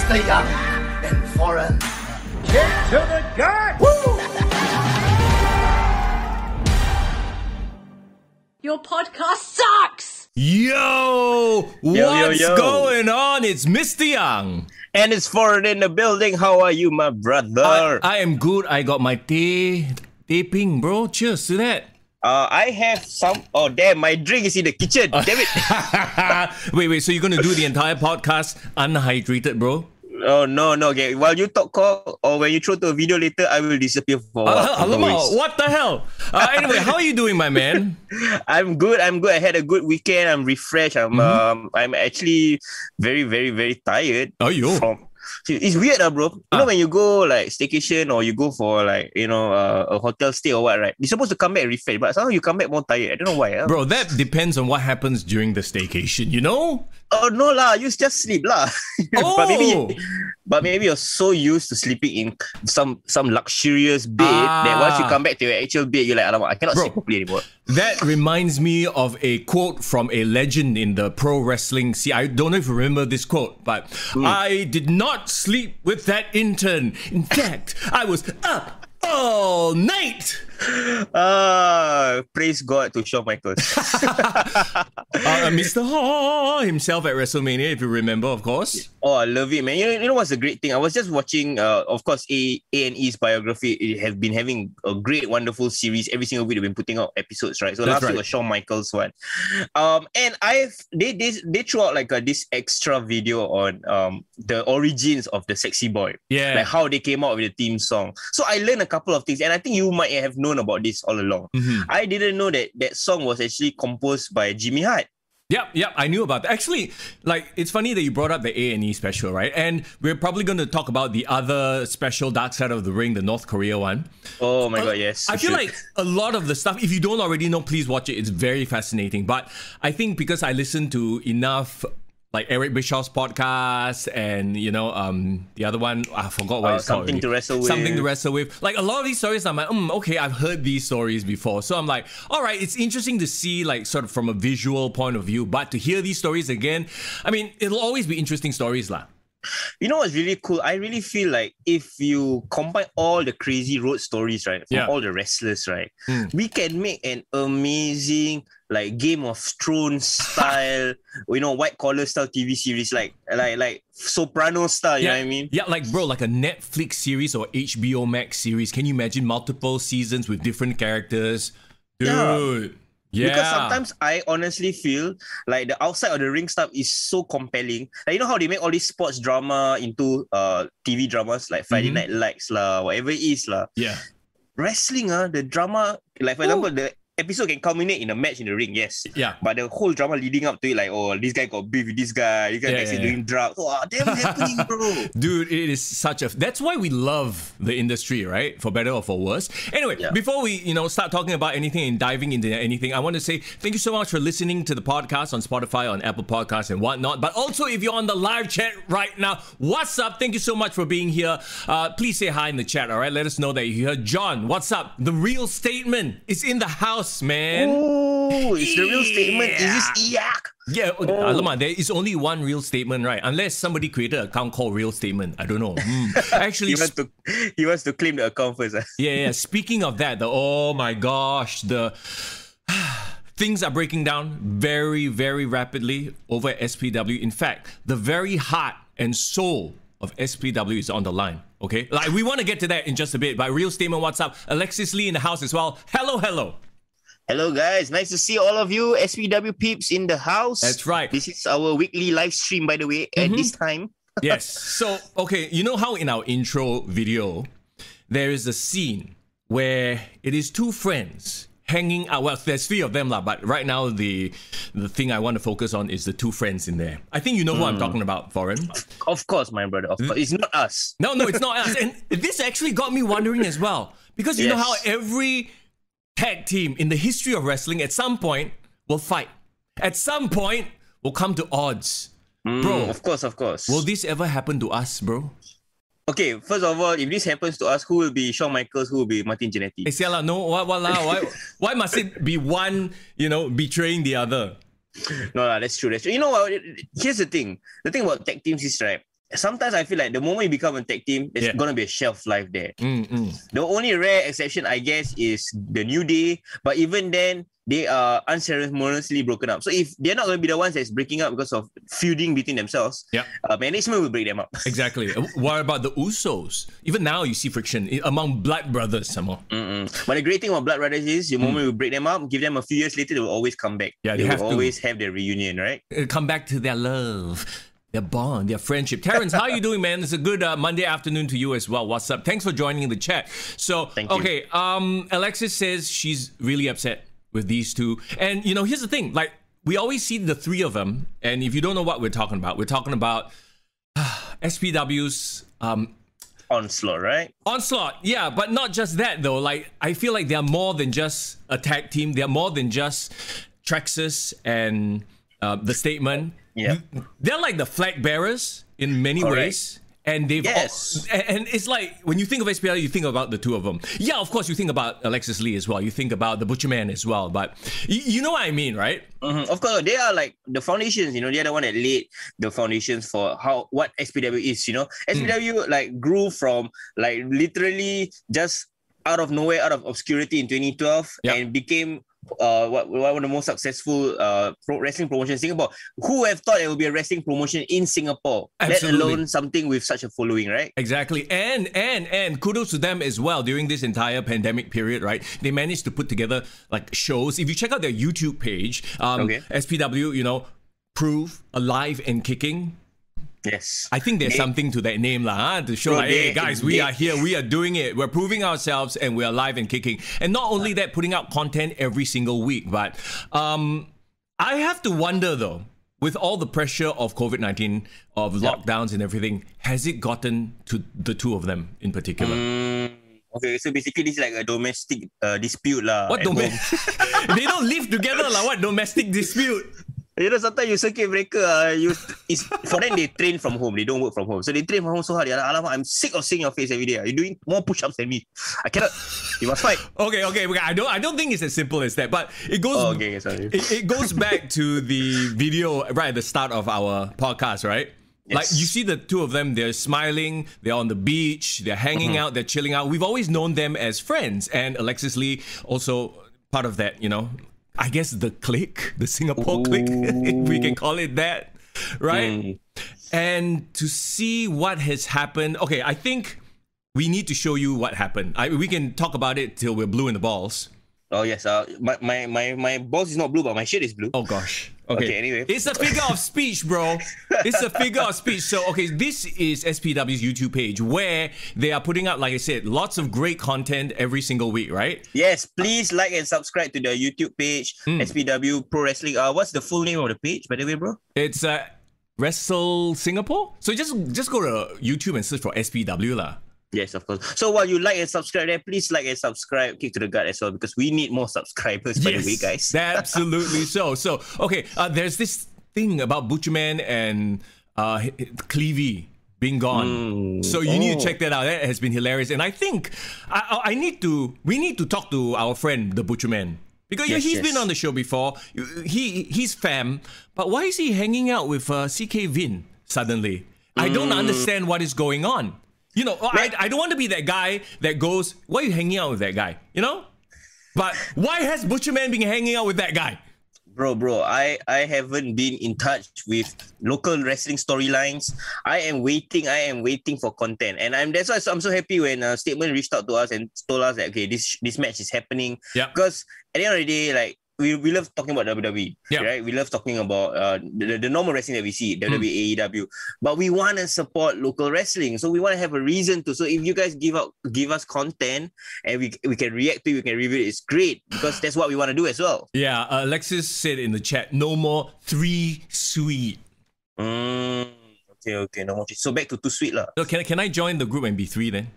Mr. Young and Foreign. Kick to the gut! Woo! Your podcast sucks! Yo! What's going on? It's Mr. Young. And it's Foreign in the building. How are you, my brother? I am good. I got my taping, bro. Cheers to that. I have some... Oh, damn. My drink is in the kitchen. Damn it. Wait. So you're going to do the entire podcast unhydrated, bro? Oh, no. Okay. While you talk or when you throw to a video later, I will disappear for alamak, what the hell? Anyway, how are you doing, my man? I'm good. I had a good weekend. I'm refreshed. I'm actually very, very, very tired. Oh, yo. It's weird, bro. You know, when you go like staycation or you go for like, a hotel stay or what, right? You're supposed to come back refreshed, but somehow you come back more tired. I don't know why. Bro, that depends on what happens during the staycation, you know? Oh, no lah. You just sleep lah. Oh. But maybe you're so used to sleeping in some luxurious bed that once you come back to your actual bed, you're like, I cannot sleep properly anymore. That reminds me of a quote from a legend in the pro wrestling. See, I don't know if you remember this quote, but I did not sleep with that intern. In fact, I was up all night. Praise God to Shawn Michaels. Mr. Haw himself at WrestleMania, if you remember, of course. Oh, I love it, man. You know what's the great thing? I was just watching, of course, A&E's biography. It has been having a great, wonderful series. Every single week they've been putting out episodes, right? So last week was Shawn Michaels one. And they threw out like this extra video on the origins of the Sexy Boy. Yeah. Like how they came out with the theme song. So I learned a couple of things, and I think you might have known about this all along. I didn't know that song was actually composed by Jimmy Hart. Yep, I knew about that. Actually, like, it's funny that you brought up the A&E special, right? And we're probably going to talk about the other special, Dark Side of the Ring, the North Korea one. Oh my God, yes. I feel like a lot of the stuff, if you don't already know, please watch it. It's very fascinating. But I think because I listened to enough... like Eric Bischoff's podcast and, the other one, I forgot what it's called. Something to Wrestle With. Like a lot of these stories, I'm like, okay, I've heard these stories before. So I'm like, all right, it's interesting to see like sort of from a visual point of view, but to hear these stories again, I mean, it'll always be interesting stories lah. You know what's really cool? I really feel like if you combine all the crazy road stories, right, from all the wrestlers, right, we can make an amazing like Game of Thrones style, white collar style TV series, like Soprano style. You know what I mean? Yeah, like bro, like a Netflix series or HBO Max series. Can you imagine multiple seasons with different characters, dude? Yeah. Because sometimes I honestly feel like the outside of the ring stuff is so compelling. Like, you know how they make all these sports drama into TV dramas like Friday Night Lights lah, whatever it is lah. Yeah. Wrestling, the drama, like for example, the episode can culminate in a match in the ring, yes. Yeah. But the whole drama leading up to it, like, this guy got beef with this guy actually doing drugs. Oh, damn, it's happening, bro. Dude, it is such a... That's why we love the industry, right? For better or for worse. Anyway, before we, start talking about anything and diving into anything, I want to say thank you so much for listening to the podcast on Spotify, on Apple Podcasts and whatnot. But also, if you're on the live chat right now, what's up? Thank you so much for being here. Please say hi in the chat, all right? Let us know that you're here. John, what's up? The Real Statement is in the house, man. Oh, it's the Real Statement. Is this Yak? Yeah, alamak, there is only one Real Statement, right? Unless somebody created an account called Real Statement. I don't know. Actually, he wants to claim the account first. Yeah. Speaking of that, oh my gosh, the things are breaking down very, very rapidly over at SPW. In fact, the very heart and soul of SPW is on the line. Okay, like we want to get to that in just a bit. But Real Statement, what's up? Alexis Lee in the house as well. Hello. Hello guys, nice to see all of you SPW peeps in the house. That's right. This is our weekly live stream, by the way, at this time. Yes. So, okay, you know how in our intro video, there is a scene where it is two friends hanging out. Well, there's three of them, but right now the thing I want to focus on is the two friends in there. I think you know who I'm talking about, Foreign. Of course, my brother. Of course. It's not us. No, it's not us. And this actually got me wondering as well. Because you know how every tag team in the history of wrestling at some point will fight. At some point will come to odds. Bro, of course. Will this ever happen to us, bro? Okay, first of all, if this happens to us, who will be Shawn Michaels, who will be Martin Jannetty? Why must it be one, betraying the other? No, that's true. You know what? Here's the thing. The thing about tag teams is, right, sometimes I feel like the moment you become a tag team, there's gonna be a shelf life there. The only rare exception, I guess, is the New Day. But even then, they are unceremoniously broken up. So if they're not going to be the ones that's breaking up because of feuding between themselves, management will break them up. Exactly. What about the Usos? Even now, you see friction among blood brothers somehow. But the great thing about blood brothers is the moment we break them up, give them a few years later, they will always come back. Yeah, they will always have their reunion, right? Come back to their love, their bond, their friendship. Terrence, how are you doing, man? It's a good Monday afternoon to you as well. What's up? Thanks for joining the chat. So, okay, Alexis says she's really upset with these two. And, you know, here's the thing. Like, we always see the three of them. And if you don't know what we're talking about SPW's... Onslaught, right? Onslaught, yeah. But not just that, though. Like, I feel like they're more than just a tag team. They're more than just Trexxus and the Statement. Yeah. They're like the flag bearers in many ways. And they've and it's like when you think of SPW, you think about the two of them. Yeah, of course, you think about Alexis Lee as well. You think about the Butcher Man as well. But you know what I mean, right? Of course, they are like the foundations. You know, they're the one that laid the foundations for what SPW is. You know, SPW like grew from like literally just out of nowhere, out of obscurity in 2012, and became one of the most successul wrestling promotions in Singapore. Who have thought there would be a wrestling promotion in Singapore? Absolutely. Let alone something with such a following, right? Exactly. And kudos to them as well during this entire pandemic period, right? They managed to put together like shows. If you check out their YouTube page, SPW, you know, Prove, Alive and Kicking. Yes. I think there's something to that name to show like, hey guys, we are here, we are doing it, we're proving ourselves and we're alive and kicking. And not only that, putting out content every single week. But I have to wonder though, with all the pressure of COVID-19, of lockdowns and everything, has it gotten to the two of them in particular? Okay, so basically this is like a domestic dispute lah. What domestic? They don't live together lah. What domestic dispute? You know, sometimes you circuit breaker, for them they train from home. They don't work from home. So they train from home so hard. They're like, alamak, I'm sick of seeing your face every day. You're doing more push-ups than me. I cannot. You must fight. Okay. I don't think it's as simple as that. But it goes. It goes back to the video right at the start of our podcast, right? Yes. Like you see the two of them, they're smiling, they're on the beach, they're hanging out, they're chilling out. We've always known them as friends, and Alexis Lee also part of that, you know. I guess the clique, the Singapore clique, if we can call it that, right? And to see what has happened, okay, I think we need to show you what happened. We can talk about it till we're blue in the balls. Oh yes, my balls is not blue, but my shirt is blue. Oh gosh. Okay, anyway. It's a figure of speech, bro. It's a figure of speech. So, okay, this is SPW's YouTube page where they are putting out, like I said, lots of great content every single week, right? Yes, please like and subscribe to the YouTube page, SPW Pro Wrestling. What's the full name of the page, by the way, bro? It's Wrestle Singapore. So just go to YouTube and search for SPW lah. Yes, of course. So while you like and subscribe there, please like and subscribe, kick to the gut as well, because we need more subscribers, by the way, guys. Absolutely so. So, okay, there's this thing about Butcherman and Clevey being gone. So you need to check that out. That has been hilarious. And I think we need to talk to our friend, the Butcherman. Because he's been on the show before. He's fam. But why is he hanging out with CK Vin suddenly? I don't understand what is going on. You know, I don't want to be that guy that goes, why are you hanging out with that guy? You know? But why has Butcherman been hanging out with that guy? Bro, I haven't been in touch with local wrestling storylines. I am waiting for content. And that's why I'm so happy when Statement reached out to us and told us that, okay, this match is happening. Yeah. Because at the end of the day, like, we love talking about WWE, right? We love talking about the normal wrestling that we see, WWE, AEW. But we want to support local wrestling. So we want to have a reason to. So if you guys give us content and we can react to it, we can review it, it's great. Because that's what we want to do as well. Yeah, Alexis said in the chat, no more 3 sweet. Okay, no more. So back to 2 sweet lah. So can I join the group and be 3 then?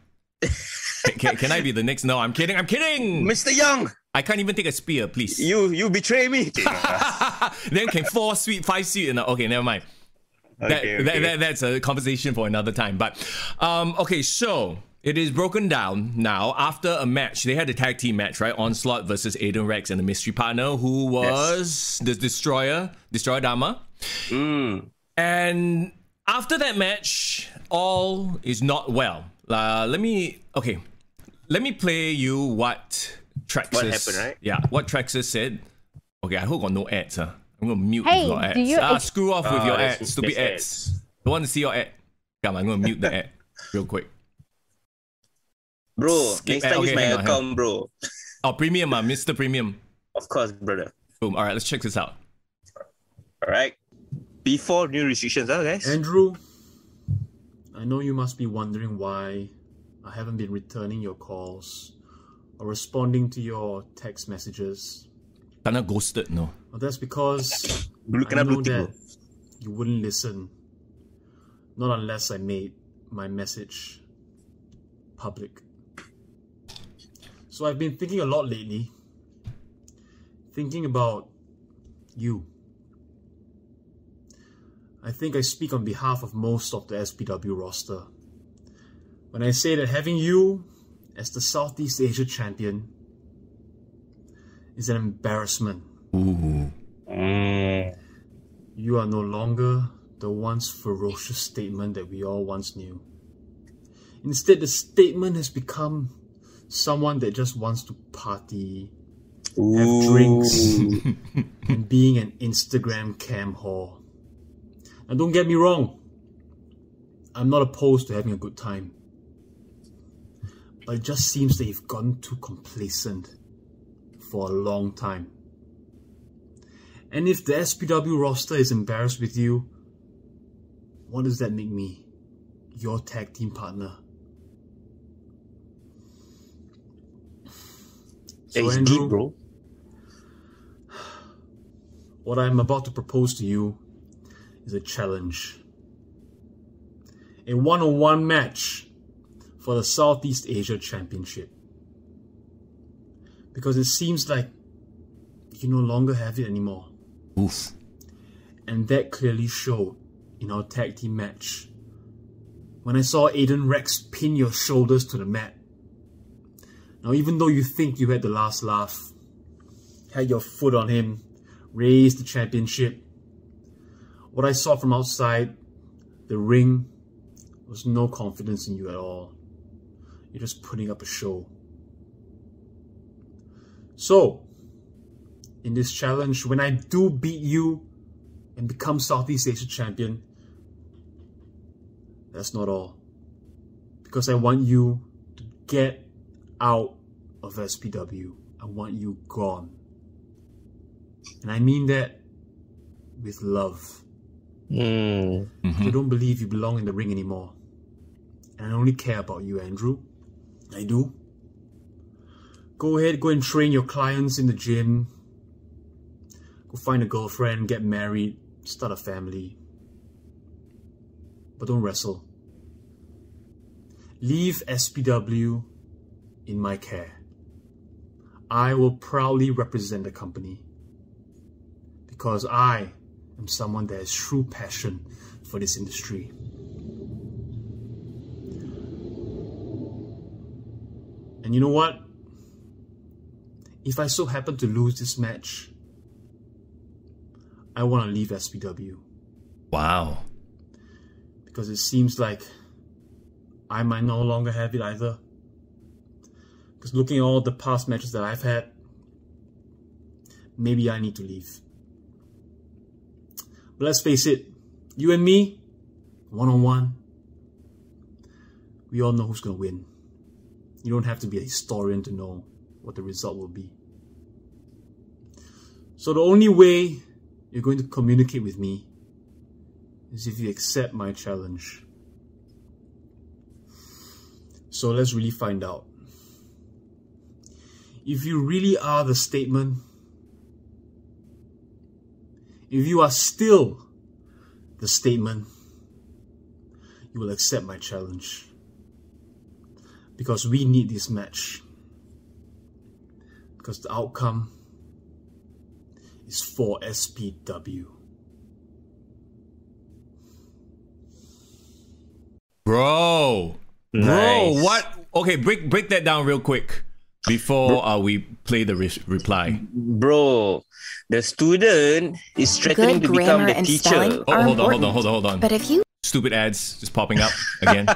Can I be the next? No, I'm kidding. Mr. Young! I can't even take a spear, please. You betray me. Then can 4 sweet, 5 sweet. Okay, never mind. That's a conversation for another time. But okay, so it is broken down now after a match. They had a tag team match, right? Onslaught versus Aiden Rex and the mystery partner who was the Destroyer Dama. And after that match, all is not well. Let me play you what Trexxus. What happened, right? Yeah, what Trexxus said. Okay, I hope got no ads. I'm gonna mute Hey, your ads. do you Screw off with your that's- ads, stupid that's ads. Don't want to see your ad. Come, I'm gonna mute the ad real quick. Bro, Skip next time ad. use Okay, my hang on, account, bro. Oh, premium, Mr. Premium. Of course, brother. Boom. All right, let's check this out. All right. Before new restrictions, guys. Andrew, I know you must be wondering why I haven't been returning your calls or responding to your text messages. Kinda ghosted, no? Well, that's because Blue I kena know blue tick, that bro. you wouldn't listen. Not unless I made my message public. So I've been thinking a lot lately. Thinking about you. I think I speak on behalf of most of the SPW roster when I say that having you as the Southeast Asia champion is an embarrassment. Ooh. You are no longer the once ferocious Statement that we all once knew. Instead, the Statement has become someone that just wants to party, have drinks, and being an Instagram cam whore. And don't get me wrong, I'm not opposed to having a good time. But it just seems that you've gotten too complacent for a long time. And if the SPW roster is embarrassed with you, what does that make me? Your tag team partner. So It's Andrew, deep, bro. what I'm about to propose to you is a challenge. A one-on-one match for the Southeast Asia Championship. Because it seems like you no longer have it anymore. Oof. And that clearly showed in our tag team match. When I saw Aiden Rex pin your shoulders to the mat. Now even though you think you had the last laugh, had your foot on him, raised the championship, what I saw from outside the ring was no confidence in you at all. You're just putting up a show. So, in this challenge, when I do beat you and become Southeast Asia champion, that's not all. Because I want you to get out of SPW. I want you gone. And I mean that with love. I don't believe you belong in the ring anymore. And I only care about you, Andrew. I do. Go ahead, go and train your clients in the gym. Go find a girlfriend, get married, start a family. But don't wrestle. Leave SPW in my care. I will proudly represent the company. Because I am someone that has true passion for this industry. And you know what? If I so happen to lose this match, I want to leave SPW. Wow. Because it seems like I might no longer have it either. Because looking at all the past matches that I've had, maybe I need to leave. But let's face it, you and me, one-on-one, we all know who's going to win. You don't have to be a historian to know what the result will be. So the only way you're going to communicate with me is if you accept my challenge. So let's really find out. If you really are the Statement, if you are still the Statement, you will accept my challenge. Because we need this match. Because the outcome is for SPW. Bro, Nice. what? Okay, break that down real quick before we play the reply. Bro, the student is threatening Good to become grammar the and teacher. spelling Oh, are hold important. on. But if you stupid ads just popping up again.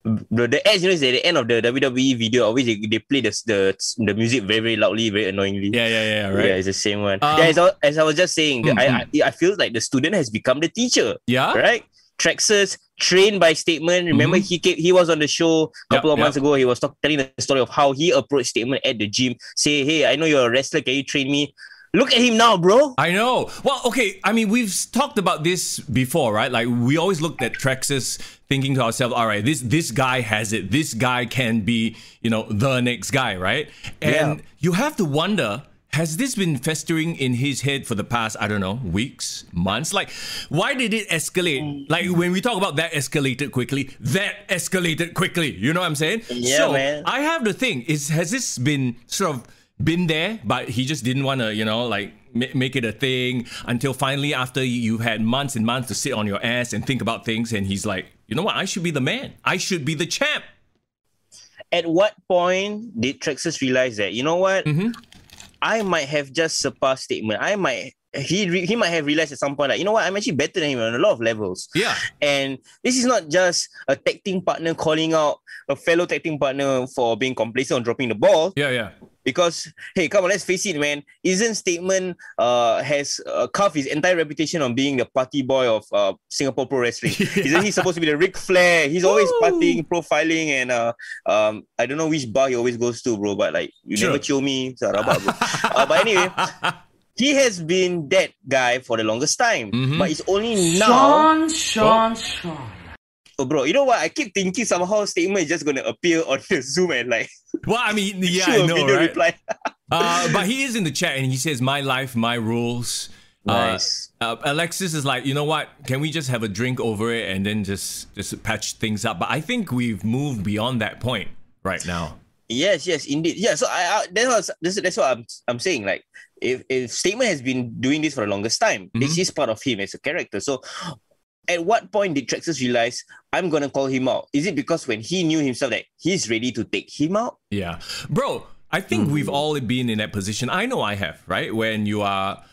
The ads, is at the end of the WWE video, always they play the music very, very loudly, very annoyingly. Yeah, right. Yeah, it's the same one. As I was just saying, I feel like the student has become the teacher. Yeah. Right? Trexxus, trained by Statement. Remember, he was on the show a couple of months ago. He was telling the story of how he approached Statement at the gym. Say, hey, I know you're a wrestler. Can you train me? Look at him now, bro. I know. Well, okay. I mean, we've talked about this before, right? Like, we always looked at Trexxus thinking to ourselves, all right, this guy has it. This guy can be, the next guy, right? And you have to wonder, has this been festering in his head for the past, I don't know, weeks, months? Like, why did it escalate? Like, when we talk about that escalated quickly, you know what I'm saying? Yeah, so, man. I have to think, has this been sort of been there, but he just didn't want to, make it a thing until finally after you've had months and months to sit on your ass and think about things, and he's like, you know what, I should be the man. I should be the champ. At what point did Trexxus realize that, you know what? I might have just surpassed Statement. He might have realized at some point, like, you know what, I'm actually better than him on a lot of levels. Yeah. And this is not just a tag team partner calling out a fellow tag team partner for being complacent or dropping the ball. Yeah. Because, hey, come on, let's face it, man. Isn't Statement has carved his entire reputation on being the party boy of Singapore Pro Wrestling? Isn't he supposed to be the Ric Flair? He's always partying, profiling, and I don't know which bar he always goes to, bro, but like, you never chill me. So rabak, bro. But anyway, he has been that guy for the longest time. But it's only now... Sean. Oh, bro, you know what? I keep thinking somehow Statement is just going to appear on the Zoom and like... Well, I mean, yeah, I know, video right? reply. But he is in the chat and he says, my life, my rules. Nice. Alexis is like, you know what? Can we just have a drink over it and then just patch things up? But I think we've moved beyond that point right now. Yes, indeed. Yeah, so that's what I'm saying. Like, if Statement has been doing this for the longest time, this is part of him as a character. So... at what point did Trexxus realize, I'm going to call him out? Is it because when he knew himself that he's ready to take him out? Yeah. Bro, I think we've all been in that position. I know I have, right? When you are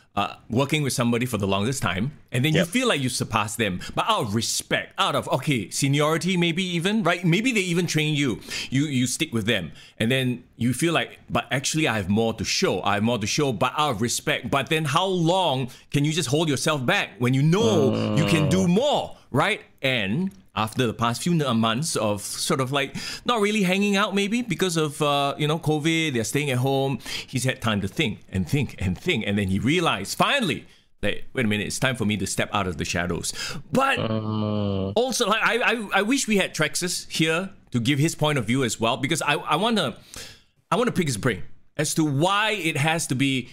working with somebody for the longest time, and then you feel like you surpass them, but out of respect, out of, seniority maybe even, right? Maybe they even train you. You stick with them. And then you feel like, but actually I have more to show. But out of respect. But then how long can you just hold yourself back when you know you can do more, right? And after the past few months of sort of like not really hanging out maybe because of, COVID, they're staying at home, he's had time to think. And then he realized finally that, wait a minute, it's time for me to step out of the shadows. But also, like, I wish we had Trexxus here to give his point of view as well, because I want to pick his brain as to why it has to be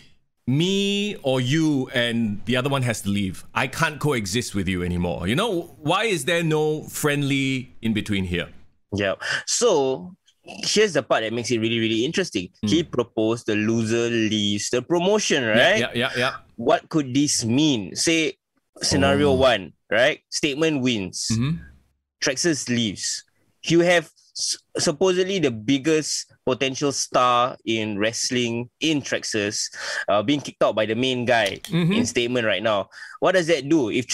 me or you and the other one has to leave. I can't coexist with you anymore. Why is there no friendly in between here? Yeah. So here's the part that makes it really, really interesting. He proposed the loser leaves the promotion, right? Yeah. What could this mean? Say scenario one, right? Statement wins. Trexxus leaves. You have supposedly the biggest potential star in wrestling in Trexxus being kicked out by the main guy in Statement right now. What does that do? If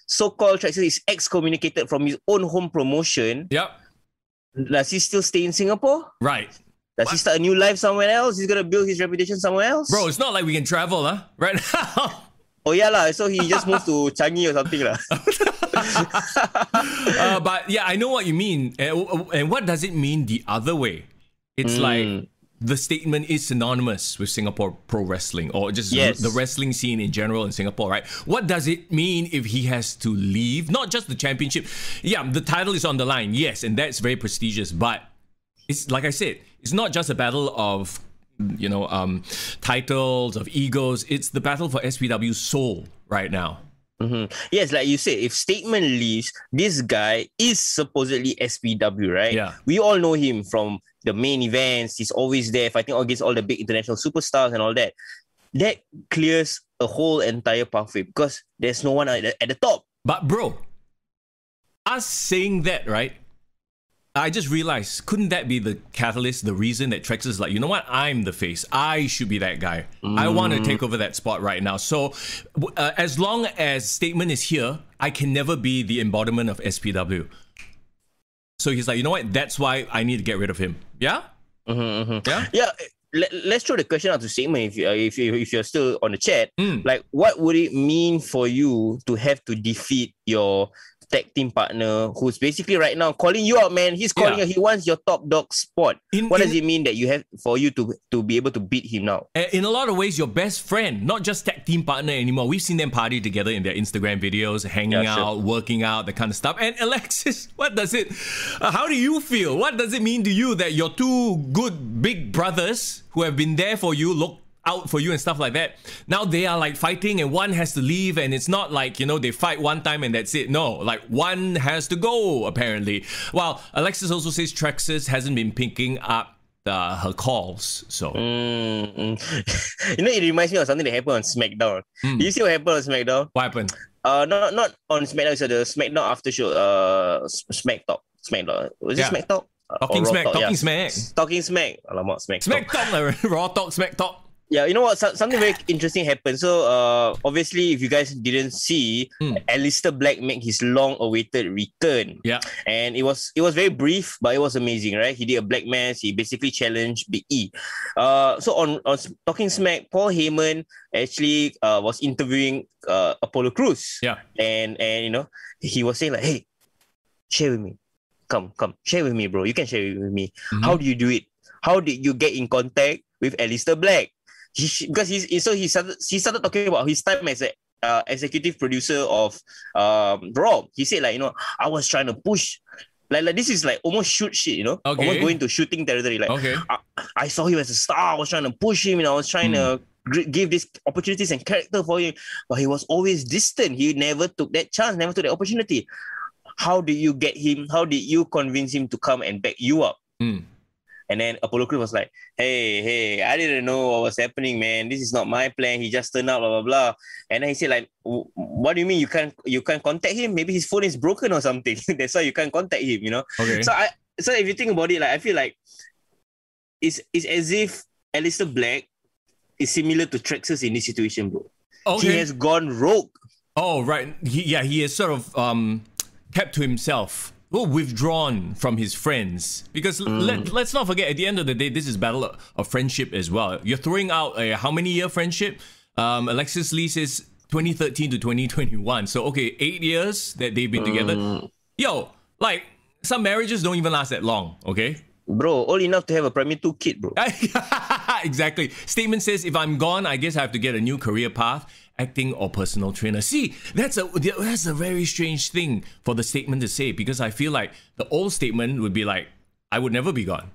so-called Trexxus is excommunicated from his own home promotion, does he still stay in Singapore? Right. Does he start a new life somewhere else? He's going to build his reputation somewhere else? Bro, it's not like we can travel, huh? Right now. Oh, yeah, lah. So he just moved to Changi or something, lah. But yeah, I know what you mean. And what does it mean the other way? It's like the Statement is synonymous with Singapore pro wrestling, or just the wrestling scene in general in Singapore, right? What does it mean if he has to leave? Not just the championship. Yeah, the title is on the line, yes, and that's very prestigious. But it's like I said, it's not just a battle of titles, of egos. It's the battle for SPW's soul right now. Yes, like you said, if Statement leaves, this guy is supposedly SPW, right? Yeah. We all know him from the main events. He's always there fighting against all the big international superstars and all that. That clears a whole entire pathway because there's no one at the top. But bro, us saying that, right? I just realized, couldn't that be the catalyst, the reason that Trexxus is like, you know what? I'm the face. I should be that guy. I want to take over that spot right now. So as long as Statement is here, I can never be the embodiment of SPW. So he's like, you know what? That's why I need to get rid of him. Yeah? Yeah. Let's throw the question out to Statement if you're still on the chat. Like, what would it mean for you to have to defeat your tag team partner who's basically right now calling you out, man? He's calling you. He wants your top dog spot. What does it mean that you have for you to be able to beat him now? In a lot of ways, your best friend, not just tag team partner anymore. We've seen them party together in their Instagram videos, hanging out, working out, that kind of stuff. And Alexis, what does it? How do you feel? What does it mean to you that your two good big brothers who have been there for you, look out for you and stuff like that, now they are like fighting and one has to leave, and it's not like, you know, they fight one time and that's it. No, like one has to go apparently. Well, Alexis also says Trexxus hasn't been picking up her calls. So you know, it reminds me of something that happened on SmackDown. You see what happened on SmackDown? What happened? Not on SmackDown. So the SmackDown after show. SmackDown. Was it Smack Talk? Talking Smack. Talking Smack. Talking Smack. Alamak, Smack Talk. Raw Talk. Smack Talk. Yeah, you know what? Something very interesting happened. So, obviously, if you guys didn't see, Aleister Black make his long-awaited return. Yeah, and it was very brief, but it was amazing, right? He did a black mass. He basically challenged Big E. So on Talking Smack, Paul Heyman actually was interviewing Apollo Crews. Yeah, and you know, he was saying like, "Hey, share with me. Come, share with me, bro. You can share with me. How do you do it? How did you get in contact with Aleister Black?" Because he started talking about his time as a executive producer of Raw. He said, like, you know, I was trying to push, like this is like almost shoot shit, you know, almost going to shooting territory. Like, I saw him as a star. I was trying to push him, and I was trying to give these opportunities and character for him, but he was always distant. He never took that chance, never took that opportunity. How did you get him? How did you convince him to come and back you up? And then Apollo Crews was like, hey, I didn't know what was happening, man. This is not my plan. He just turned out, blah, blah, blah. And then he said, like, what do you mean you can't contact him? Maybe his phone is broken or something. That's why you can't contact him, you know? Okay. So if you think about it, like, I feel like it's as if Aleister Black is similar to Trexxus in this situation, bro. Okay. He has gone rogue. Oh, right. He has sort of kept to himself. Withdrawn from his friends, because let's not forget, at the end of the day, this is battle of friendship as well. You're throwing out a how many year friendship? Alexis Lee says 2013 to 2021. So okay, 8 years that they've been together. Yo, like some marriages don't even last that long. Okay, bro, old enough to have a primary 2 kid, bro. Exactly. Statement says, if I'm gone, I guess I have to get a new career path. Acting or personal trainer. See, that's a very strange thing for the Statement to say, because I feel like the old Statement would be like, I would never be gone.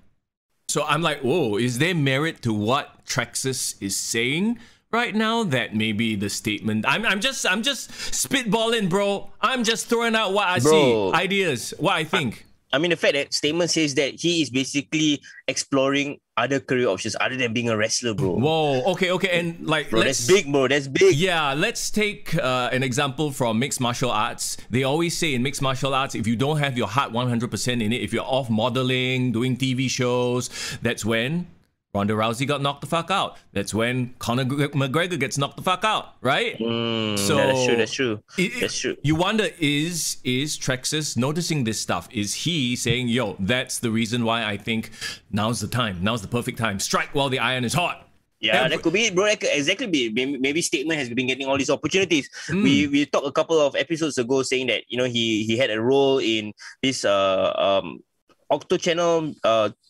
So I'm like, whoa, is there merit to what Trexxus is saying right now? That maybe the Statement. I'm just spitballing, bro. I'm just throwing out what I see, ideas, what I think. I mean, the fact that Statement says that he is basically exploring other career options other than being a wrestler, bro. Whoa, okay. And like, bro, that's big, bro. That's big. Yeah, let's take an example from mixed martial arts. They always say in mixed martial arts, if you don't have your heart 100% in it, if you're off modeling, doing TV shows, that's when Ronda Rousey got knocked the fuck out. That's when Conor McGregor gets knocked the fuck out, right? So that's true. That's true. You wonder, is Trexxus noticing this stuff? Is he saying, yo, that's the reason why I think now's the time. Now's the perfect time. Strike while the iron is hot. Yeah, that could be it, bro. That could exactly be. Maybe Statement has been getting all these opportunities. We talked a couple of episodes ago saying that, you know, he had a role in this Octo Channel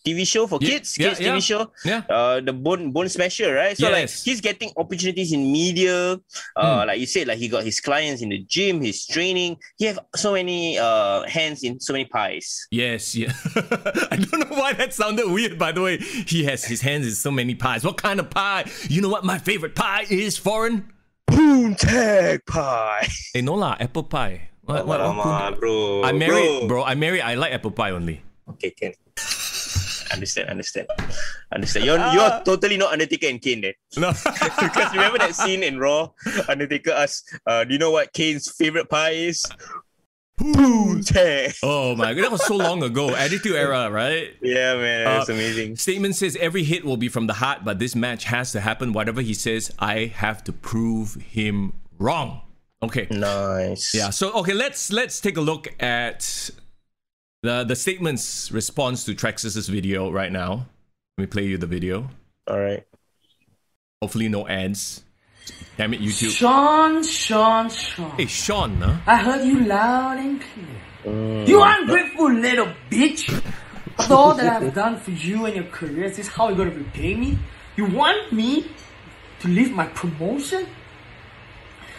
TV show for kids TV show, the Bone Smasher, right? So like, he's getting opportunities in media, like you said, like he got his clients in the gym, his training. He have so many hands in so many pies. Yes, yeah. I don't know why that sounded weird, by the way. He has his hands in so many pies. What kind of pie? You know what my favorite pie is, foreign? Poontang pie. Hey, no lah, apple pie. What bro? I'm married, bro. I'm married. I like apple pie only. Okay, Ken. Understand. You're totally not Undertaker and Kane then. No. Because remember that scene in Raw? Undertaker asked, do you know what Kane's favorite pie is? Poontang. Oh my god, that was so long ago. Attitude Era, right? Yeah, man, that's amazing. Statement says every hit will be from the heart, but this match has to happen. Whatever he says, I have to prove him wrong. Okay. Nice. Yeah. So okay, let's take a look at the Statement's response to Trexxus' video right now. Let me play you the video. All right. Hopefully no ads. Damn it, YouTube. Sean. Hey, Sean, huh? I heard you loud and clear. You ungrateful little bitch. After all that I've done for you and your career, is this how you're gonna repay me? You want me to leave my promotion?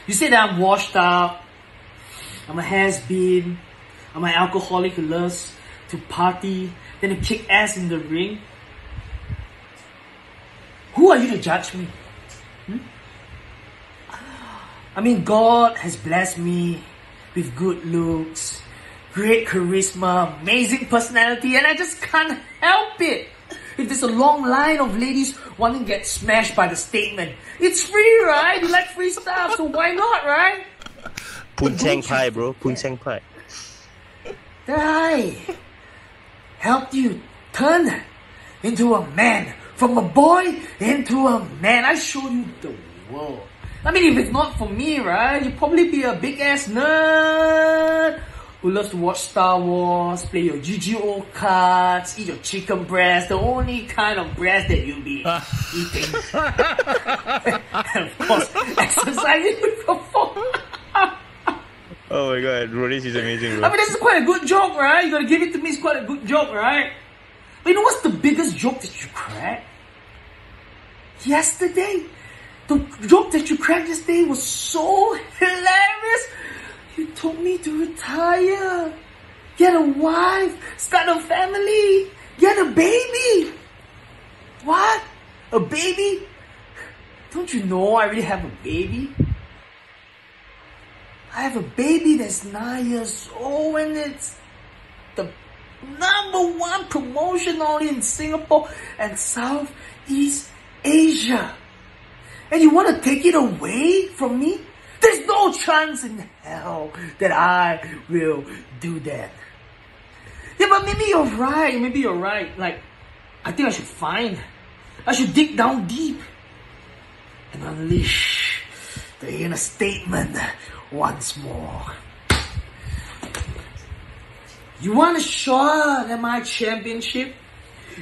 You say that I'm washed up, I'm a has-been, I'm an alcoholic who loves to party, then to kick ass in the ring. Who are you to judge me? I mean, God has blessed me with good looks, great charisma, amazing personality, and I just can't help it. If there's a long line of ladies wanting to get smashed by the Statement, it's free, right? You like free stuff, so why not, right? Poontang pie, bro. Poontang pie. That I helped you turn into a man, from a boy into a man. I showed you the world. I mean, if it's not for me, right, you'd probably be a big-ass nerd who loves to watch Star Wars, play your Yu-Gi-Oh cards, eat your chicken breast, the only kind of breast that you'll be eating. And of course, exercising with your phone. Oh my god, bro, this is amazing, bro. I mean, this is quite a good joke, right? You gotta give it to me, it's quite a good joke, right? But you know what's the biggest joke that you cracked? Yesterday. The joke that you cracked yesterday was so hilarious. You told me to retire, get a wife, start a family, get a baby. What? A baby? Don't you know I already have a baby? I have a baby that's 9 years old and it's the #1 promotion only in Singapore and Southeast Asia. And you want to take it away from me? There's no chance in hell that I will do that. Yeah, but maybe you're right. Like, I think I should dig down deep and unleash the inner Statement once more. You want a shot at my championship?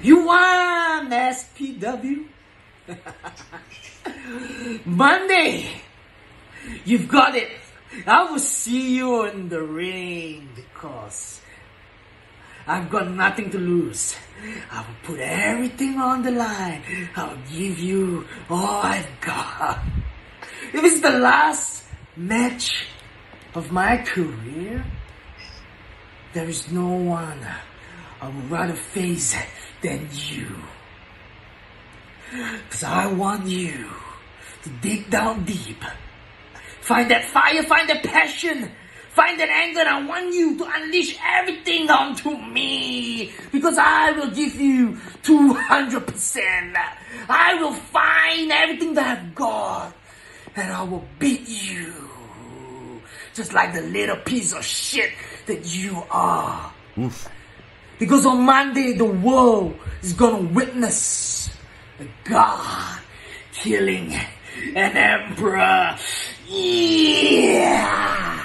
You want SPW? Monday, you've got it. I will see you in the ring because I've got nothing to lose. I will put everything on the line. I'll give you all I've got. If it's the last match of my career, there is no one I would rather face than you. Because I want you to dig down deep. Find that fire, find that passion, find that anger, and I want you to unleash everything onto me. Because I will give you 200%. I will find everything that I've got. And I will beat you. Just like the little piece of shit that you are. Oof. Because on Monday, the world is gonna witness the God killing an emperor. Yeah.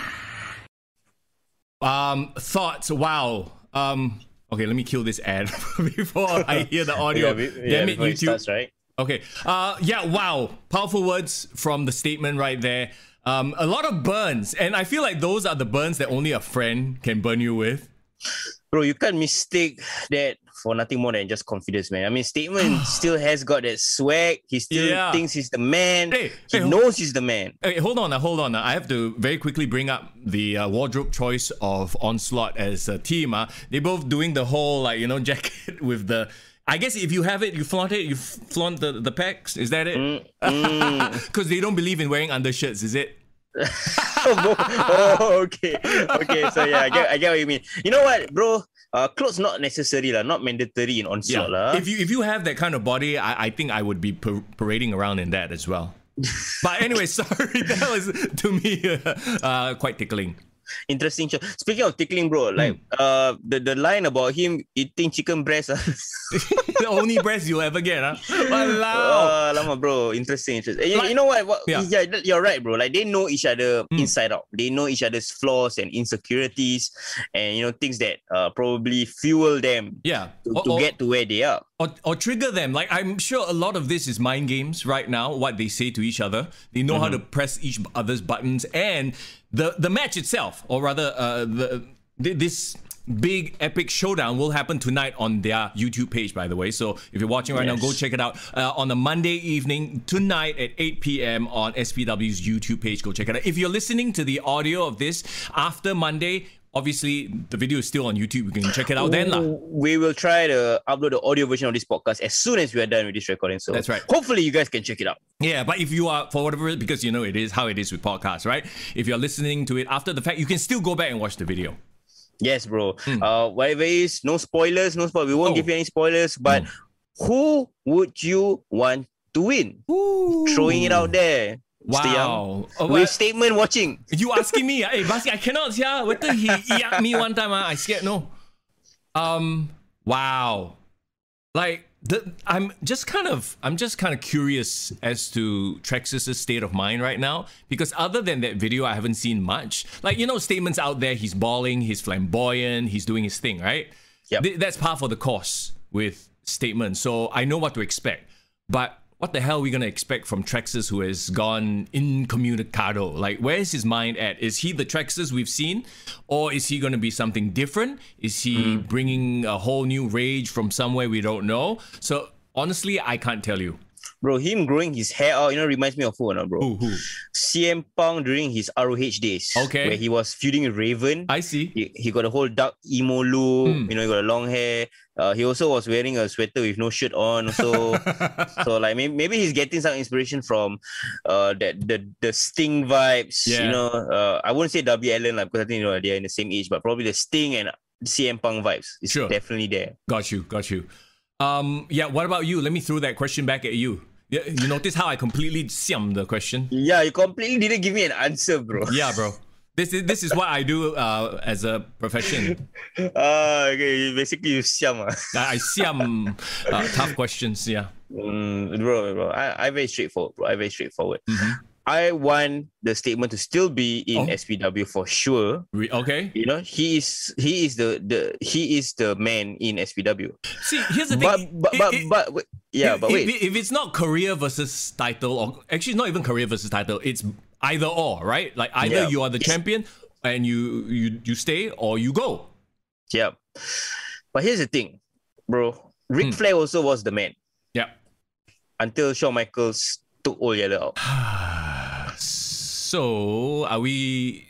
Thoughts? Wow. Okay, let me kill this ad before I hear the audio. Damn it, YouTube. Starts, right? Okay. Yeah. Wow. Powerful words from the Statement right there. A lot of burns, and I feel like those are the burns that only a friend can burn you with. Bro, you can't mistake that for nothing more than just confidence, man. I mean, Statement still has got that swag. He still thinks he's the man. He knows he's the man. Hey, hold on. I have to very quickly bring up the wardrobe choice of Onslaught as a team. They both doing the whole, like, you know, jacket with the... I guess if you have it, you flaunt it. You flaunt the pecs. Is that it? Because they don't believe in wearing undershirts, is it? Okay. So yeah, I get what you mean. You know what, bro? Clothes not necessary lah, not mandatory in Onslaught lah. If you have that kind of body, I think I would be parading around in that as well. But anyway, sorry, that was to me quite tickling. Interesting show. Speaking of tickling, bro, like the line about him eating chicken breast. The only breast you'll ever get, huh? Walao. Lama, bro. Interesting. Like, you know what? yeah. You're right, bro. Like they know each other inside out. They know each other's flaws and insecurities, and things that probably fuel them. Yeah. To get to where they are. Or trigger them. Like, I'm sure a lot of this is mind games right now, what they say to each other. They know how to press each other's buttons. And the match itself, or rather this big epic showdown will happen tonight on their YouTube page, by the way. So if you're watching right now, go check it out. On a Monday evening, tonight at 8 p.m. on SPW's YouTube page. Go check it out. If you're listening to the audio of this after Monday, obviously, the video is still on YouTube. You can check it out then. We will try to upload the audio version of this podcast as soon as we are done with this recording. So that's right. Hopefully, you guys can check it out. Yeah, but if you are, for whatever, because it is how it is with podcasts, right? If you're listening to it after the fact, you can still go back and watch the video. Yes, bro. Whatever it is, no spoilers. We won't give you any spoilers. But who would you want to win? Ooh. Throwing it out there. Wow. With Statement watching. You asking me? Hey, Basi, I cannot, yeah. What the he yacked me one time? I scared, no. Wow. Like, I'm just kind of curious as to Trexxus' state of mind right now, because other than that video, I haven't seen much. Like, Statement's out there, he's balling, he's flamboyant, he's doing his thing, right? Yep. That's par for the course with Statement, so I know what to expect. But what the hell are we going to expect from Trexxus, who has gone incommunicado? Like, where is his mind at? Is he the Trexxus we've seen? Or is he going to be something different? Is he bringing a whole new rage from somewhere we don't know? So, honestly, I can't tell you. Bro, him growing his hair out, reminds me of who, bro? Who? CM Punk during his ROH days. Okay. Where he was feuding with Raven. I see. He got a whole dark emo look. He got a long hair. He also was wearing a sweater with no shirt on. So, like maybe he's getting some inspiration from the Sting vibes. Yeah. I wouldn't say Darby Allin because I think they're in the same age, but probably the Sting and CM Punk vibes is definitely there. Got you. Yeah. What about you? Let me throw that question back at you. Yeah, you notice how I completely siam the question? Yeah, you completely didn't give me an answer, bro. Yeah, bro. This is what I do as a profession. Okay, basically you siam. I siam tough questions, yeah. Bro, I very straightforward, bro. I want the Statement to still be in SPW for sure. Okay. He is the man in SPW. See, here's the thing. But wait. If it's not career versus title, or actually not even career versus title, it's either or, right? Like either you are the champion and you stay, or you go. Yeah. But here's the thing, bro. Ric Flair also was the man. Yeah. Until Shawn Michaels took Old Yeller out. So, are we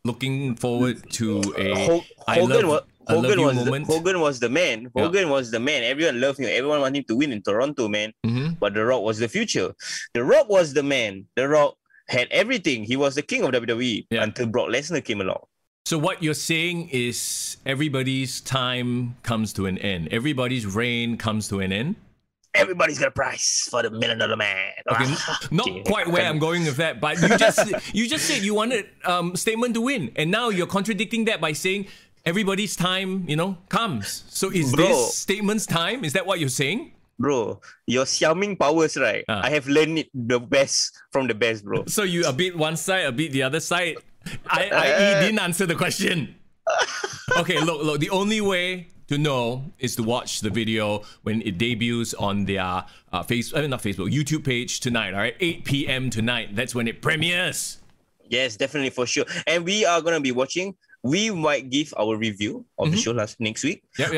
looking forward to a Hogan was the man. Yeah. Hogan was the man. Everyone loved him. Everyone wanted him to win in Toronto, man. But The Rock was the future. The Rock was the man. The Rock had everything. He was the king of WWE until Brock Lesnar came along. So what you're saying is everybody's time comes to an end. Everybody's reign comes to an end. Everybody's got a price for the $1 million man. Okay, not quite where I'm going with that, but you just said you wanted Statement to win, and now you're contradicting that by saying everybody's time, comes. So is this Statement's time? Is that what you're saying? Bro, your xiaoming powers, right? I have learned it the best from the best, bro. So you a bit one side, a bit the other side. I didn't answer the question. Okay, look, the only way to know is to watch the video when it debuts on their YouTube page tonight, all right? 8 p.m. tonight. That's when it premieres. Yes, definitely, for sure. And we are going to be watching. We might give our review of the show next week. Yep.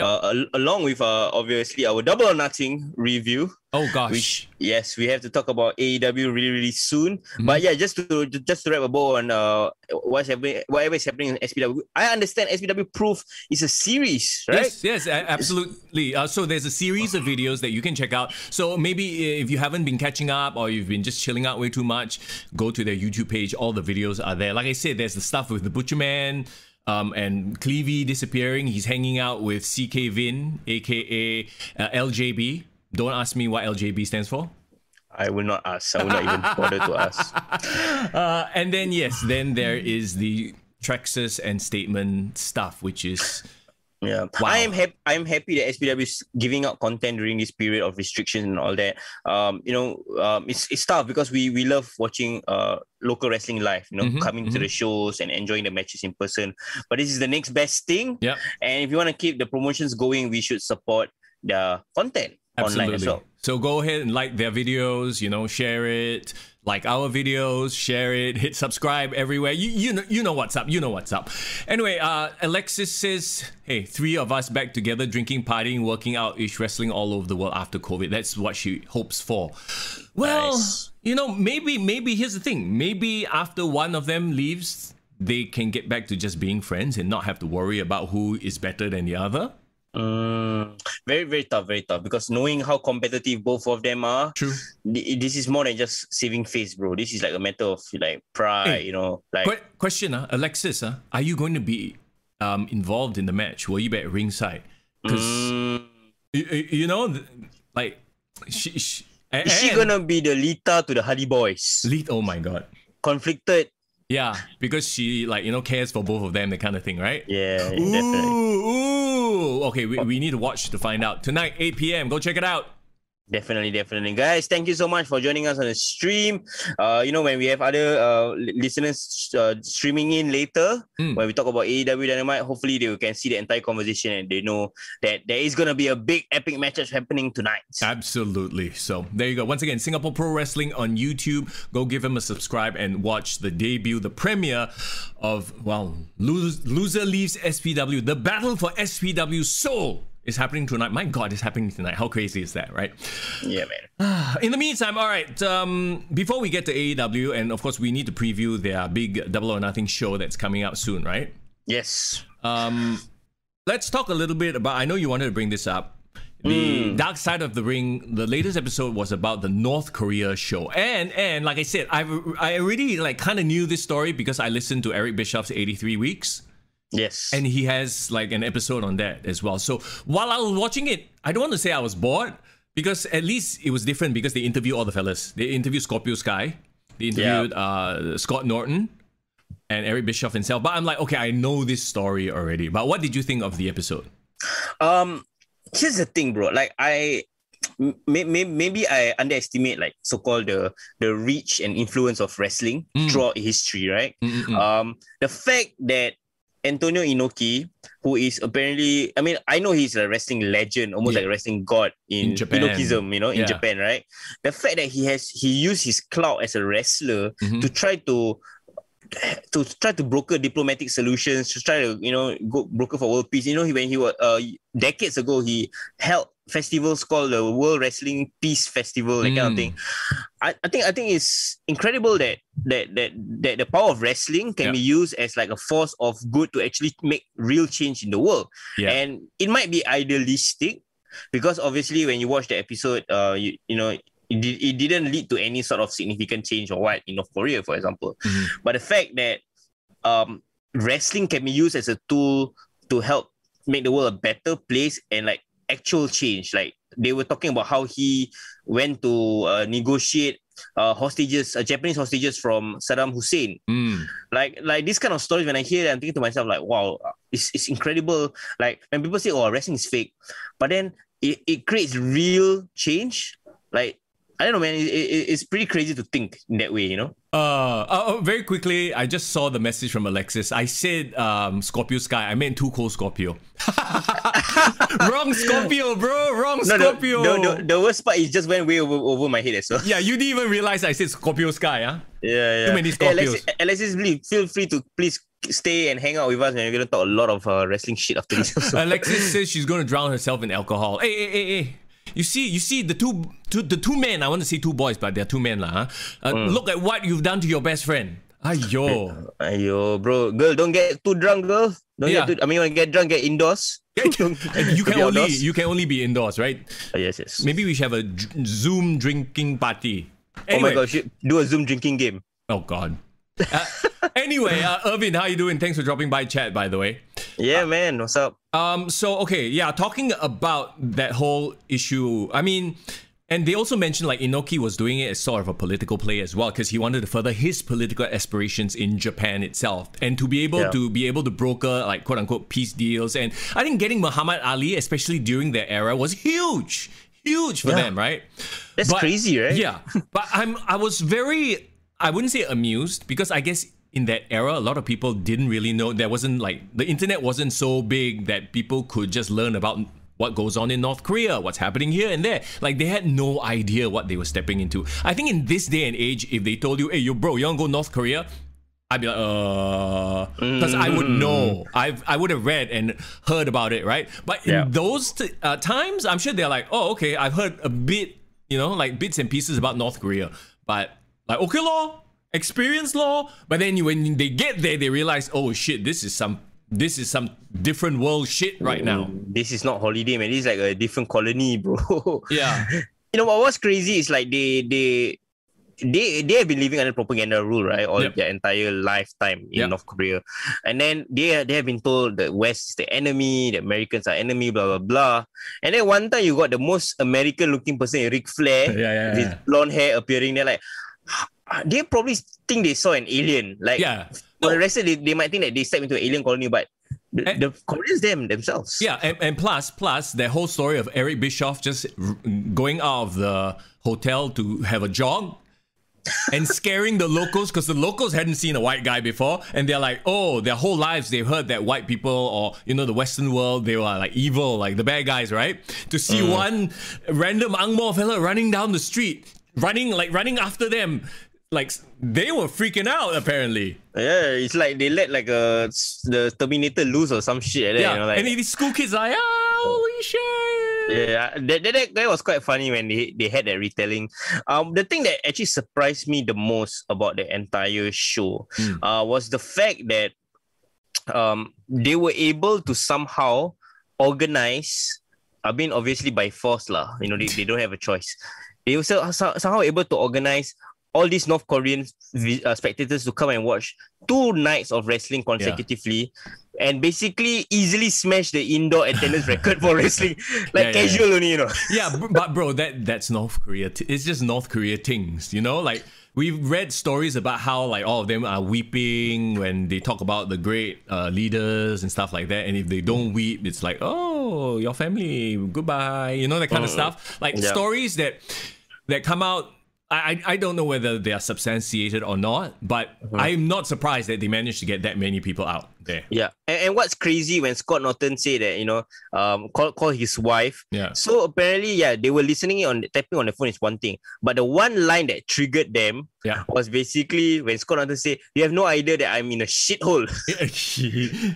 Along with, obviously, our Double or Nothing review. Oh, gosh. Which, yes, we have to talk about AEW really, really soon. But yeah, just to wrap a bow on whatever is happening in SPW. I understand SPW Proof is a series, right? Yes, absolutely. So there's a series of videos that you can check out. So maybe if you haven't been catching up or you've been just chilling out way too much, go to their YouTube page. All the videos are there. Like I said, there's the stuff with the Butcher Man, and Clevey disappearing. He's hanging out with CK Vin, aka LJB. Don't ask me what LJB stands for. I will not ask. I will not even bother to ask. And then, yes, then there is the Trexxus and Statement stuff, which is... Yeah, wow. I'm happy that SPW is giving out content during this period of restrictions and all that. It's tough because we love watching local wrestling live. Coming to the shows and enjoying the matches in person. But this is the next best thing. Yeah. And if you want to keep the promotions going, we should support the content online as well. So go ahead and like their videos. Share it. Like our videos, share it, hit subscribe everywhere. You know what's up. You know what's up. Anyway, Alexis says, hey, 3 of us back together, drinking, partying, working out, ish, wrestling all over the world after COVID. That's what she hopes for. Well, nice. Maybe here's the thing. Maybe after one of them leaves, they can get back to just being friends and not have to worry about who is better than the other. Very, very tough, because knowing how competitive both of them are, true. This is more than just saving face, bro. This is like a matter of like pride, Hey, question, Alexis, are you going to be involved in the match? Will you be at ringside? Because is she gonna be the Lita to the Hardy Boys? Oh my god, conflicted. Yeah, because she cares for both of them, that kind of thing, right? Yeah, definitely. Ooh. Okay, we need to watch to find out. Tonight, 8 p.m. Go check it out. Definitely. Guys, thank you so much for joining us on the stream. When we have other listeners streaming in later, when we talk about AEW Dynamite, hopefully they can see the entire conversation and they know that there is going to be a big epic match happening tonight. Absolutely. So there you go. Once again, Singapore Pro Wrestling on YouTube. Go give them a subscribe and watch the debut, the premiere of, Loser Leaves SPW. The battle for SPW Soul is happening tonight. My God, it's happening tonight. How crazy is that, right? Yeah, man. In the meantime, all right, before we get to AEW, and of course, we need to preview their big Double or Nothing show that's coming out soon, right? Yes. Let's talk a little bit about, I know you wanted to bring this up, the Dark Side of the Ring. The latest episode was about the North Korea show. And like I said, I already kind of knew this story because I listened to Eric Bischoff's 83 Weeks. Yes. And he has an episode on that as well. So while I was watching it, I don't want to say I was bored because at least it was different because they interview all the fellas. They interviewed Scorpio Sky. They interviewed Scott Norton and Eric Bischoff himself. But I'm like, okay, I know this story already. But what did you think of the episode? Here's the thing, bro. Maybe I underestimate so-called the reach and influence of wrestling throughout history, right? The fact that Antonio Inoki, who is apparently, I know he's a wrestling legend, almost like a wrestling god in Japan. Pinochism, in Japan, right? The fact that he used his clout as a wrestler to try to broker diplomatic solutions, to try to go broker for world peace. When he was decades ago, he held festivals called the World Wrestling Peace Festival, that kind of thing. I think it's incredible that the power of wrestling can be used as a force of good to actually make real change in the world. And it might be idealistic because obviously when you watch the episode, it didn't lead to any sort of significant change or what in North Korea, for example. But the fact that wrestling can be used as a tool to help make the world a better place and actual change. They were talking about how he went to negotiate Japanese hostages from Saddam Hussein. Like this kind of stories, when I hear it, I'm thinking to myself, wow, it's incredible. When people say, wrestling is fake, but then it creates real change. I don't know, man. It's pretty crazy to think in that way, Very quickly, I just saw the message from Alexis. I said Scorpio Sky. I meant Too Cold Scorpio. Wrong Scorpio, bro. Wrong Scorpio. The worst part is just went way over my head as well. Yeah, you didn't even realize I said Scorpio Sky, huh? Yeah. Too many Scorpios. Alexis, feel free to please stay and hang out with us, and we're going to talk a lot of wrestling shit after this. Alexis says she's going to drown herself in alcohol. Hey. You see the two men. I want to say two boys, but they're two men, huh? Look at what you've done to your best friend. Ayo, bro. Girl, don't get too drunk, girl. When you get drunk, get indoors. You can only be indoors, right? Yes. Maybe we should have a Zoom drinking party. Anyway. Oh my God, should do a Zoom drinking game. Oh God. Anyway, Irvin, how you doing? Thanks for dropping by chat, by the way. Yeah, man. What's up? Talking about that whole issue. And they also mentioned like Inoki was doing it as sort of a political play as well, because he wanted to further his political aspirations in Japan itself, and to be able to broker like quote unquote peace deals. And I think getting Muhammad Ali, especially during their era, was huge for them, right? That's crazy, right? Yeah, but I was very, I wouldn't say amused, because I guess in that era, a lot of people didn't really know. There wasn't like, the internet wasn't so big that people could just learn about what goes on in North Korea, what's happening here and there. Like, they had no idea what they were stepping into. I think in this day and age, if they told you, hey, bro, you want to go North Korea? I'd be like, because I would know. I would have read and heard about it, right? But in those times, I'm sure they're like, oh, okay, I've heard a bit, like bits and pieces about North Korea. But like, okay, law, experience law. But then when they get there, they realize, oh shit, this is some different world shit right now. This is not holiday, man. This is like a different colony, bro. Yeah. What's crazy is like they have been living under propaganda rule, right? All their entire lifetime in North Korea. And then they have been told that West is the enemy, the Americans are enemy, blah, blah, blah. And then one time you got the most American looking person, Ric Flair, with his blonde hair appearing there, like, they probably think they saw an alien. Like, for the rest of it, they might think that they stepped into an alien colony, but the Koreans themselves. Yeah, and plus, the whole story of Eric Bischoff just going out of the hotel to have a jog and scaring the locals, because the locals hadn't seen a white guy before, and they're like, oh, their whole lives they've heard that white people, or the Western world, they were like evil, like the bad guys, right? To see one random Angmo fella running down the street, running after them. Like, they were freaking out, apparently. Yeah, it's like they let like the Terminator loose or some shit. Yeah, and these school kids are like, holy shit. Yeah, that was quite funny when they had that retelling. The thing that actually surprised me the most about the entire show was the fact that they were able to somehow organize, I mean, obviously by force lah. They don't have a choice. They were somehow able to organize all these North Korean spectators to come and watch 2 nights of wrestling consecutively, and basically easily smash the indoor attendance record for wrestling, like casual only, Yeah, but bro, that's North Korea. It's just North Korea things, Like, we've read stories about how like all of them are weeping when they talk about the great leaders and stuff like that, and if they don't weep, it's like, oh, your family, goodbye, that kind of stuff. Like stories that come out. I don't know whether they are substantiated or not, but I'm not surprised that they managed to get that many people out there. Yeah, and what's crazy when Scott Norton said that, call his wife. Yeah. So apparently, they were listening tapping on the phone is one thing, but the one line that triggered them was basically when Scott Norton said, "You have no idea that I'm in a shithole."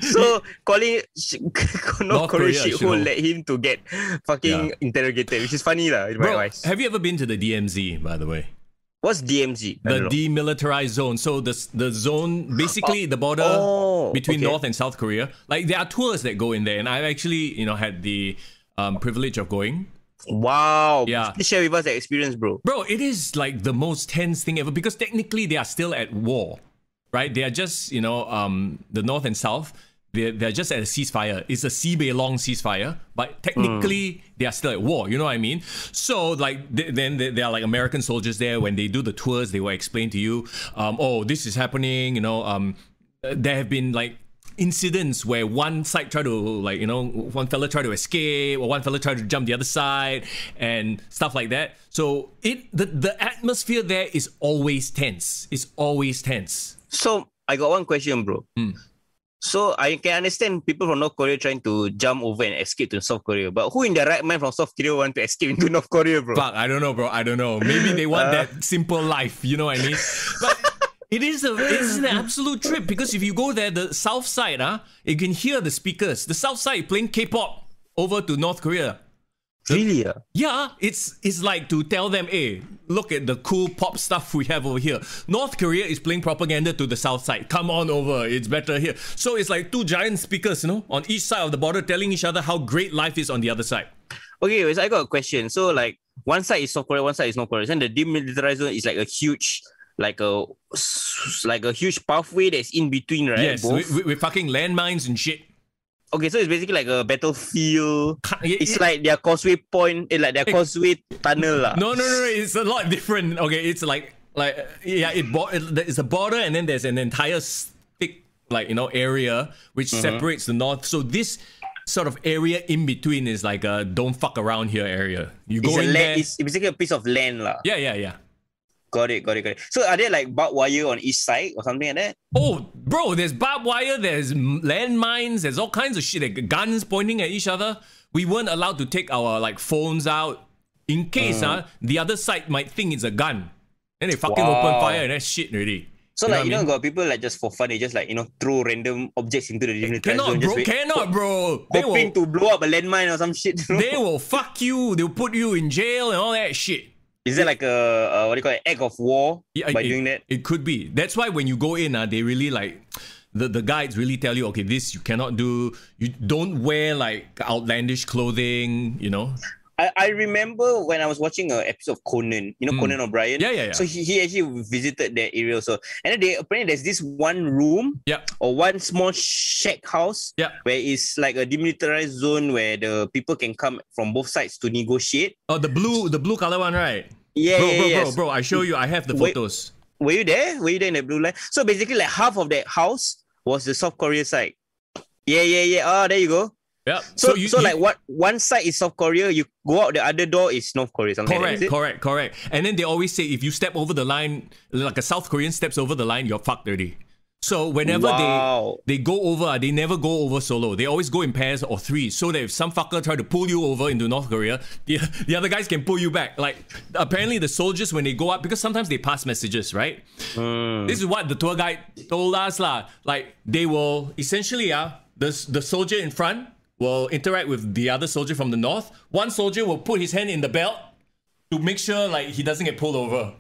So calling North Korea shithole led him to get fucking interrogated, which is funny lah in my eyes. Have you ever been to the DMZ, by the way? What's DMZ? The demilitarized zone. So the zone, basically the border between North and South Korea. Like, there are tours that go in there, and I've actually, had the privilege of going. Wow. Yeah. Please share with us that experience, bro. Bro, it is like the most tense thing ever, because technically they are still at war, right? They are just, the North and South, they're just at a ceasefire. It's a Sibei-long ceasefire, but technically they are still at war. You know what I mean? So like then there are like American soldiers there. When they do the tours, they will explain to you, oh, this is happening. There have been like incidents where one side tried to one fella tried to escape, or one fella tried to jump the other side, and stuff like that. So the atmosphere there is always tense. It's always tense. So I got one question, bro. So I can understand people from North Korea trying to jump over and escape to South Korea, but who in their right mind from South Korea want to escape into North Korea, bro? Fuck, I don't know, bro. I don't know. Maybe they want that simple life. You know what I mean? But it's an absolute trip, because if you go there, the south side, you can hear the speakers. The south side playing K-pop over to North Korea. Really? Yeah, it's like to tell them, hey, look at the cool pop stuff we have over here. North Korea is playing propaganda to the south side. Come on over, it's better here. So it's like 2 giant speakers, on each side of the border, telling each other how great life is on the other side. Okay, so I got a question. So like, one side is South Korea, one side is North Korea. And the demilitarized zone is like a huge, like a huge pathway that's in between, right? Yes, with fucking landmines and shit. Okay, so it's basically like a battlefield. It's like their causeway point, like their causeway tunnel lah. No, it's a lot different. Okay, it's like it's a border, and then there's an entire thick area which separates the north. So this sort of area in between is like a don't fuck around here area. You go in there. It's basically a piece of land lah. Yeah. Got it. So are there like barbed wire on each side or something like that? Oh, bro, there's barbed wire, there's landmines, there's all kinds of shit, like guns pointing at each other. We weren't allowed to take our phones out in case the other side might think it's a gun. Then they fucking open fire and that's shit already. So got people like just for fun, they just throw random objects into the demilitarized zone. Cannot, bro. Hoping to blow up a landmine or some shit. They will fuck you. They'll put you in jail and all that shit. Is there like a what do you call it, act of war by doing that? It could be. That's why when you go in, they really the guides really tell you, okay, this you cannot do. You don't wear outlandish clothing, I remember when I was watching an episode of Conan, Conan O'Brien. Yeah. So he actually visited that area also. And then apparently there's this one room or one small shack house where it's like a demilitarized zone where the people can come from both sides to negotiate. Oh, the blue color one, right? Yeah, bro, I show you. I have the photos. Were you there? Were you there in the blue line? So basically half of that house was the South Korea side. Yeah. Oh, there you go. Yeah. So one side is South Korea, you go out the other door is North Korea. Correct. And then they always say if you step over the line, like a South Korean steps over the line, you're fucked already. So whenever they go over, they never go over solo. They always go in pairs or threes, so that if some fucker try to pull you over into North Korea, the other guys can pull you back. Like apparently the soldiers when they go up, because sometimes they pass messages, right? This is what the tour guide told us lah. Like they will essentially the soldier in front will interact with the other soldier from the north. One soldier will put his hand in the belt to make sure he doesn't get pulled over.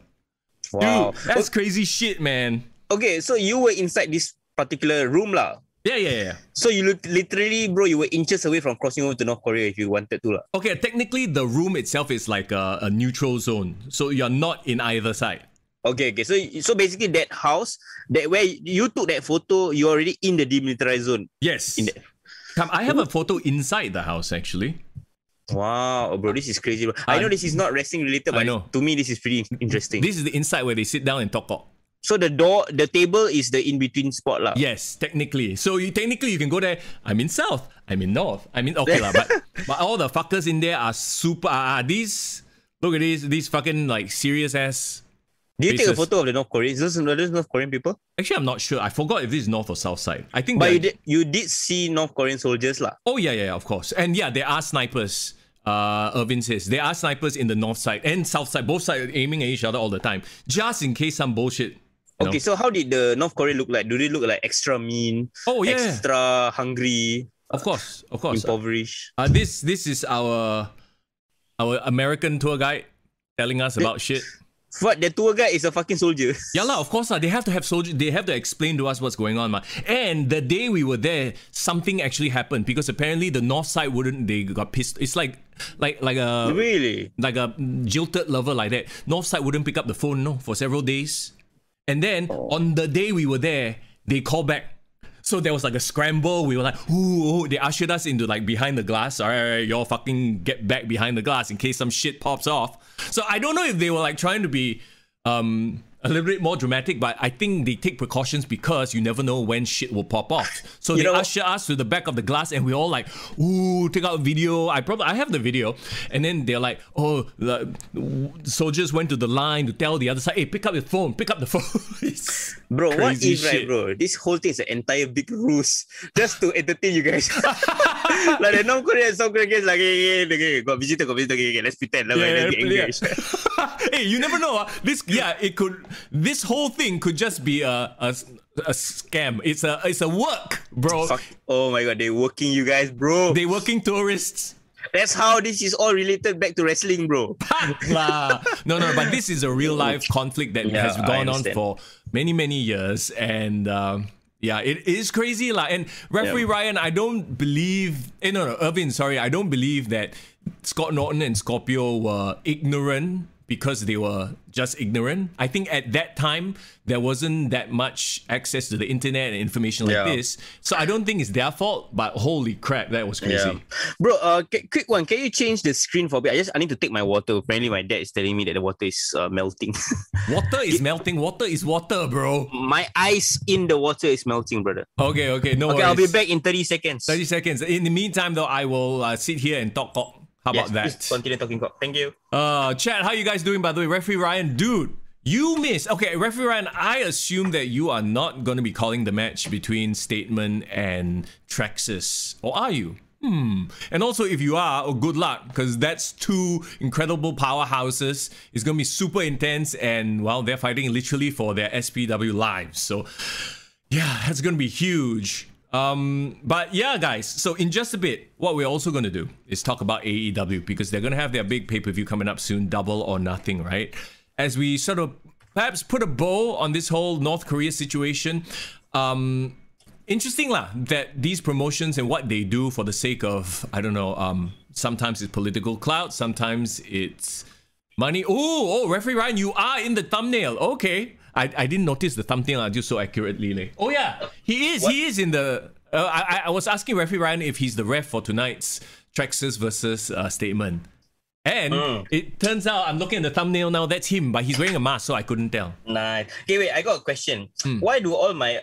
Wow. Dude, that's crazy shit, man. Okay, so you were inside this particular room lah. Yeah. So you literally, bro, you were inches away from crossing over to North Korea if you wanted to lah. Okay, technically the room itself is like a neutral zone. So you're not in either side. Okay. So basically that house, that where you took that photo, you're already in the demilitarized zone. Yes. I have a photo inside the house actually. Wow, bro, this is crazy, bro. I know this is not wrestling related, but to me this is pretty interesting. This is the inside where they sit down and talk. So the table is the in-between spot lah. Yes, technically. So you can go there. I'm in south. I'm in north. okay lah, but all the fuckers in there are super. These look at these fucking serious ass. Do you take a photo of the North Koreans? Those North Korean people? Actually, I'm not sure. I forgot if this is north or south side. I think. But you did see North Korean soldiers lah. Oh yeah, of course. And yeah, there are snipers. Irvin says there are snipers in the north side and south side, both sides aiming at each other all the time, just in case some bullshit. Okay, so how did the North Korea look like? Do they look like extra mean? Oh yeah, extra hungry. Of course. Impoverished. This is our American tour guide telling us about shit. What, the tour guide is a fucking soldier? Yeah lah, of course lah. They have to have soldiers. They have to explain to us what's going on, man. And the day we were there, something actually happened because apparently the north side wouldn't. They got pissed. It's like a really like a jilted lover like that. North side wouldn't pick up the phone for several days, and then on the day we were there, they called back. So there was a scramble. We were like, ooh, they ushered us into behind the glass. All right, y'all fucking get back behind the glass in case some shit pops off. So I don't know if they were trying to be a little bit more dramatic, but I think they take precautions because you never know when shit will pop off. So they usher us to the back of the glass and we all ooh, take out a video. I have the video. And then they're like, oh, the soldiers went to the line to tell the other side, hey, pick up the phone. Bro, what if, right, bro? This whole thing is an entire big ruse just to entertain you guys. Like the North Korean and South Korean guys, okay, got visitor, okay, let's pretend. Let's be engaged. Hey, you never know. This whole thing could just be a scam. It's a work, bro. Oh my god, they're working you guys, bro. They're working tourists. That's how this is all related back to wrestling, bro. No, but this is a real life conflict that has gone on for many years, and it is crazy lah. And referee Ryan, I don't believe. Irvin, sorry, I don't believe that Scott Norton and Scorpio were ignorant because they were just ignorant. I think at that time, there wasn't that much access to the internet and information like this. So I don't think it's their fault, but holy crap, that was crazy. Yeah. Bro, quick one. Can you change the screen for me? I need to take my water. Apparently, my dad is telling me that the water is melting. Water is melting. Water is water, bro. My ice in the water is melting, brother. Okay, no worries. I'll be back in 30 seconds. 30 seconds. In the meantime, though, I will sit here and talk. How about that? Please continue talking. Thank you. Chat, how you guys doing, by the way? Referee Ryan, dude, you missed. Okay, Referee Ryan, I assume that you are not going to be calling the match between Statement and Trexxus. Or are you? And also, if you are, good luck, because that's two incredible powerhouses. It's going to be super intense, and, well, they're fighting literally for their SPW lives. So, yeah, that's going to be huge. But yeah, guys, so in just a bit, what we're also going to do is talk about AEW, because they're going to have their big pay-per-view coming up soon, Double or Nothing, right? As we sort of perhaps put a bow on this whole North Korea situation. Interesting lah, that these promotions and what they do for the sake of, I don't know, sometimes it's political clout, sometimes it's money. Oh, Referee Ryan, you are in the thumbnail. Okay. I didn't notice the thumbnail until so accurately. Oh yeah, he is in the... I was asking Referee Ryan if he's the ref for tonight's Trexxus versus Statement. And it turns out, I'm looking at the thumbnail now, that's him, but he's wearing a mask, so I couldn't tell. Nice. Okay, wait, I got a question. Why do all our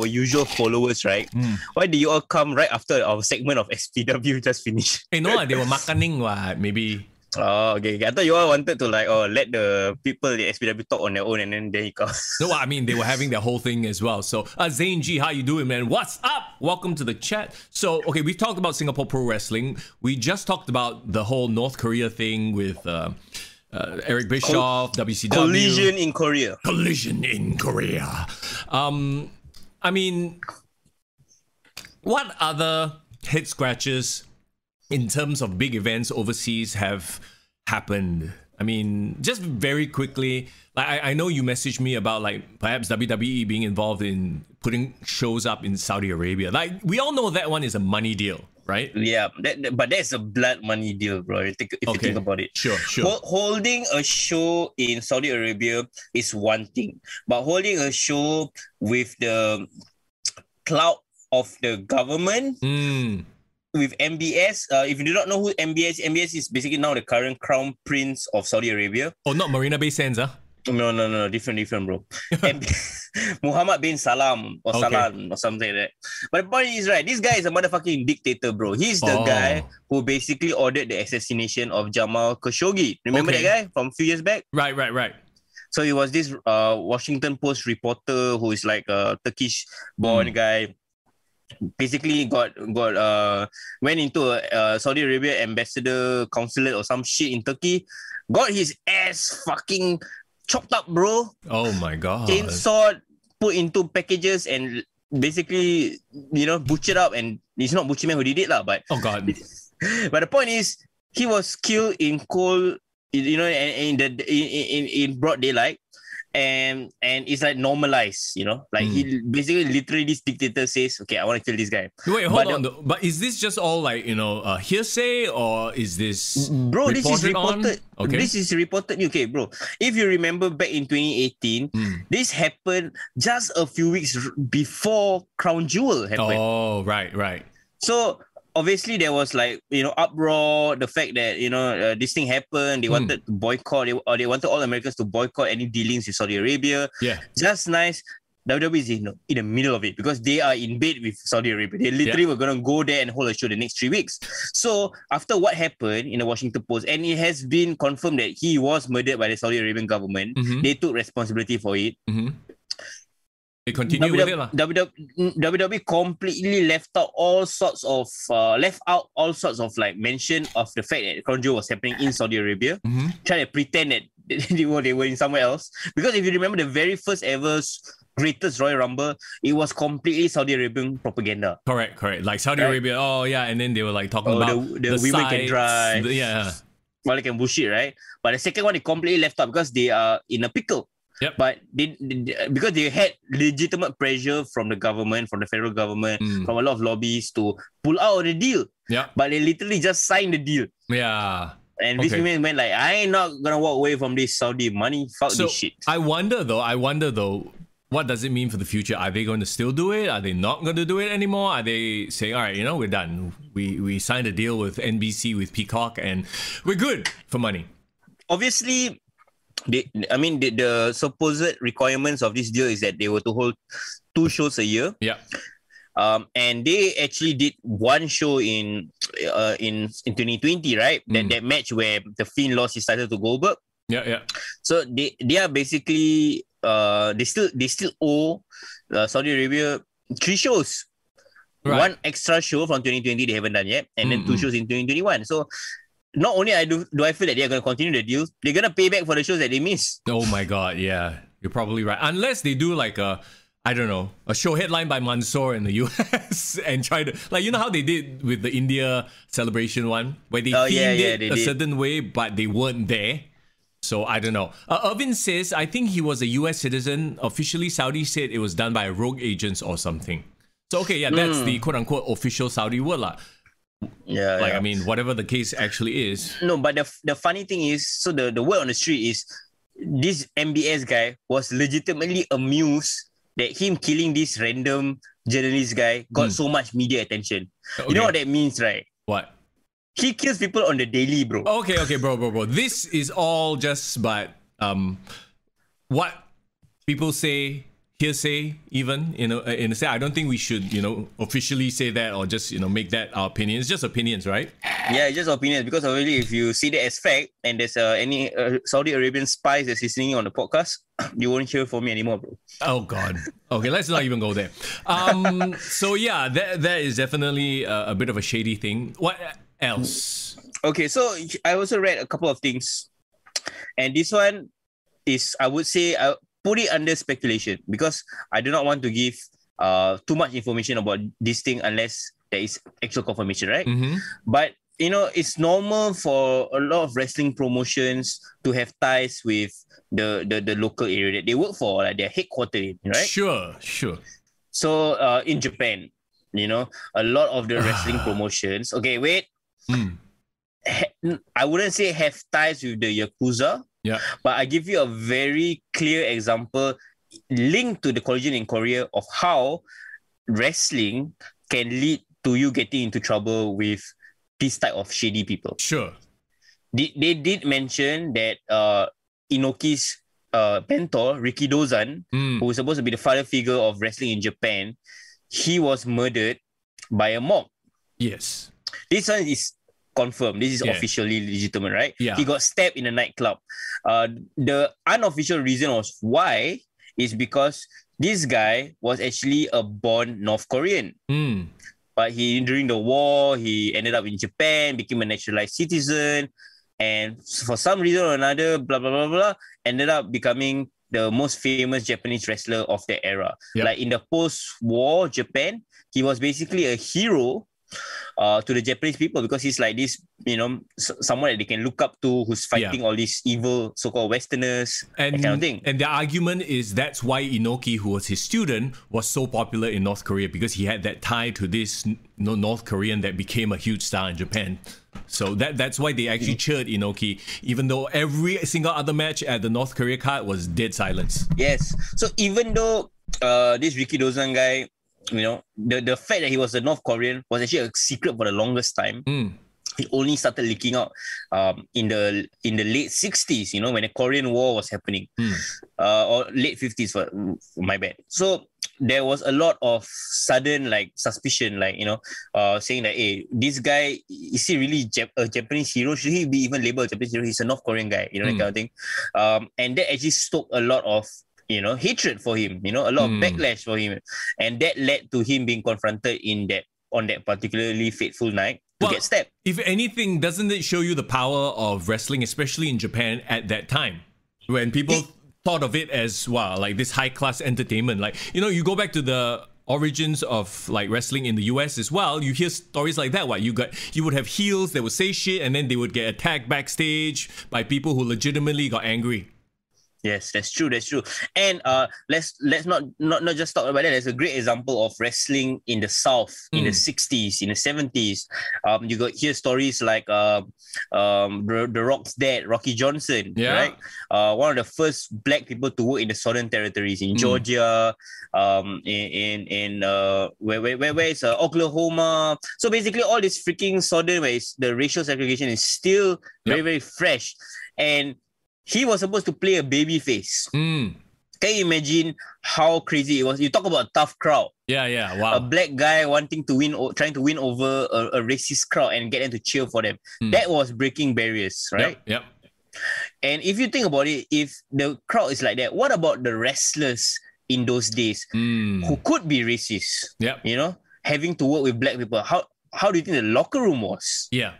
usual followers, right? Why do you all come right after our segment of SPW just finished? Hey, no, they were makaning, maybe. Oh, okay. I thought you all wanted to let the people the SPW talk on their own, and then there you go. No, I mean, they were having their whole thing as well. So, Zane G, how you doing, man? What's up? Welcome to the chat. So, okay, we've talked about Singapore Pro Wrestling. We just talked about the whole North Korea thing with Eric Bischoff, WCW. Collision in Korea. Collision in Korea. I mean, what other head scratches in terms of big events overseas have happened? I mean, just very quickly, like I know you messaged me about like perhaps WWE being involved in putting shows up in Saudi Arabia. Like we all know that one is a money deal, right? Yeah, but that's a blood money deal, bro. If you think about it. Sure. Holding a show in Saudi Arabia is one thing, but holding a show with the clout of the government, with MBS, if you do not know who MBS is basically now the current crown prince of Saudi Arabia. Oh, not Marina Bay Sands, huh? No, different, bro. Muhammad bin Salam or Salam or something like that. But the point is, right, this guy is a motherfucking dictator, bro. He's the guy who basically ordered the assassination of Jamal Khashoggi. Remember that guy from a few years back? Right. So he was this Washington Post reporter who is like a Turkish-born guy. Basically went into a Saudi Arabia ambassador consulate or some shit in Turkey, got his ass fucking chopped up, bro. Oh my god. Chainsaw, put into packages and basically, butchered up. And it's not Butcher Man who did it lah, but oh god. But the point is, he was killed in cold, in broad daylight. And it's like normalized, like he basically literally this dictator says, okay, I want to kill this guy. Wait, hold on. But is this just all like, hearsay, or is this bro? This is reported. Okay. This is reported. Okay, bro. If you remember back in 2018, this happened just a few weeks before Crown Jewel happened. Oh, right. So obviously there was like, uproar, the fact that, this thing happened. They wanted to boycott, or they wanted all Americans to boycott any dealings with Saudi Arabia. Yeah. Just nice. WWE is in the middle of it because they are in bed with Saudi Arabia. They literally were going to go there and hold a show the next 3 weeks. So after what happened in the Washington Post, and it has been confirmed that he was murdered by the Saudi Arabian government, they took responsibility for it. They continue with it lah. WWE completely left out all sorts of like mention of the fact that Crown Jewel was happening in Saudi Arabia. Try to pretend that they were in somewhere else. Because if you remember the very first ever greatest Royal Rumble, it was completely Saudi Arabian propaganda. Correct. Like Saudi Arabia, and then they were like talking about the women sites, can drive. Yeah. Well, they can bullshit, right? But the second one, they completely left out because they are in a pickle. Yep. But because they had legitimate pressure from the government, from the federal government, from a lot of lobbies to pull out of the deal. Yeah. But they literally just signed the deal. Yeah. And Vince McMahon went like, I ain't not gonna walk away from this Saudi money. Fuck this shit. I wonder though, what does it mean for the future? Are they going to still do it? Are they not going to do it anymore? Are they saying, all right, we're done. We signed a deal with NBC, with Peacock, and we're good for money. Obviously, the supposed requirements of this deal is that they were to hold 2 shows a year. Yeah. And they actually did one show in 2020, right? That match where the Fiend lost his title to Goldberg. Yeah. So they are basically they still owe Saudi Arabia 3 shows. Right. 1 extra show from 2020 they haven't done yet, and then 2 shows in 2021. So not only do I feel that they're going to continue the deal, they're going to pay back for the shows that they missed. Oh my God, yeah, you're probably right. Unless they do like a show headline by Mansoor in the US and try to, like, how they did with the India celebration one, where they themed it a certain way, but they weren't there. So I don't know. Irvin says, I think he was a US citizen. Officially, Saudi said it was done by rogue agents or something. So, okay, yeah, that's the quote-unquote official Saudi word lah. Yeah. I mean, whatever the case actually is. No, but the funny thing is, so the word on the street is, this MBS guy was legitimately amused that him killing this random journalist guy got so much media attention. Okay. You know what that means, right? What? He kills people on the daily, bro. Okay, bro. This is all just but what people say, hearsay, even, in a say. I don't think we should, officially say that or just, make that our opinion. It's just opinions, right? Yeah, it's just opinions, because already if you see that as fact and there's any Saudi Arabian spies that's listening on the podcast, you won't hear from me anymore, bro. Oh God. Okay, let's not even go there. So yeah, that is definitely a bit of a shady thing. What else? Okay, so I also read a couple of things, and this one is, I would say, put it under speculation, because I do not want to give too much information about this thing unless there is actual confirmation, right? But it's normal for a lot of wrestling promotions to have ties with the local area that they work for, like their headquarters, right? Sure. So in Japan, a lot of the wrestling promotions, okay, wait, I wouldn't say have ties with the Yakuza, but I give you a very clear example linked to the collision in Korea of how wrestling can lead to you getting into trouble with this type of shady people. Sure. They did mention that Inoki's mentor, Ricky Dozan, who was supposed to be the father figure of wrestling in Japan, he was murdered by a mob. Yes. This one is confirmed. This is officially legitimate, right? Yeah. He got stabbed in a nightclub. The unofficial reason was why is because this guy was actually a born North Korean. But during the war, he ended up in Japan, became a naturalized citizen, and for some reason or another, blah, blah, blah, blah, ended up becoming the most famous Japanese wrestler of the era. Like in the post-war Japan, he was basically a hero to the Japanese people, because he's like this, someone that they can look up to, who's fighting all these evil so-called Westerners, and that kind of thing. And the argument is that's why Inoki, who was his student, was so popular in North Korea, because he had that tie to this North Korean that became a huge star in Japan. So that's why they actually cheered Inoki, even though every single other match at the North Korea card was dead silence. Yes. So even though this Ricky Dozan guy, the fact that he was a North Korean was actually a secret for the longest time. It only started leaking out in the late 60s, when the Korean War was happening, or late 50s, for my bad. So there was a lot of sudden suspicion, saying that, hey, this guy, is he really a Japanese hero? Should he be even labeled a Japanese hero? He's a North Korean guy, that kind of thing. And that actually stoked a lot of hatred for him, a lot of backlash for him, and that led to him being confronted on that particularly fateful night to get stabbed. If anything, doesn't it show you the power of wrestling, especially in Japan at that time, when people thought of it as this high class entertainment? You go back to the origins of wrestling in the US as well. You hear stories like that. You would have heels that would say shit, and then they would get attacked backstage by people who legitimately got angry. Yes, that's true. That's true. And let's not just talk about that. There's a great example of wrestling in the South in the 60s, in the 70s. You got here stories like the Rock's dad, Rocky Johnson, right? One of the first black people to work in the Southern Territories in Georgia, in where is Oklahoma. So basically, all this freaking Southern, where the racial segregation is still very, very fresh, and he was supposed to play a baby face. Can you imagine how crazy it was? You talk about a tough crowd. Yeah, wow. A black guy trying to win over a racist crowd and get them to cheer for them. That was breaking barriers, right? Yep. And if you think about it, if the crowd is like that, what about the wrestlers in those days who could be racist? Yep. You know, having to work with black people. How do you think the locker room was? Yeah.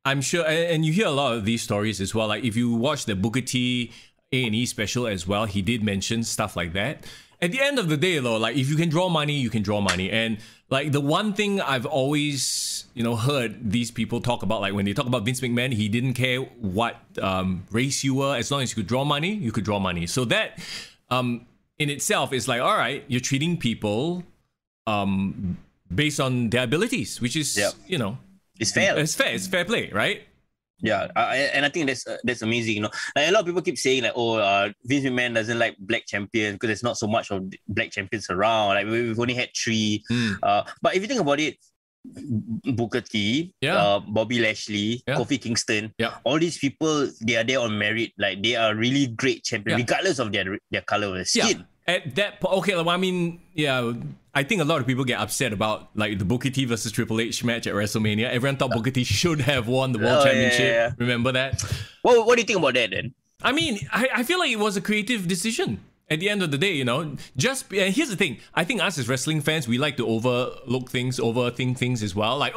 I'm sure, and you hear a lot of these stories as well. Like if you watch the Booker T A&E special as well, he did mention stuff like that. At the end of the day, though, like if you can draw money, you can draw money. And like the one thing I've always, heard these people talk about, like when they talk about Vince McMahon, he didn't care what race you were, as long as you could draw money, you could draw money. So that in itself is like, all right, you're treating people based on their abilities, which is, it's fair. It's fair. It's fair play, right? Yeah, and I think that's amazing. Like a lot of people keep saying like, Vince McMahon doesn't like black champions because there's not so much of black champions around. Like we've only had 3. But if you think about it, Booker T, Bobby Lashley, Kofi Kingston, all these people, they are there on merit. Like they are really great champions, regardless of their color of the skin. At that point, okay, well, I mean, I think a lot of people get upset about like the Booker T versus Triple H match at WrestleMania. Everyone thought Booker T should have won the World Championship. Yeah. Remember that? What do you think about that then? I mean, I feel like it was a creative decision. At the end of the day, and here's the thing. I think us as wrestling fans, we like to overthink things as well. Like,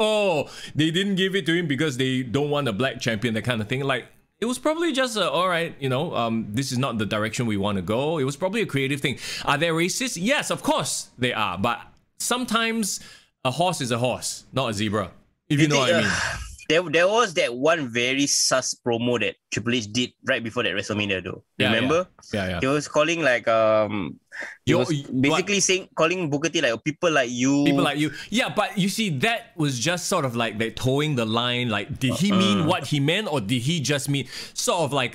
they didn't give it to him because they don't want a black champion, that kind of thing. Like, it was probably just all right, this is not the direction we want to go. It was probably a creative thing. Are they racist? Yes, of course they are. But sometimes a horse is a horse, not a zebra. If you know what I mean. There was that one very sus promo that Triple H did right before that WrestleMania though. Remember? Yeah. He was calling like calling Booker T like people like you. People like you. Yeah, but you see, that was just sort of like they towing the line. Like, did he mean what he meant, or did he just mean sort of like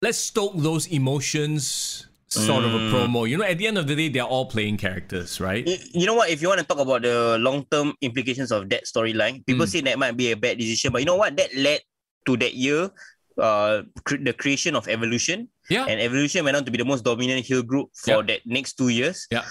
let's stoke those emotions sort of a promo? At the end of the day, they're all playing characters, right? You know what? If you want to talk about the long-term implications of that storyline, people say that might be a bad decision, but you know what? That led to that year, the creation of Evolution. Yeah. And Evolution went on to be the most dominant heel group for that next 2 years. Yeah.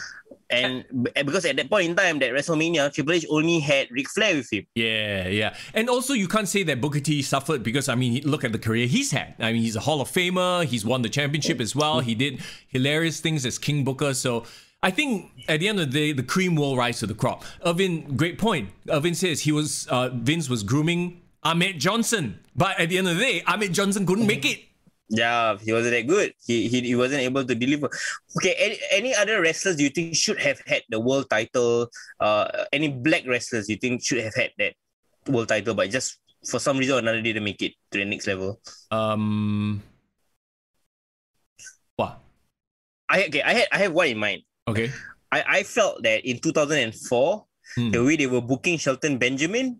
And because at that point in time, that WrestleMania, Triple H only had Ric Flair with him. Yeah. And also, you can't say that Booker T suffered because, I mean, look at the career he's had. I mean, he's a Hall of Famer. He's won the championship as well. He did hilarious things as King Booker. So I think at the end of the day, the cream will rise to the crop. Irvin, great point. Irvin says Vince was grooming Ahmed Johnson. But at the end of the day, Ahmed Johnson couldn't make it. Yeah, he wasn't that good. He wasn't able to deliver. Okay, any other wrestlers do you think should have had the world title? Any black wrestlers you think should have had that world title, but just for some reason or another didn't make it to the next level? What? I have one in mind. Okay. I felt that in 2004, the way they were booking Shelton Benjamin.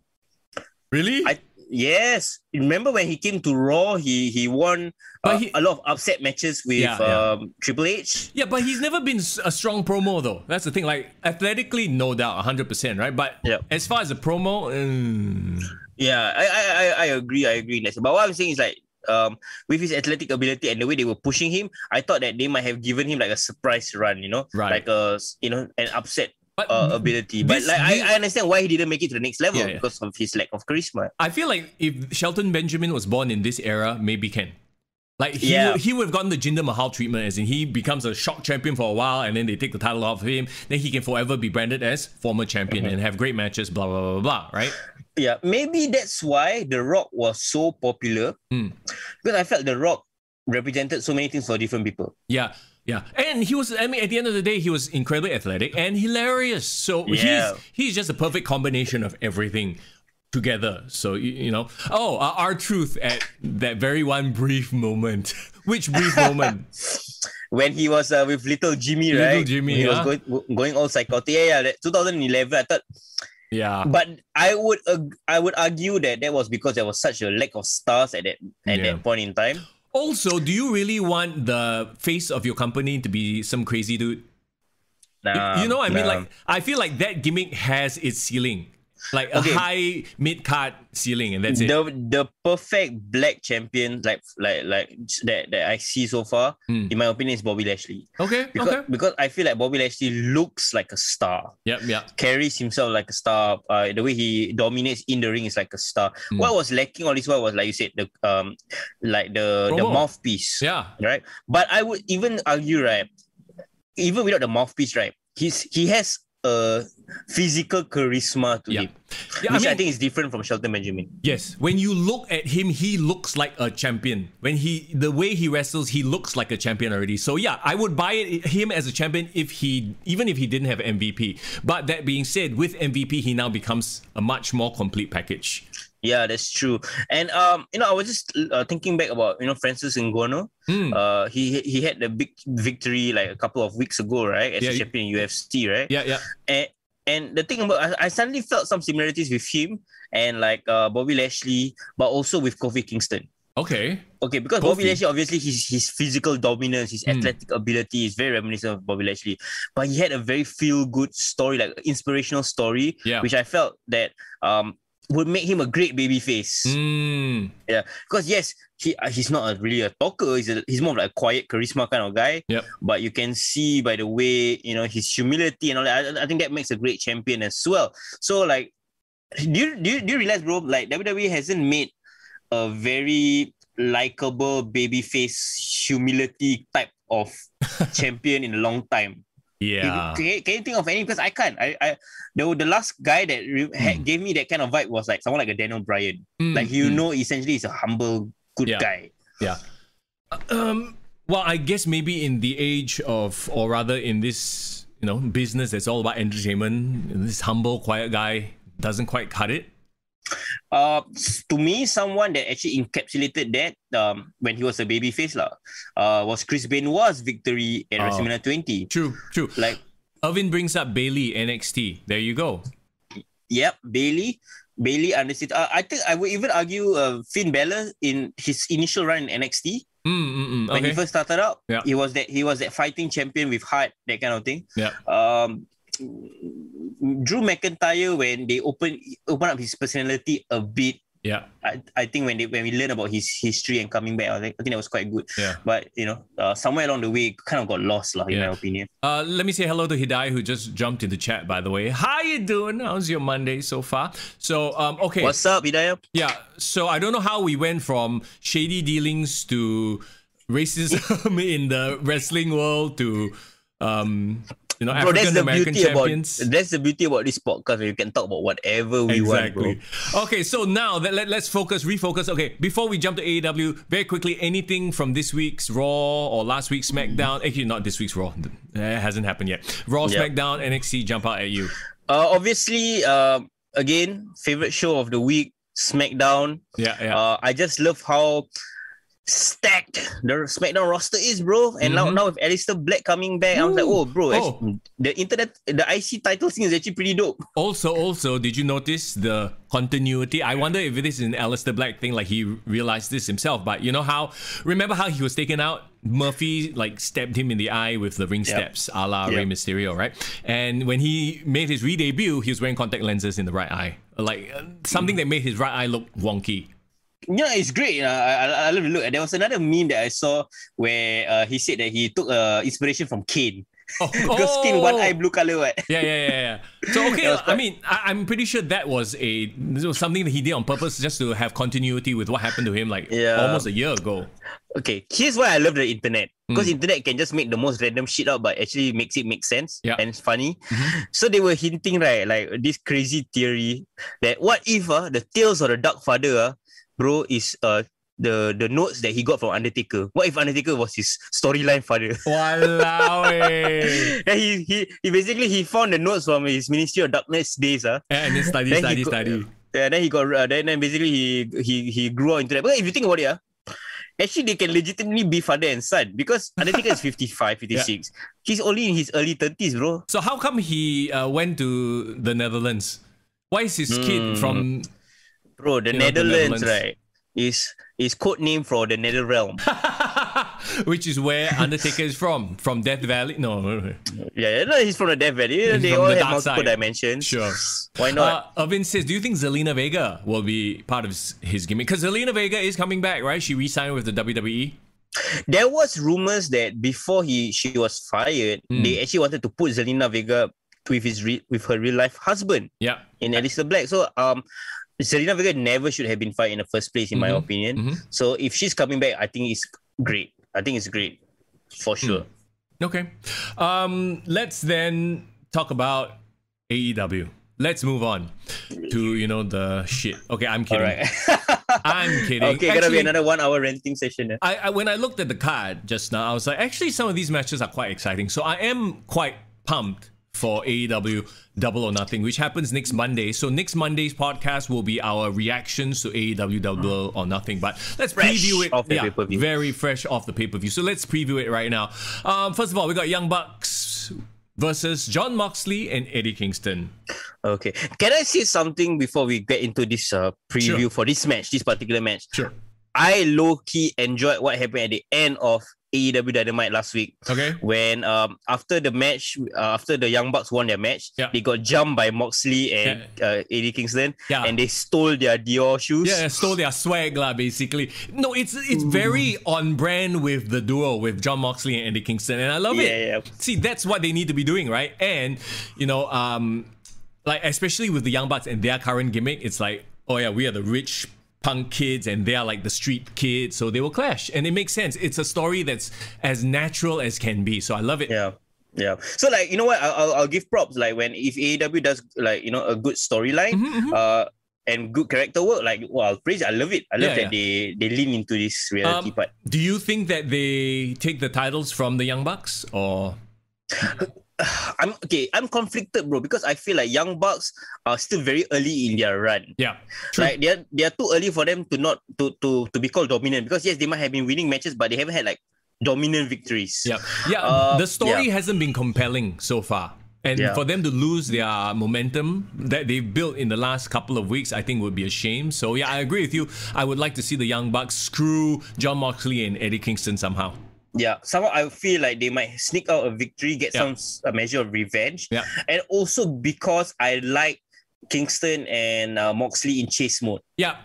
Really? Yes. Remember when he came to Raw, he won a lot of upset matches with Triple H? Yeah, but he's never been a strong promo though. That's the thing. Like, athletically, no doubt, 100%, right? But as far as a promo... Yeah, I agree. But what I'm saying is like, with his athletic ability and the way they were pushing him, I thought that they might have given him like a surprise run, Right. Like an upset ability. But I understand why he didn't make it to the next level because of his lack of charisma. I feel like if Shelton Benjamin was born in this era, maybe can. Like he would have gotten the Jinder Mahal treatment, as in he becomes a shock champion for a while and then they take the title off of him. Then he can forever be branded as former champion and have great matches, blah, blah, blah, blah, right? Yeah, maybe that's why The Rock was so popular. Because I felt The Rock represented so many things for different people. Yeah. And he was, I mean, at the end of the day, he was incredibly athletic and hilarious. So he's just a perfect combination of everything together. So, you know, R-Truth at that very one brief moment. Which brief moment? When he was with little Jimmy, right? Little Jimmy, he was going all psychotic. Yeah, 2011. I thought. Yeah. But I would argue that was because there was such a lack of stars at that point in time. Also, do you really want the face of your company to be some crazy dude? Nah, you know what I mean? Like, I feel like that gimmick has its ceiling. Like a high mid-card ceiling, and that's it. The perfect black champion like that I see so far, in my opinion, is Bobby Lashley. Okay. Because I feel like Bobby Lashley looks like a star. Yep. Carries himself like a star. The way he dominates in the ring is like a star. What was lacking all this while was, like you said, the mouthpiece. Yeah. Right. But I would even argue, right, even without the mouthpiece, right, he has a physical charisma to him, which I think is different from Shelton Benjamin. Yes, when you look at him, he looks like a champion. The way he wrestles, he looks like a champion already. So yeah, I would buy him as a champion even if he didn't have MVP. But that being said, with MVP, he now becomes a much more complete package. Yeah, that's true. And I was just thinking back about Francis Ngannou. He had the big victory like a couple of weeks ago, right? As a champion in UFC, right? Yeah. And the thing about I suddenly felt some similarities with him and like Bobby Lashley, but also with Kofi Kingston. Okay, because Bobby Lashley, obviously his physical dominance, his athletic ability is very reminiscent of Bobby Lashley. But he had a very feel-good story, like inspirational story, which I felt that would make him a great baby face. Yeah, because yes, he's not really a talker. He's more of like a quiet charisma kind of guy. Yep. But you can see by the way his humility and all that. I think that makes a great champion as well. So like, do you realize, bro? Like WWE hasn't made a very likable baby face humility type of champion in a long time. Yeah. Can you think of any? Because I can't. The last guy that gave me that kind of vibe was like someone like a Daniel Bryan. Essentially he's a humble, good guy. Yeah. Well, I guess maybe in the age of, or rather in this, business that's all about entertainment, this humble, quiet guy doesn't quite cut it. To me, someone that actually encapsulated that when he was a babyface was Chris Benoit's victory at WrestleMania 20. True. Like Irvin brings up Bayley, NXT. There you go. Yep, Bayley understood. I think I would even argue Finn Balor in his initial run in NXT. When he first started out, he was that fighting champion with heart, that kind of thing. Yeah. Drew McIntyre, when they open up his personality a bit, I think when we learn about his history and coming back, I think that was quite good. Yeah. But somewhere along the way, it kind of got lost, in my opinion. Let me say hello to Hidai, who just jumped into chat, by the way. How you doing? How's your Monday so far? So okay. What's up, Hidayah? Yeah. So I don't know how we went from shady dealings to racism in the wrestling world to African American champions. That's the beauty about this podcast, where you can talk about whatever we want, bro. Okay, so now let's refocus. Okay, before we jump to AEW, very quickly, anything from this week's Raw or last week's SmackDown? Actually, not this week's Raw. It hasn't happened yet. Raw, SmackDown, NXT jump out at you. Obviously, again, favorite show of the week, SmackDown. Yeah. I just love how stacked the SmackDown roster is, bro. And now with Aleister Black coming back, I was like, oh, bro, the IC title thing is actually pretty dope. Also, did you notice the continuity? I wonder if this is an Aleister Black thing, like he realized this himself. But remember how he was taken out? Murphy stabbed him in the eye with the ring steps, a la Rey Mysterio, right? And when he made his re-debut, he was wearing contact lenses in the right eye, something that made his right eye look wonky. Yeah, it's great. I love the look. There was another meme that I saw where he said that he took inspiration from Kane. Because Kane one eye blue color, what? Yeah. So okay, I mean, I'm pretty sure that was something that he did on purpose, just to have continuity with what happened to him almost a year ago. Okay, here's why I love the internet. Because internet can just make the most random shit up, but actually makes it make sense and it's funny. So they were hinting, right, like this crazy theory that what if the Tales of the Dark Father, bro, is the notes that he got from Undertaker. What if Undertaker was his storyline father? Walao. He basically found the notes from his Ministry of Darkness days. And then study. Yeah, then he got then basically he grew out into that. But if you think about it, actually they can legitimately be father and son because Undertaker is 55, 56. Yeah. He's only in his early 30s, bro. So how come he went to the Netherlands? Why is his kid from... Bro, the Netherlands, right, is code name for the Nether Realm. Which is where Undertaker is from Death Valley? No. Yeah, no, he's from the Death Valley. They all have multiple dimensions. Sure. Why not? Irvin says, do you think Zelina Vega will be part of his gimmick? Because Zelina Vega is coming back, right? She re-signed with the WWE. There was rumors that before she was fired, they actually wanted to put Zelina Vega with her real life husband. Yeah. In Aleister Black. So Zelina Vega never should have been fired in the first place, in my opinion. So if she's coming back, I think it's great. I think it's great for sure. Okay. Let's then talk about AEW. Let's move on to, the shit. Okay, I'm kidding. All right. I'm kidding. Okay, gonna be another 1 hour ranting session. I when I looked at the card just now, I was like, actually, some of these matches are quite exciting. So I am quite pumped for AEW Double or Nothing, which happens next Monday. So next Monday's podcast will be our reactions to AEW Double or Nothing. But let's preview it. Off the pay-per-view. Very fresh off the pay-per-view. So let's preview it right now. First of all, we got Young Bucks versus Jon Moxley and Eddie Kingston. Okay. Can I say something before we get into this preview for this match, this particular match? Sure. I low-key enjoyed what happened at the end of AEW Dynamite last week. Okay. When after the match, after the Young Bucks won their match, they got jumped by Moxley and Eddie Kingston, and they stole their Dior shoes. Yeah, stole their swag lah, basically. No, it's very on brand with the duo with Jon Moxley and Eddie Kingston, and I love it. Yeah. See, that's what they need to be doing, right? And like especially with the Young Bucks and their current gimmick, it's like, oh yeah, we are the rich punk kids and they are like the street kids, so they will clash, and it makes sense. It's a story that's as natural as can be, so I love it. Yeah. So like, you know what, I'll give props, like if AEW does like, a good storyline and good character work, like, well, I'll praise it. I love it. I love that they lean into this reality part. Do you think that they take the titles from the Young Bucks, or I'm conflicted, bro, because I feel like Young Bucks are still very early in their run. Yeah, true. Like they are too early for them to be called dominant, because yes, they might have been winning matches, but they haven't had like dominant victories. The story hasn't been compelling so far, and for them to lose their momentum that they've built in the last couple of weeks, I think would be a shame. So yeah, I agree with you. I would like to see the Young Bucks screw Jon Moxley and Eddie Kingston somehow. Yeah, somehow I feel like they might sneak out a victory, get a measure of revenge. Yeah. And also because I like Kingston and Moxley in chase mode. Yeah,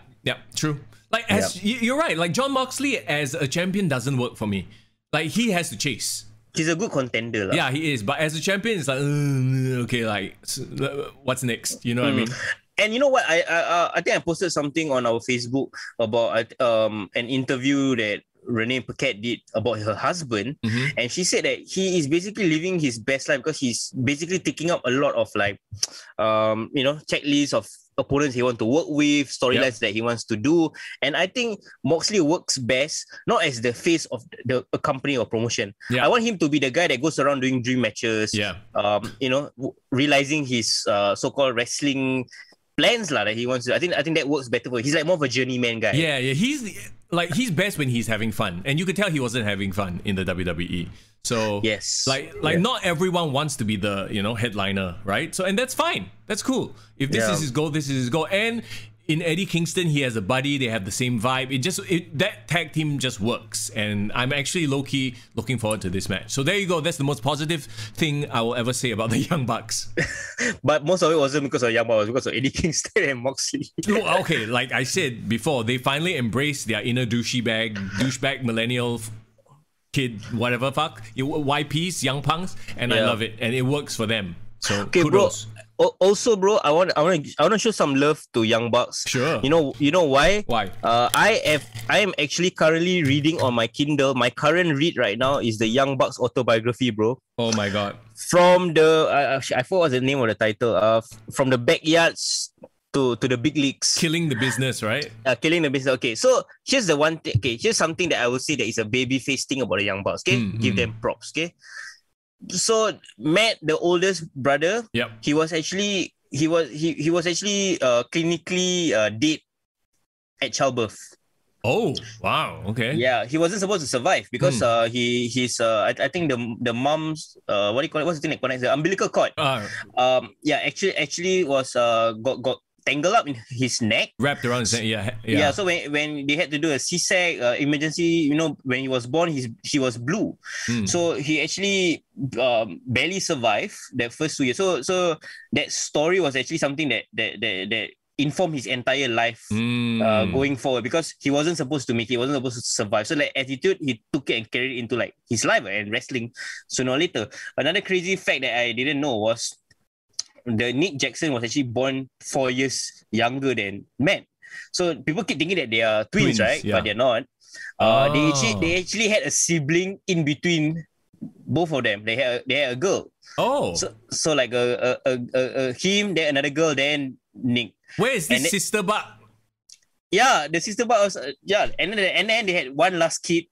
true. Like, you're right, like Jon Moxley as a champion doesn't work for me. Like, he has to chase. He's a good contender. Yeah, he is. But as a champion, it's like, okay, like, what's next? You know what I mean? And you know what? I think I posted something on our Facebook about an interview that Renee Paquette did about her husband, and she said that he is basically living his best life because he's basically taking up a lot of like checklists of opponents he wants to work with, storylines that he wants to do. And I think Moxley works best not as the face of a company or promotion. I want him to be the guy that goes around doing dream matches, realizing his so-called wrestling plans that he wants to. I think that works better for him. He's like more of a journeyman guy. Yeah. He's best when he's having fun, and you could tell he wasn't having fun in the WWE. So yes, not everyone wants to be the headliner, right? So, and that's fine. That's cool. If this is his goal, this is his goal. And in Eddie Kingston, he has a buddy. They have the same vibe. That tag team just works, and I'm actually low-key looking forward to this match. So there you go. That's the most positive thing I will ever say about the Young Bucks. But most of it wasn't because of Young Bucks. It was because of Eddie Kingston and Moxley. Okay, like I said before, they finally embraced their inner douchebag millennial kid, whatever fuck, YPs, young punks, and I love it, and it works for them. So kudos. Bro. Also, bro, I want to show some love to Young Bucks. Sure. You know why? Why? I am actually currently reading on my Kindle. My current read right now is the Young Bucks autobiography, bro. Oh my god. From the I forgot what's the name of the title. From the backyards to the big leagues. Killing the business, right? Killing the business. Okay, so here's the one thing. Okay, here's something that I would say that is a babyface thing about the Young Bucks. Okay, give them props. Okay. So Matt, the oldest brother, he was actually he was actually clinically dead at childbirth. Oh, wow. Okay. Yeah, he wasn't supposed to survive because I think the mom's what do you call it? What's the thing that connects the umbilical cord? Actually was got tangled up in his neck, wrapped around his neck. Yeah. So when they had to do a C-sec emergency, when he was born, he was blue. So he actually barely survived that first 2 years. So that story was actually something that informed his entire life going forward, because he wasn't supposed to make it, he wasn't supposed to survive. So like attitude, he took it and carried it into like his life and wrestling sooner or later. Another crazy fact that I didn't know was the Nick Jackson was actually born 4 years younger than Matt. So people keep thinking that they are twins, right? Yeah. But they're not. They actually had a sibling in between both of them. They had a girl. Oh. So like a him, then another girl, then Nick. Where is this sister butt? Yeah, the sister butt was and then they had one last kid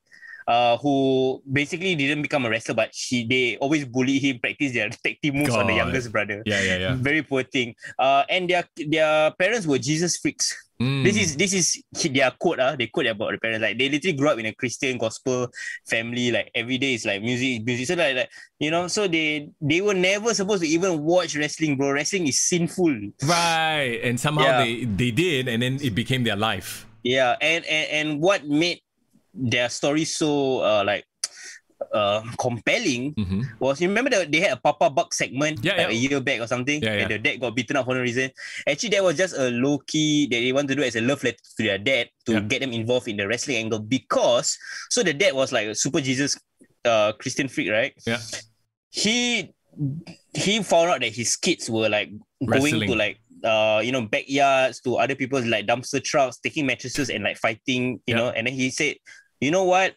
who basically didn't become a wrestler, but they always bully him, practice their tag team moves on the youngest brother. Yeah. Very poor thing. And their parents were Jesus freaks. This is their quote. They quote about the parents. Like they literally grew up in a Christian gospel family. Like every day is like music. So like so they were never supposed to even watch wrestling, bro. Wrestling is sinful. Right. And somehow they did, and then it became their life. Yeah. And what made their story so compelling was, you remember they had a Papa Buck segment a year back or something, and the dad got beaten up for no reason. Actually, that was just a low key that they want to do as a love letter to their dad to get them involved in the wrestling angle, because the dad was like a super Jesus Christian freak, right? Yeah. He found out that his kids were like going to like backyards, to other people's like dumpster trucks, taking mattresses and like fighting, you know. And then he said, you know what,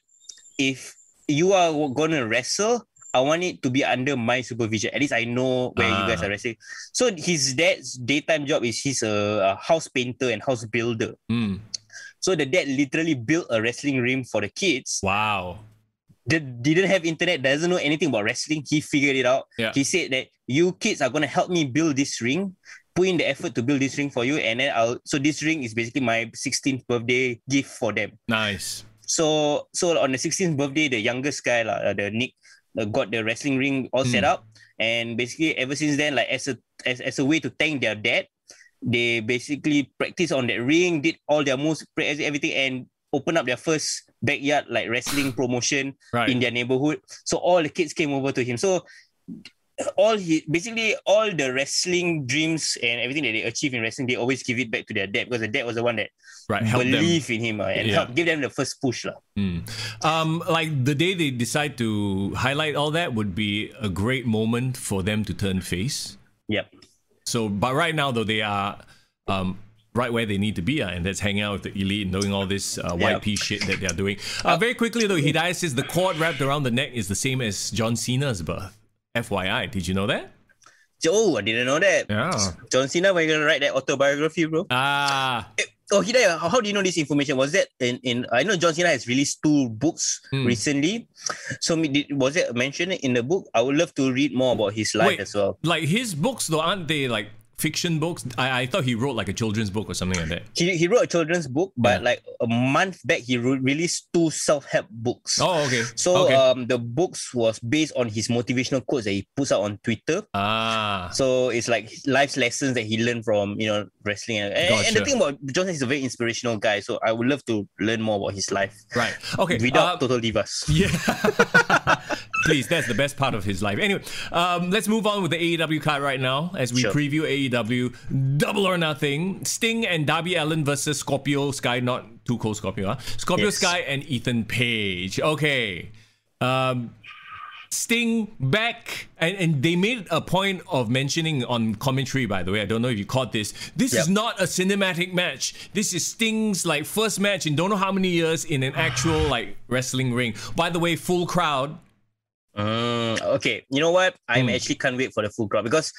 if you are gonna wrestle, I want it to be under my supervision. At least I know where you guys are wrestling. So his dad's daytime job is he's a house painter and house builder. So the dad literally built a wrestling ring for the kids. Wow. That didn't have internet, doesn't know anything about wrestling. He figured it out. Yeah. He said that you kids are gonna help me build this ring, put in the effort to build this ring for you, and then so this ring is basically my 16th birthday gift for them. Nice. So on the 16th birthday, the youngest guy, the Nick, got the wrestling ring all set up, and basically ever since then, like as a way to thank their dad, they basically practiced on that ring, did all their moves, everything, and opened up their first backyard like wrestling promotion in their neighborhood. So all the kids came over to him. So all the wrestling dreams and everything that they achieve in wrestling, they always give it back to their dad, because the dad was the one that believed in him and helped give them the first push. Like the day they decide to highlight all that would be a great moment for them to turn face. Yep. So, but right now though, they are right where they need to be, and that's hanging out with the elite and doing all this white pea shit that they're doing. Very quickly though, Hidayah says the cord wrapped around the neck is the same as John Cena's birth. FYI, did you know that? Oh, I didn't know that. Yeah. John Cena, when you're gonna write that autobiography, bro? Hidayah, how do you know this information? Was that in I know John Cena has released 2 books recently. So was it mentioned in the book? I would love to read more about his life as well. Like his books though, aren't they like fiction books? I thought he wrote like a children's book or something like that. He wrote a children's book, but like a month back he released 2 self-help books. Oh, okay. So the books was based on his motivational quotes that he puts out on Twitter. So it's like life's lessons that he learned from wrestling. And the thing about Johnson, he's a very inspirational guy. So I would love to learn more about his life. Right. Okay. Without Total Divas. Yeah. Please, that's the best part of his life. Anyway, let's move on with the AEW card right now as we preview AEW Double or Nothing. Sting and Darby Allin versus Scorpio Sky, not Too Cold Scorpio, Scorpio Sky and Ethan Page. Okay. Sting back, and they made a point of mentioning on commentary, by the way, I don't know if you caught this. This is not a cinematic match. This is Sting's like first match in don't know how many years in an actual like wrestling ring. By the way, full crowd. Okay, you know what? I actually can't wait for the full crowd, because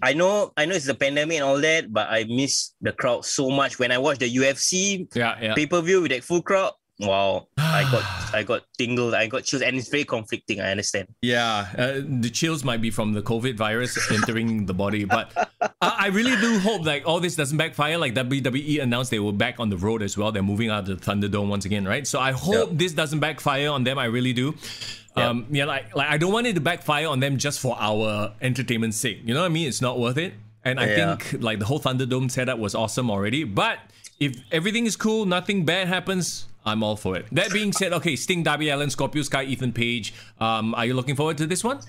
I know it's the pandemic and all that, but I miss the crowd so much. When I watched the UFC pay-per-view with that full crowd, Wow, I got tingles, I got chills, and it's very conflicting. I understand. Yeah, the chills might be from the COVID virus entering the body, but I really do hope like all this doesn't backfire. Like WWE announced they were back on the road as well. They're moving out of the Thunderdome once again, right? So I hope this doesn't backfire on them. I really do. Like I don't want it to backfire on them just for our entertainment's sake. You know what I mean? It's not worth it. And I think like the whole Thunderdome setup was awesome already. But if everything is cool, nothing bad happens, I'm all for it. That being said, okay, Sting, Darby Allin, Scorpio Sky, Ethan Page. Are you looking forward to this one?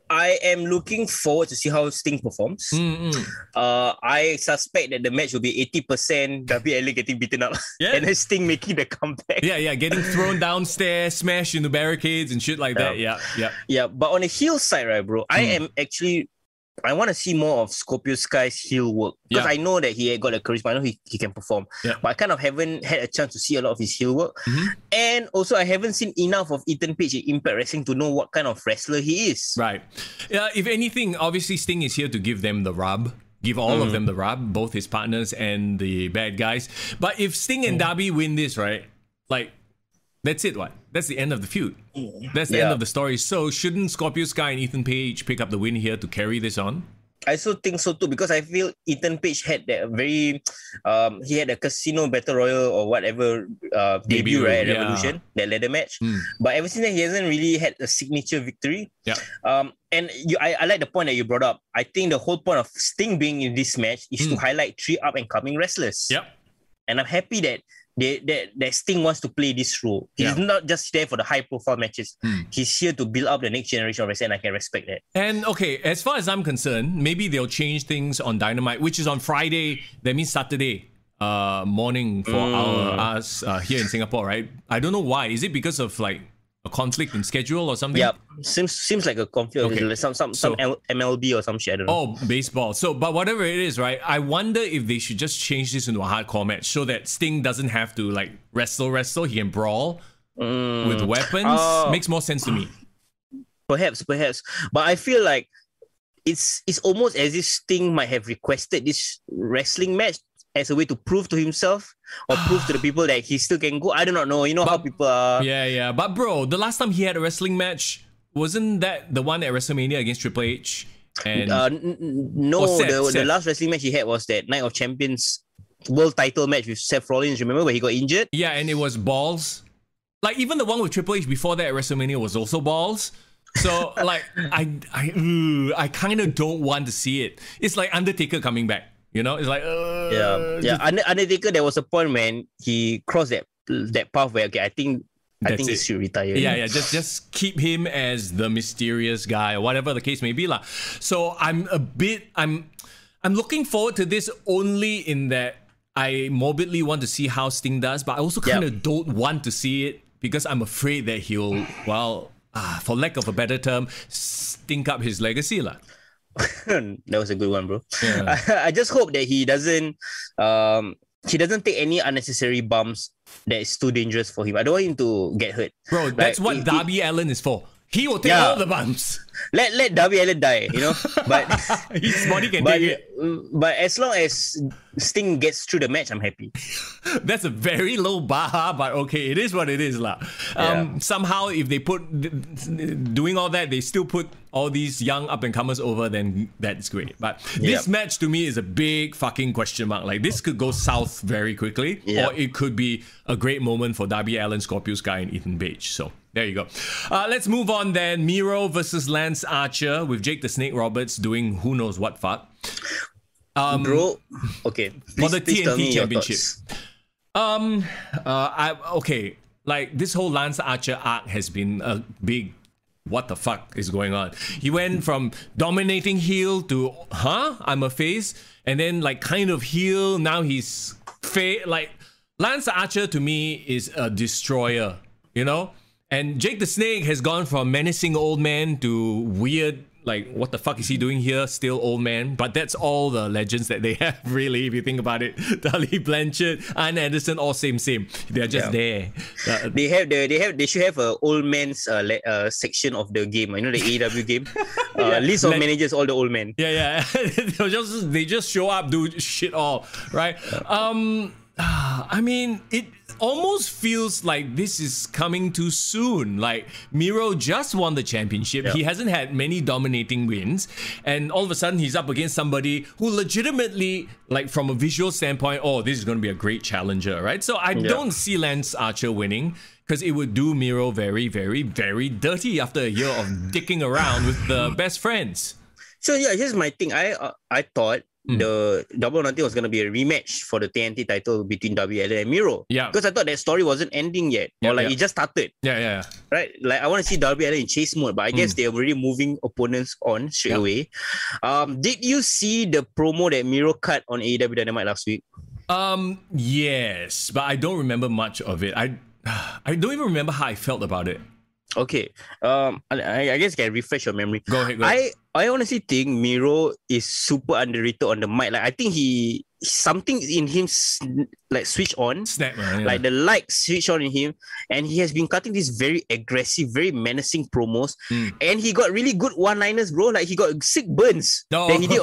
I am looking forward to see how Sting performs. I suspect that the match will be 80% Darby Allin getting beaten up and then Sting making the comeback. Yeah, getting thrown downstairs, smashed into barricades and shit like that. Yeah. But on the heel side, right, bro, I want to see more of Scorpio Sky's heel work because I know that he got a charisma. I know he can perform, but I kind of haven't had a chance to see a lot of his heel work. And also, I haven't seen enough of Ethan Page in Impact Wrestling to know what kind of wrestler he is. Right. If anything, obviously Sting is here to give them the rub. Give all of them the rub, both his partners and the bad guys. But if Sting and Darby win this, right, like, that's it, what? That's the end of the feud. That's the end of the story. So shouldn't Scorpio Sky and Ethan Page pick up the win here to carry this on? I still think so too, because I feel Ethan Page had that very, he had a Casino Battle Royal or whatever debut, right, at Revolution, that ladder match. But ever since then, he hasn't really had a signature victory. And I like the point that you brought up. I think the whole point of Sting being in this match is to highlight 3 up-and-coming wrestlers. And I'm happy that that Sting wants to play this role. He's not just there for the high-profile matches. He's here to build up the next generation of wrestling, and I can respect that. And okay, as far as I'm concerned, maybe they'll change things on Dynamite, which is on Friday. That means Saturday morning for us here in Singapore, right? I don't know why. Is it because of like a conflict in schedule or something? Yeah, seems like a conflict. Okay. Like some MLB or some shit. I don't know. Oh, baseball. So, but whatever it is, right? I wonder if they should just change this into a hardcore match so that Sting doesn't have to like wrestle. He can brawl with weapons. Makes more sense to me. Perhaps. But I feel like it's almost as if Sting might have requested this wrestling match as a way to prove to himself or prove to the people that he still can go. I do not know. You know how people are... Yeah. But bro, the last time he had a wrestling match, wasn't that the one at WrestleMania against Triple H? And no, the last wrestling match he had was that Night of Champions world title match with Seth Rollins, remember, where he got injured? Yeah, and it was balls. Like, even the one with Triple H before that at WrestleMania was also balls. So, like, I kind of don't want to see it. It's like Undertaker coming back. You know, it's like Undertaker. There was a point when he crossed that path where I think he should retire. Yeah. Just keep him as the mysterious guy or whatever the case may be, lah. So I'm looking forward to this only in that I morbidly want to see how Sting does, but I also kind of don't want to see it because I'm afraid that he'll, for lack of a better term, stink up his legacy, lah. That was a good one, bro. Yeah. I just hope that he doesn't take any unnecessary bumps that is too dangerous for him. I don't want him to get hurt. Bro, that's what Darby Allin is for. He will take all the bumps. Let Darby Allin die, you know. But his body can take it. But as long as Sting gets through the match, I'm happy. That's a very low bar, but okay, it is what it is, lah. Somehow, if they doing all that, they still put all these young up and comers over, then that's great. But this match to me is a big fucking question mark. Like, this could go south very quickly, or it could be a great moment for Darby Allin, Scorpio Sky, and Ethan Page. So there you go. Let's move on then. Miro versus Lance Archer with Jake the Snake Roberts doing who knows what fuck. Bro, okay. For the TNT Championship. Okay, like this whole Lance Archer arc has been a big what the fuck is going on. He went from dominating heel to I'm a face, and then like kind of heel, now he's like Lance Archer to me is a destroyer, you know? And Jake the Snake has gone from menacing old man to weird, like, what the fuck is he doing here? Still old man. But that's all the legends that they have, really, if you think about it. Tully Blanchard, Arn Anderson, all same. They're just there. They should have a old man's section of the game. You know, the AEW game. List of managers, all the old men. Yeah. They just show up, do shit all, right? I mean, it almost feels like this is coming too soon. Like, Miro just won the championship. He hasn't had many dominating wins. And all of a sudden, he's up against somebody who legitimately, like, from a visual standpoint, oh, this is going to be a great challenger, right? So I don't see Lance Archer winning, because it would do Miro very, very, very dirty after a year of dicking around with the best friends. So yeah, here's my thing. I thought the Double or Nothing was going to be a rematch for the TNT title between Darby Allin and Miro. Yeah. Because I thought that story wasn't ending yet. Or it just started. Yeah. Right? Like, I want to see Darby Allin in chase mode, but I guess they're already moving opponents on straight away. Did you see the promo that Miro cut on AEW Dynamite last week? Yes, but I don't remember much of it. I don't even remember how I felt about it. Okay. I guess I can refresh your memory. Go ahead. I honestly think Miro is super underrated on the mic. Like, I think something in him like switch on. Snap, man. Like the light switch on in him, and he has been cutting these very aggressive, very menacing promos. And he got really good one-liners, bro. Like, he got sick burns that he did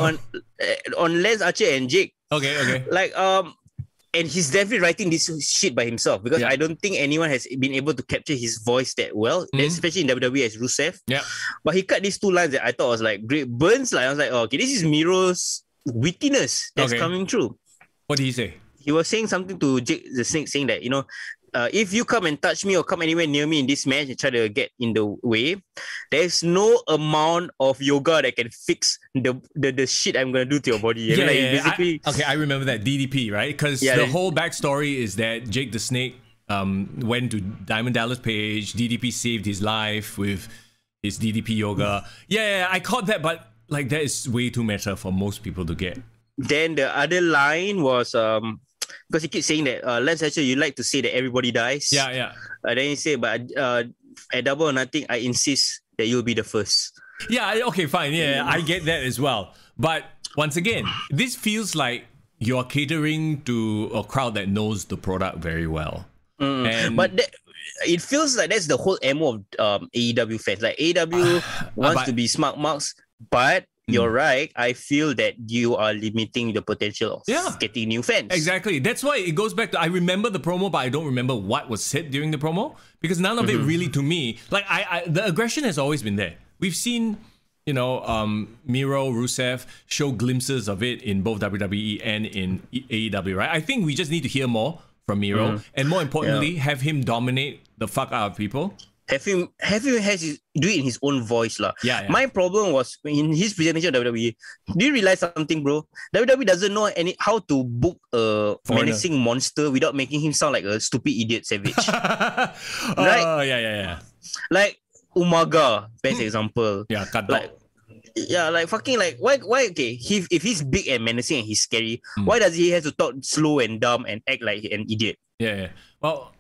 on Lance Archer and Jake. Okay. Like, and he's definitely writing this shit by himself, because I don't think anyone has been able to capture his voice that well, especially in WWE as Rusev. Yeah. But he cut these two lines that I thought was like great burns. Like, I was like, oh, okay, this is Miro's wittiness that's coming through. What did he say? He was saying something to Jake the Snake, saying that, you know, if you come and touch me or come anywhere near me in this match and try to get in the way, there's no amount of yoga that can fix the shit I'm going to do to your body. Basically, I remember that DDP, right? Because the whole backstory is that Jake the Snake went to Diamond Dallas Page, DDP saved his life with his DDP yoga. Yeah, I caught that, but like, that is way too meta for most people to get. Then the other line was... because he keeps saying that Lance Archer, you like to say that everybody dies. Yeah. Then he said, but at Double or Nothing, I insist that you'll be the first. Yeah, okay, fine. Yeah, I get that as well. But once again, this feels like you're catering to a crowd that knows the product very well. But it feels like that's the whole MO of AEW fans. Like, AEW wants to be smart marks, but... You're right. I feel that you are limiting the potential of getting new fans. Exactly. That's why it goes back to, I remember the promo, but I don't remember what was said during the promo, because none of it really, to me, like, the aggression has always been there. We've seen, you know, Miro, Rusev show glimpses of it in both WWE and in AEW, right? I think we just need to hear more from Miro, and more importantly, have him dominate the fuck out of people. Have him do it in his own voice lah. Yeah. My problem was in his presentation of WWE. Do you realize something, bro? WWE doesn't know how to book a menacing monster without making him sound like a stupid idiot savage. Right? Oh yeah. Like Umaga, best example. Yeah, like fucking like why okay, if he's big and menacing and he's scary, why does he have to talk slow and dumb and act like an idiot? Yeah. Well,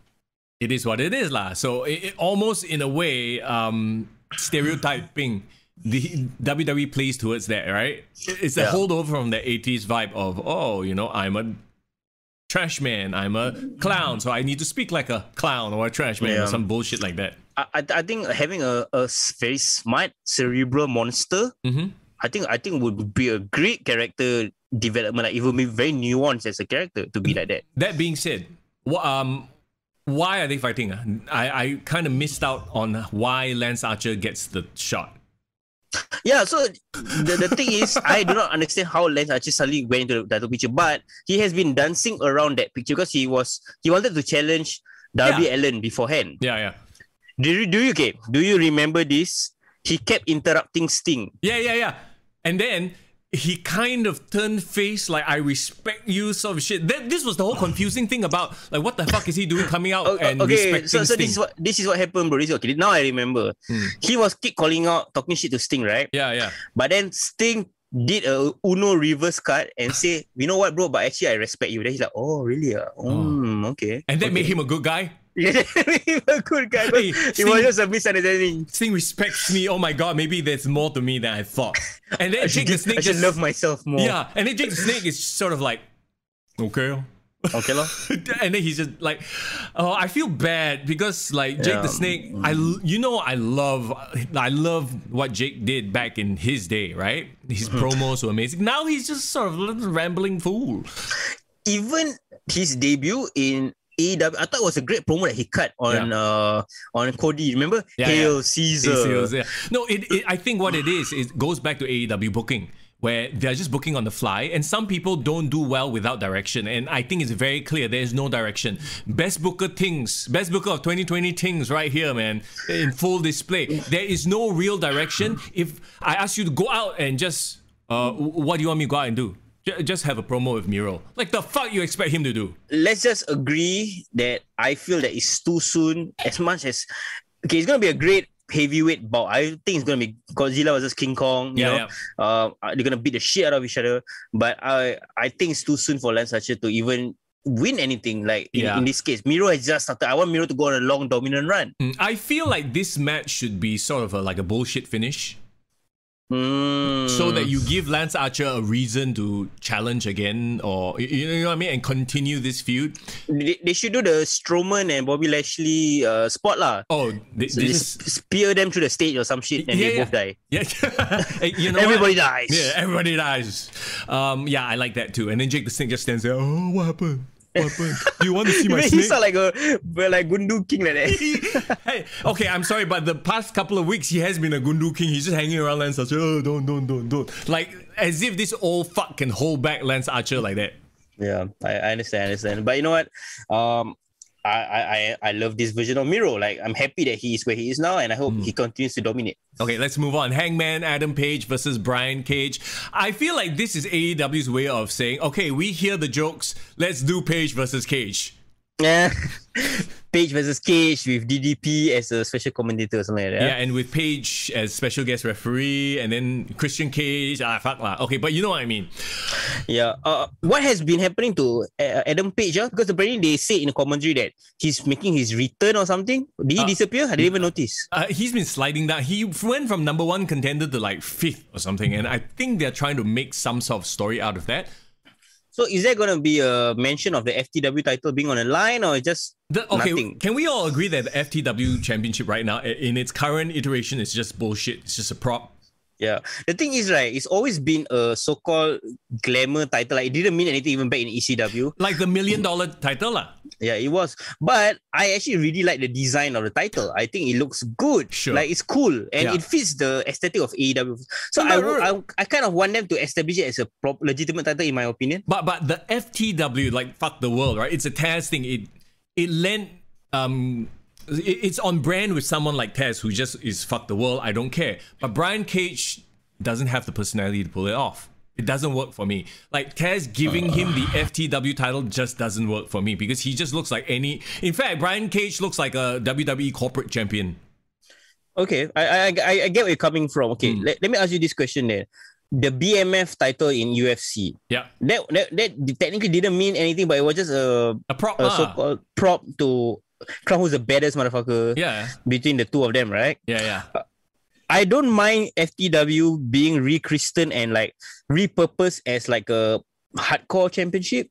it is what it is lah. So it almost in a way stereotyping the WWE plays towards that, right? It's a holdover from the 80s vibe of, oh, you know, I'm a trash man, I'm a clown, so I need to speak like a clown or a trash man or some bullshit like that. I think having a very smart cerebral monster, I think would be a great character development. Like, it would be very nuanced as a character to be like that. That being said, why are they fighting? I kind of missed out on why Lance Archer gets the shot. Yeah, so the thing is, I do not understand how Lance Archer suddenly went into the title picture, but he has been dancing around that picture because he wanted to challenge Darby Allin beforehand. Yeah. Do you remember this? He kept interrupting Sting. Yeah. And then he kind of turned face like, I respect you, sort of shit. This was the whole confusing thing about, like, what the fuck is he doing coming out and respecting Sting? So this is what happened, bro. Okay, now I remember. He was keep calling out, talking shit to Sting, right? Yeah. But then Sting did a Uno reverse cut and say, you know what, bro, but actually I respect you. Then he's like, oh, really? Okay. And that made him a good guy? Yeah, that made him a good guy. Hey, it was just a misunderstanding. Sting respects me. Oh my god, maybe there's more to me than I thought. And then Jake the Snake I should love myself more. Yeah, and then Jake the Snake is sort of like, okay lor. And then he's just like, oh, I feel bad because like Jake the Snake, I love what Jake did back in his day, right? His promos were amazing. Now he's just sort of a little rambling fool. Even his debut in AEW, I thought it was a great promo that he cut on Cody. Remember? Hail Caesar. No, I think what it is, it goes back to AEW booking, where they're just booking on the fly, and some people don't do well without direction. And I think it's very clear there is no direction. Best booker of 2020 things right here, man, in full display. There is no real direction. If I ask you to go out and just, what do you want me to go out and do? Just have a promo with Miro. Like, the fuck you expect him to do? Let's just agree that I feel that it's too soon. As much as, okay, it's gonna be a great heavyweight bout. I think it's gonna be Godzilla versus King Kong. You know, they're gonna beat the shit out of each other. But I think it's too soon for Lance Archer to even win anything. Like in this case, Miro has just started. I want Miro to go on a long dominant run. I feel like this match should be sort of like a bullshit finish. So that you give Lance Archer a reason to challenge again, or you know what I mean, and continue this feud. They should do the Strowman and Bobby Lashley spot lah. Oh, spear them through the stage or some shit, and they both die. Yeah, you know, everybody dies. Yeah, everybody dies. Yeah, I like that too. And then Jake the Snake just stands there. Oh, what happened? What happened? Do you want to see my snake? He sound like Gundu King like that. Hey, okay, I'm sorry, but the past couple of weeks he has been a Gundu King. He's just hanging around Lance Archer. Oh, don't. Like, as if this old fuck can hold back Lance Archer like that. Yeah, I understand. But you know what? I love this version of Miro. Like, I'm happy that he is where he is now, and I hope he continues to dominate. Okay, let's move on. Hangman Adam Page versus Brian Cage. I feel like this is AEW's way of saying, okay, we hear the jokes, let's do Page versus Cage. Yeah. Page versus Cage with DDP as a special commentator or something like that. Yeah, and with Page as special guest referee, and then Christian Cage. Fuck lah. Okay, but you know what I mean. Yeah. What has been happening to Adam Page? Because apparently they say in the commentary that he's making his return or something. Did he disappear? I didn't even notice. He's been sliding down. He went from #1 contender to like 5th or something, and I think they're trying to make some sort of story out of that. So is there going to be a mention of the FTW title being on the line, or just nothing? Can we all agree that the FTW Championship right now, in its current iteration, is just bullshit? It's just a prop. Yeah. The thing is, right, it's always been a so-called glamour title. Like, it didn't mean anything even back in ECW. Like the $1 million title lah. Yeah, it was. But I actually really like the design of the title. I think it looks good. Sure. Like, it's cool. And it fits the aesthetic of AEW. So I kind of want them to establish it as a legitimate title, in my opinion. But the FTW, like, fuck the world, right? It's a Taz thing. It lent... It's on brand with someone like Taz, who just is fuck the world, I don't care. But Brian Cage doesn't have the personality to pull it off. It doesn't work for me. Like, Taz giving him the FTW title just doesn't work for me, because he just looks like any... In fact, Brian Cage looks like a WWE corporate champion. Okay, I get where you're coming from. Okay, let me ask you this question then. The BMF title in UFC. Yeah. That technically didn't mean anything, but it was just a prop. A so-called prop to crown who's the baddest motherfucker between the two of them, right? Yeah. I don't mind FTW being rechristened and like repurposed as like a hardcore championship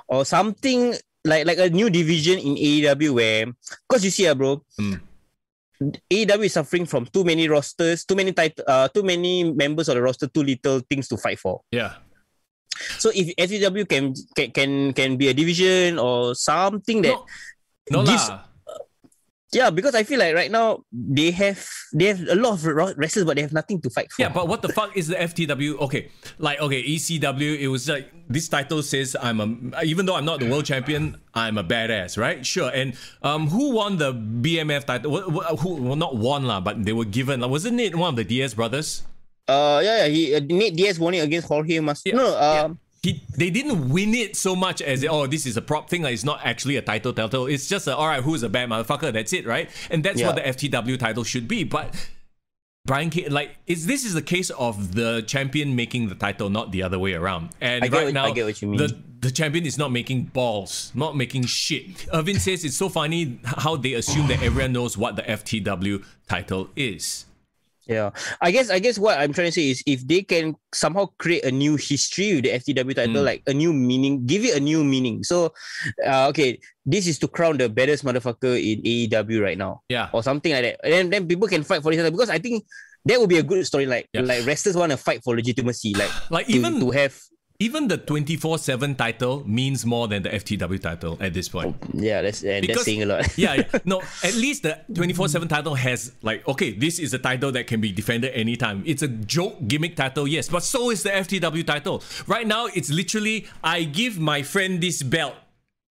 or something like a new division in AEW where, because you see, bro, AEW is suffering from too many rosters, too many members of the roster, too little things to fight for. Yeah. So if FTW can be a division or something that gives, yeah, because I feel like right now they have a lot of wrestlers, but they have nothing to fight for. Yeah, but what the fuck is the FTW? Okay, ECW. It was like this title says even though I'm not the world champion, I'm a badass, right? Sure. And who won the BMF title? Who not won lah, but they were given. Wasn't it one of the Diaz brothers? Nate Diaz won it against Jorge Masvidal. They didn't win it so much as this is a prop thing. Like, it's not actually a title. It's just alright, who's a bad motherfucker? That's it, right? And that's what the FTW title should be. But Brian Cage, this is the case of the champion making the title, not the other way around. And now, I get what you mean. The champion is not making balls, not making shit. Irvin says it's so funny how they assume that everyone knows what the FTW title is. Yeah, I guess what I'm trying to say is if they can somehow create a new history with the FTW title, like a new meaning, give it a new meaning. So, okay, this is to crown the baddest motherfucker in AEW right now, or something like that. And then people can fight for each other, because I think that would be a good story. Like wrestlers want to fight for legitimacy, even even the 24/7 title means more than the FTW title at this point. Yeah, that's saying a lot. yeah. No, at least the 24/7 title has like, okay, this is a title that can be defended anytime. It's a joke gimmick title, yes, but so is the FTW title. Right now, it's literally, I give my friend this belt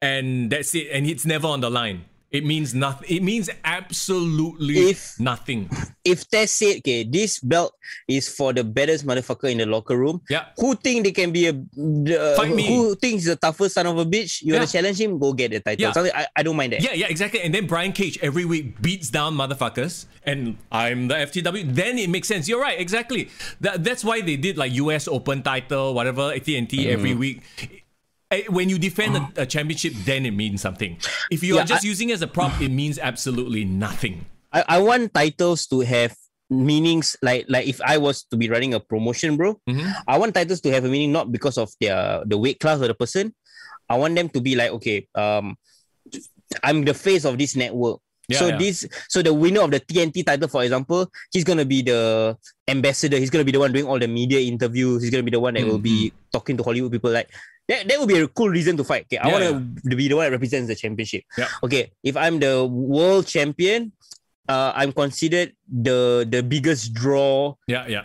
and that's it, and it's never on the line. It means nothing. It means absolutely nothing. If Tess said, okay, this belt is for the baddest motherfucker in the locker room. Yeah. Who think they can be who thinks the toughest son of a bitch? You want to challenge him? Go get the title. Yeah. I don't mind that. Yeah, exactly. And then Brian Cage every week beats down motherfuckers, and I'm the FTW. Then it makes sense. You're right. Exactly. That's why they did like US Open title, whatever, TNT every week. When you defend a championship, then it means something. If you are just using it as a prop, it means absolutely nothing. I want titles to have meanings, like if I was to be running a promotion, bro, I want titles to have a meaning not because of the weight class of the person. I want them to be like, okay, I'm the face of this network. So the winner of the TNT title, for example, he's gonna be the ambassador. He's gonna be the one doing all the media interviews. He's gonna be the one that will be talking to Hollywood people. Like that would be a cool reason to fight. Okay, I want to be the one that represents the championship. Yeah. Okay, if I'm the world champion, I'm considered the biggest draw.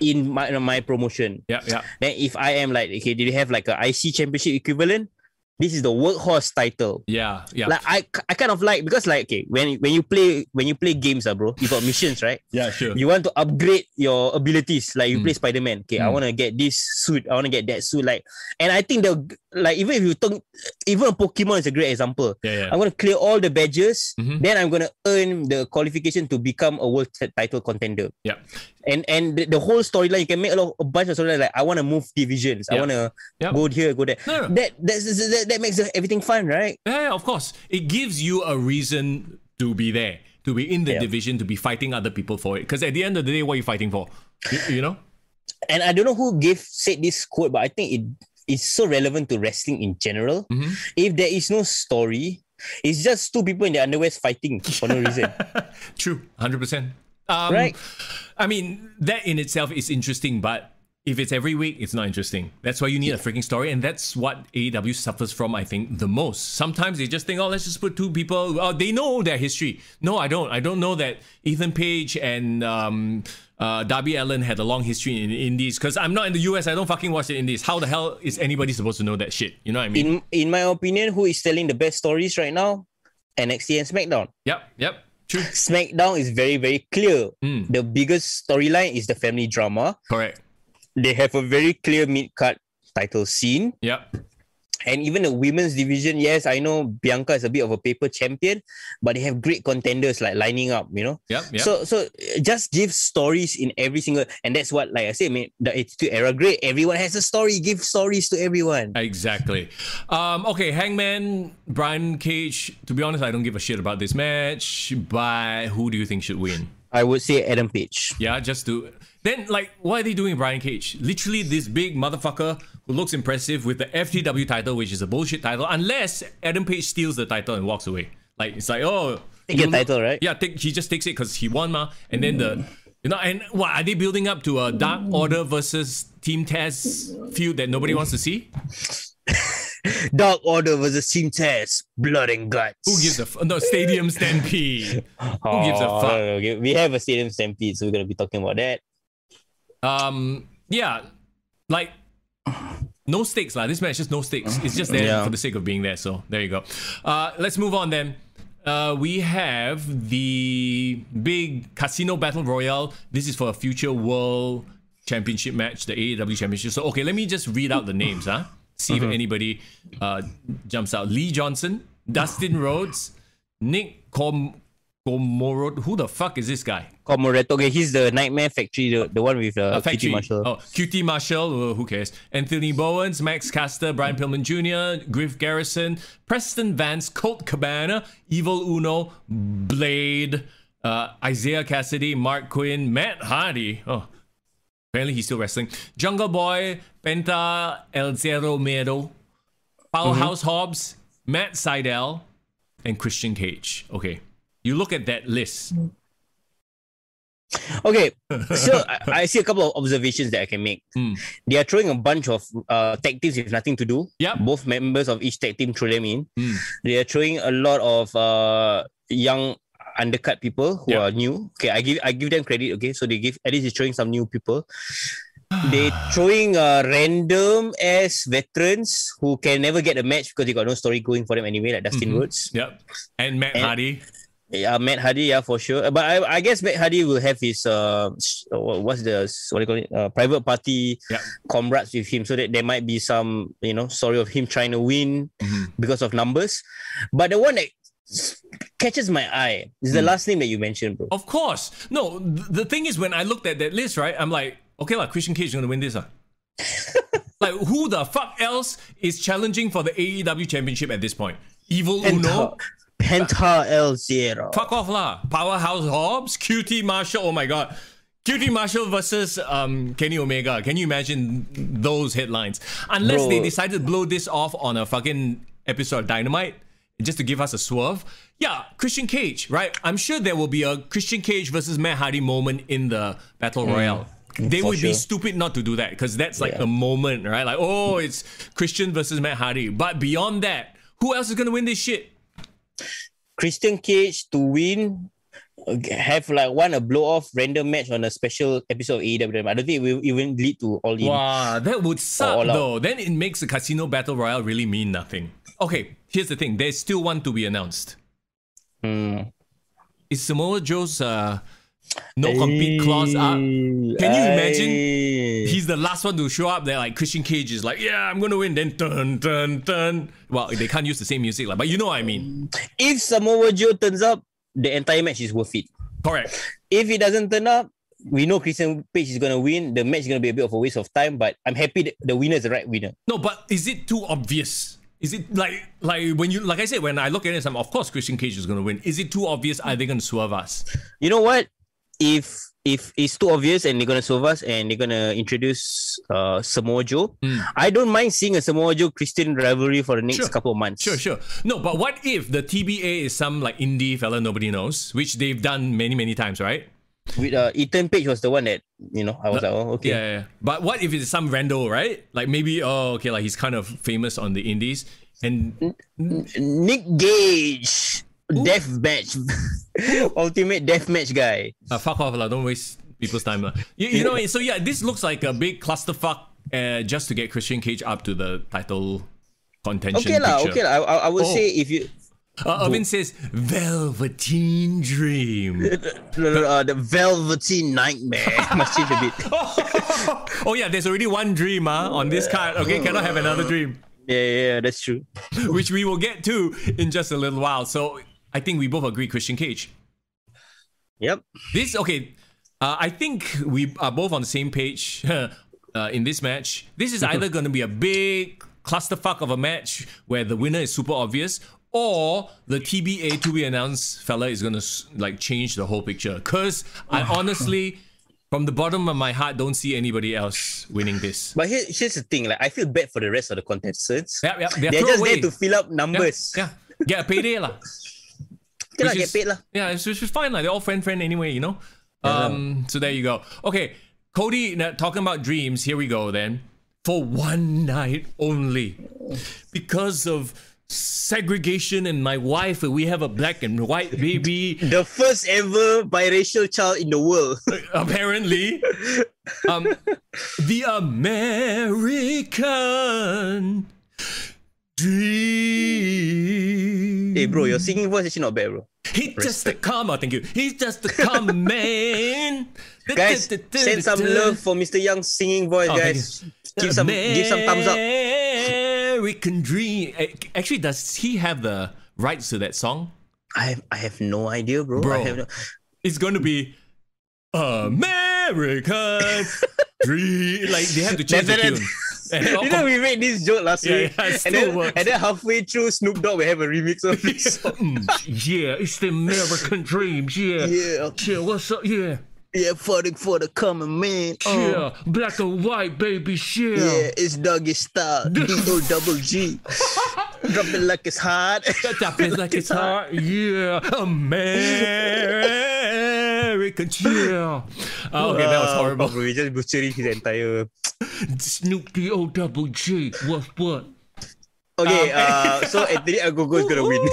In my promotion. Then if I am like, okay, do you have like a IC championship equivalent? This is the workhorse title. Yeah. Like I kind of like, because like, okay, when you play games, bro, you got missions, right? Yeah, sure. You want to upgrade your abilities. Like you play Spider-Man. Okay, I want to get this suit. I want to get that suit. Like, and I think even if you talk, even Pokemon is a great example. I'm gonna clear all the badges. Then I'm gonna earn the qualification to become a world title contender. Yeah. And the whole storyline, you can make a bunch of storylines. Like I want to move divisions. I want to go here, go there. No. That makes everything fun, right? Yeah, of course. It gives you a reason to be there, to be in the division, to be fighting other people for it. Because at the end of the day, what are you fighting for? You know? And I don't know who said this quote, but I think it is so relevant to wrestling in general. If there is no story, it's just two people in their underwears fighting for no reason. True, 100%. Right? I mean, that in itself is interesting, but if it's every week, it's not interesting. That's why you need a freaking story, and that's what AEW suffers from, I think, the most. Sometimes they just think, oh, let's just put two people. Oh, they know their history. No, I don't. I don't know that Ethan Page and Darby Allin had a long history in the Indies, because I'm not in the US. I don't fucking watch the Indies. How the hell is anybody supposed to know that shit? You know what I mean? In my opinion, who is telling the best stories right now? NXT and SmackDown. Yep. True. SmackDown is very, very clear. The biggest storyline is the family drama. Correct. They have a very clear mid-card title scene. Yep. And even the women's division, yes, I know Bianca is a bit of a paper champion, but they have great contenders like lining up, you know? Yep. So just give stories in every single, and that's what, like I said, the Attitude Era, great. Everyone has a story. Give stories to everyone. Exactly. Okay, Hangman, Brian Cage. To be honest, I don't give a shit about this match, but who do you think should win? I would say Adam Page. Yeah, just to... Then, like, what are they doing with Brian Cage? Literally this big motherfucker who looks impressive with the FTW title, which is a bullshit title, unless Adam Page steals the title and walks away. Like, it's like, oh... Take your title, right? Yeah, he just takes it because he won, ma. And then and what, are they building up to a Dark Order versus Team Taz feud that nobody wants to see? Dark Order versus Team Taz, blood and guts. Who gives a fuck? No, Stadium Stampede. Who gives a fuck? Okay. We have a Stadium Stampede, so we're going to be talking about that. Yeah, like no stakes lah. This match just no stakes. It's just there for the sake of being there. So there you go. Let's move on then. We have the big Casino Battle Royale. This is for a future World Championship match, the AEW Championship. So okay, let me just read out the names, See if anybody jumps out. Lee Johnson, Dustin Rhodes, Nick Comoroto. Who the fuck is this guy? Comoroto. Okay, he's the Nightmare Factory, the one with QT Marshall. Oh, QT Marshall. Who cares? Anthony Bowens, Max Caster, Brian Pillman Jr., Griff Garrison, Preston Vance, Colt Cabana, Evil Uno, Blade, Isaiah Cassidy, Mark Quinn, Matt Hardy. Oh, apparently he's still wrestling. Jungle Boy, Penta El Zero Miedo, Powerhouse Hobbs, Matt Sydal, and Christian Cage. Okay. You look at that list. Okay, so I see a couple of observations that I can make. They are throwing a bunch of tag teams with nothing to do. Yep. Both members of each tag team throw them in. They are throwing a lot of young undercut people who are new. Okay, I give them credit. Okay, so they give, at least they're throwing some new people. They throwing random ass veterans who can never get a match because they got no story going for them anyway, like Dustin Rhodes. Yep. And Matt Hardy. Yeah, Matt Hardy, yeah, for sure. But I guess Matt Hardy will have his what do you call it? Private party comrades with him, so that there might be some, story of him trying to win because of numbers. But the one that catches my eye is the last name that you mentioned, bro. Of course. No, the thing is, when I looked at that list, right, I'm like, okay, Christian Cage is going to win this. Like, who the fuck else is challenging for the AEW Championship at this point? Evil Uno? Penta El Zero. Fuck off lah. Powerhouse Hobbs? QT Marshall? Oh my god. QT Marshall versus Kenny Omega. Can you imagine those headlines? Unless they decided to blow this off on a fucking episode of Dynamite, just to give us a swerve. Yeah, Christian Cage, right? I'm sure there will be a Christian Cage versus Matt Hardy moment in the Battle Royale. They would be stupid not to do that, because that's like a moment, right? Like, oh, it's Christian versus Matt Hardy. But beyond that, who else is going to win this shit? Christian Cage to win, have like a blow-off random match on a special episode of AEW. I don't think it will even lead to All In. Wow, that would suck though. Then it makes the Casino Battle Royale really mean nothing. Okay, here's the thing. There's still one to be announced. Is Samoa Joe's no-compete clause up? Can you imagine? He's the last one to show up there, like Christian Cage is like, yeah, I'm going to win. Then dun, dun, dun. Well, they can't use the same music, but you know what I mean. If Samoa Joe turns up, the entire match is worth it. Correct. If he doesn't turn up, we know Christian Cage is going to win. The match is going to be a bit of a waste of time, but I'm happy that the winner is the right winner. No, but is it too obvious? Is it like when you, like I said, when I look at it, of course Christian Cage is going to win. Is it too obvious? Are they going to swerve us? You know what? If it's too obvious and they're going to swerve us and they're going to introduce Samoa Joe, I don't mind seeing a Samoa Joe Christian rivalry for the next couple of months. Sure. No, but what if the TBA is some like indie fella nobody knows, which they've done many, many times, right? With Ethan Page was the one that, I was like, oh, okay. Yeah. But what if it's some rando, right? Like maybe, like he's kind of famous on the indies. And Nick Gage. Deathmatch. Ultimate deathmatch guy. Fuck off, don't waste people's time. You know, so yeah, this looks like a big clusterfuck just to get Christian Cage up to the title contention picture. I would say if you... Irvin says, Velveteen Dream. The Velveteen Nightmare. Must change a bit. Oh yeah, there's already one dream on this card. Okay, cannot have another dream. Yeah, that's true. Which we will get to in just a little while. So I think we both agree Christian Cage. Yep. I think we are both on the same page in this match. This is either going to be a big clusterfuck of a match where the winner is super obvious, or the TBA to be announced fella is going to like change the whole picture. Because I honestly, from the bottom of my heart, don't see anybody else winning this. But here's the thing, like I feel bad for the rest of the contestants. Yeah, they're just there to fill up numbers. Yeah. Get a payday lah. Get paid lah. Yeah, it's fine lah. They're all friend anyway, you know. So there you go. Okay, Cody, now, talking about dreams. Here we go then. For one night only, because of segregation and my wife, we have a black and white baby. The first ever biracial child in the world. Apparently. The American dream. Hey bro, your singing voice is actually not bad, bro. He's just a thank you. He's just a common man. Guys, send some love for Mr. Young's singing voice, guys. Give some thumbs up. American Dream. Actually, does he have the rights to that song? I have no idea, bro. It's going to be American Dream. Like, they have to change the tune. You know, we made this joke last week, and then halfway through, Snoop Dogg will have a remix of this song. Yeah, it's the American Dream. Yeah, what's up? Yeah, fighting for the common man. Yeah, black and white, baby. Yeah, it's doggy style. D-O-double-G. Drop it like it's hot. Drop it like it's hot. Yeah, American American, yeah. Okay, that was horrible. Bro, we just butchering his entire... Snoop D-O-double-G, what? Okay, so Anthony Ogogo is gonna win.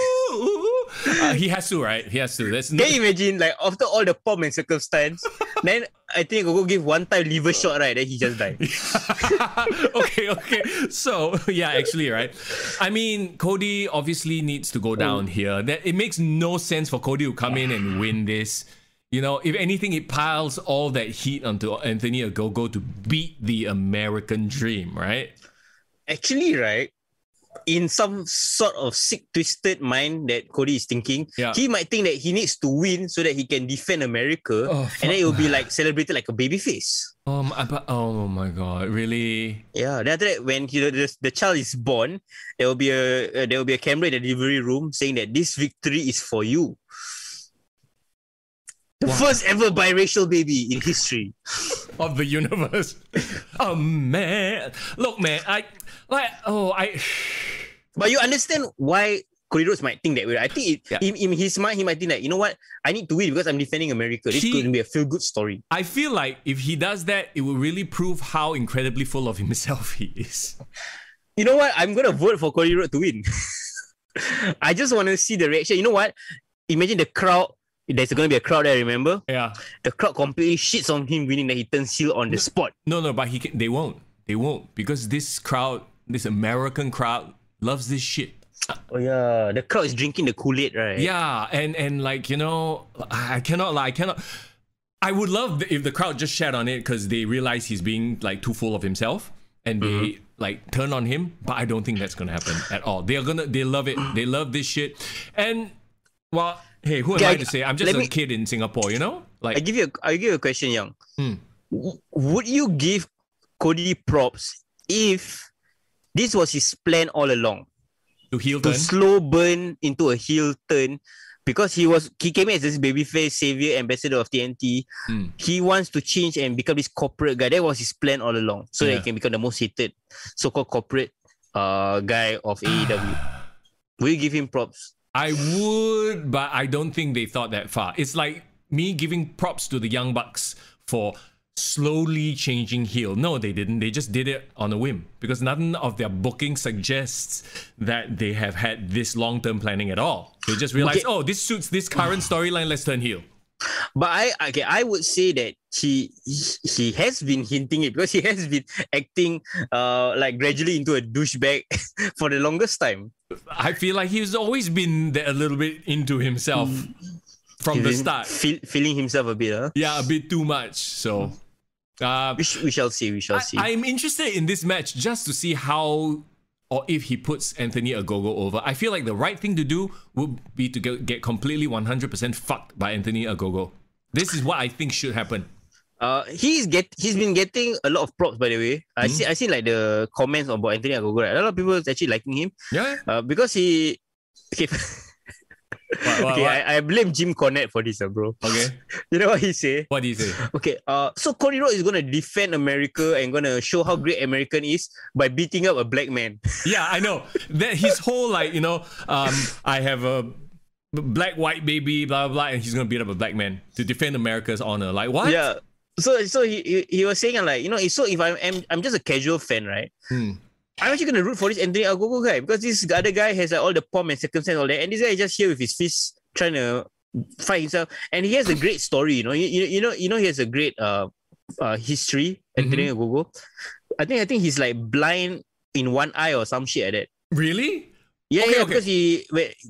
He has to, right? He has to. Can you imagine, like, after all the pomp and circumstance, then I think Ogogo give one time liver shot, right? Then he just died. Okay. So, yeah, actually, right? I mean, Cody obviously needs to go down here. It makes no sense for Cody to come in and win this. You know, if anything, it piles all that heat onto Anthony Ogogo to beat the American dream, right? Actually, right, in some sort of sick, twisted mind that Cody is thinking, he might think that he needs to win so that he can defend America, and then it will be like celebrated like a babyface. Oh my God, really? Yeah. Then after that, when the child is born, there will be a camera in the delivery room saying that this victory is for you. The first ever biracial baby in history of the universe. Oh man, look, man, But you understand why Cody Rhodes might think that way. I think in his mind, he might think that, you know what, I need to win because I'm defending America. This could be a feel-good story. I feel like if he does that, it will really prove how incredibly full of himself he is. You know what? I'm going to vote for Cody Rhodes to win. I just want to see the reaction. You know what? Imagine the crowd. There's going to be a crowd there, remember? Yeah. The crowd completely shits on him winning, that he turns heel on the spot. No, but they won't. They won't. Because this crowd, this American crowd, loves this shit. Oh yeah, the crowd is drinking the Kool-Aid, right? Yeah, and like, you know, I cannot. I would love if the crowd just shat on it because they realize he's being like too full of himself and they like turn on him. But I don't think that's gonna happen at all. They love it. They love this shit. And well, hey, who am I to say? I'm just a kid in Singapore, you know. Like, I give you a question, Young. Would you give Cody props if this was his plan all along? To slow burn into a heel turn, because he came in as this babyface savior ambassador of TNT. He wants to change and become this corporate guy. That was his plan all along, so that he can become the most hated so-called corporate guy of AEW. Will you give him props? I would, but I don't think they thought that far. It's like me giving props to the Young Bucks for slowly changing heel. No, they didn't. They just did it on a whim because none of their booking suggests that they have had this long-term planning at all. They just realized, oh, this suits this current storyline, let's turn heel. But I would say that he has been hinting it because he has been acting like gradually into a douchebag for the longest time. I feel like he's always been a little bit into himself from the start. Feeling himself a bit, huh? Yeah, a bit too much. So we shall see. We shall see. I'm interested in this match just to see how or if he puts Anthony Ogogo over. I feel like the right thing to do would be to get completely 100% fucked by Anthony Ogogo. This is what I think should happen. He's been getting a lot of props, by the way. I see like the comments about Anthony Ogogo. Right? A lot of people is actually liking him. Yeah. Because he. Okay. What? I blame Jim Cornette for this, bro. Okay. You know what he say? What did he say? Okay. So Cody Rhodes is gonna defend America and gonna show how great American is by beating up a black man. Yeah, I know. That his whole like, you know, I have a black white baby, blah blah blah, and he's gonna beat up a black man to defend America's honor. Like what? Yeah. So he was saying like, you know, so if I'm just a casual fan, right? I'm actually going to root for this Anthony Ogogo guy because this other guy has like, all the pomp and circumstance, all that, and this guy is just here with his fist trying to fight himself, and he has a great story. You know, you know he has a great history. Anthony Ogogo. I think he's like blind in one eye or some shit like that. Really? Yeah, okay. Because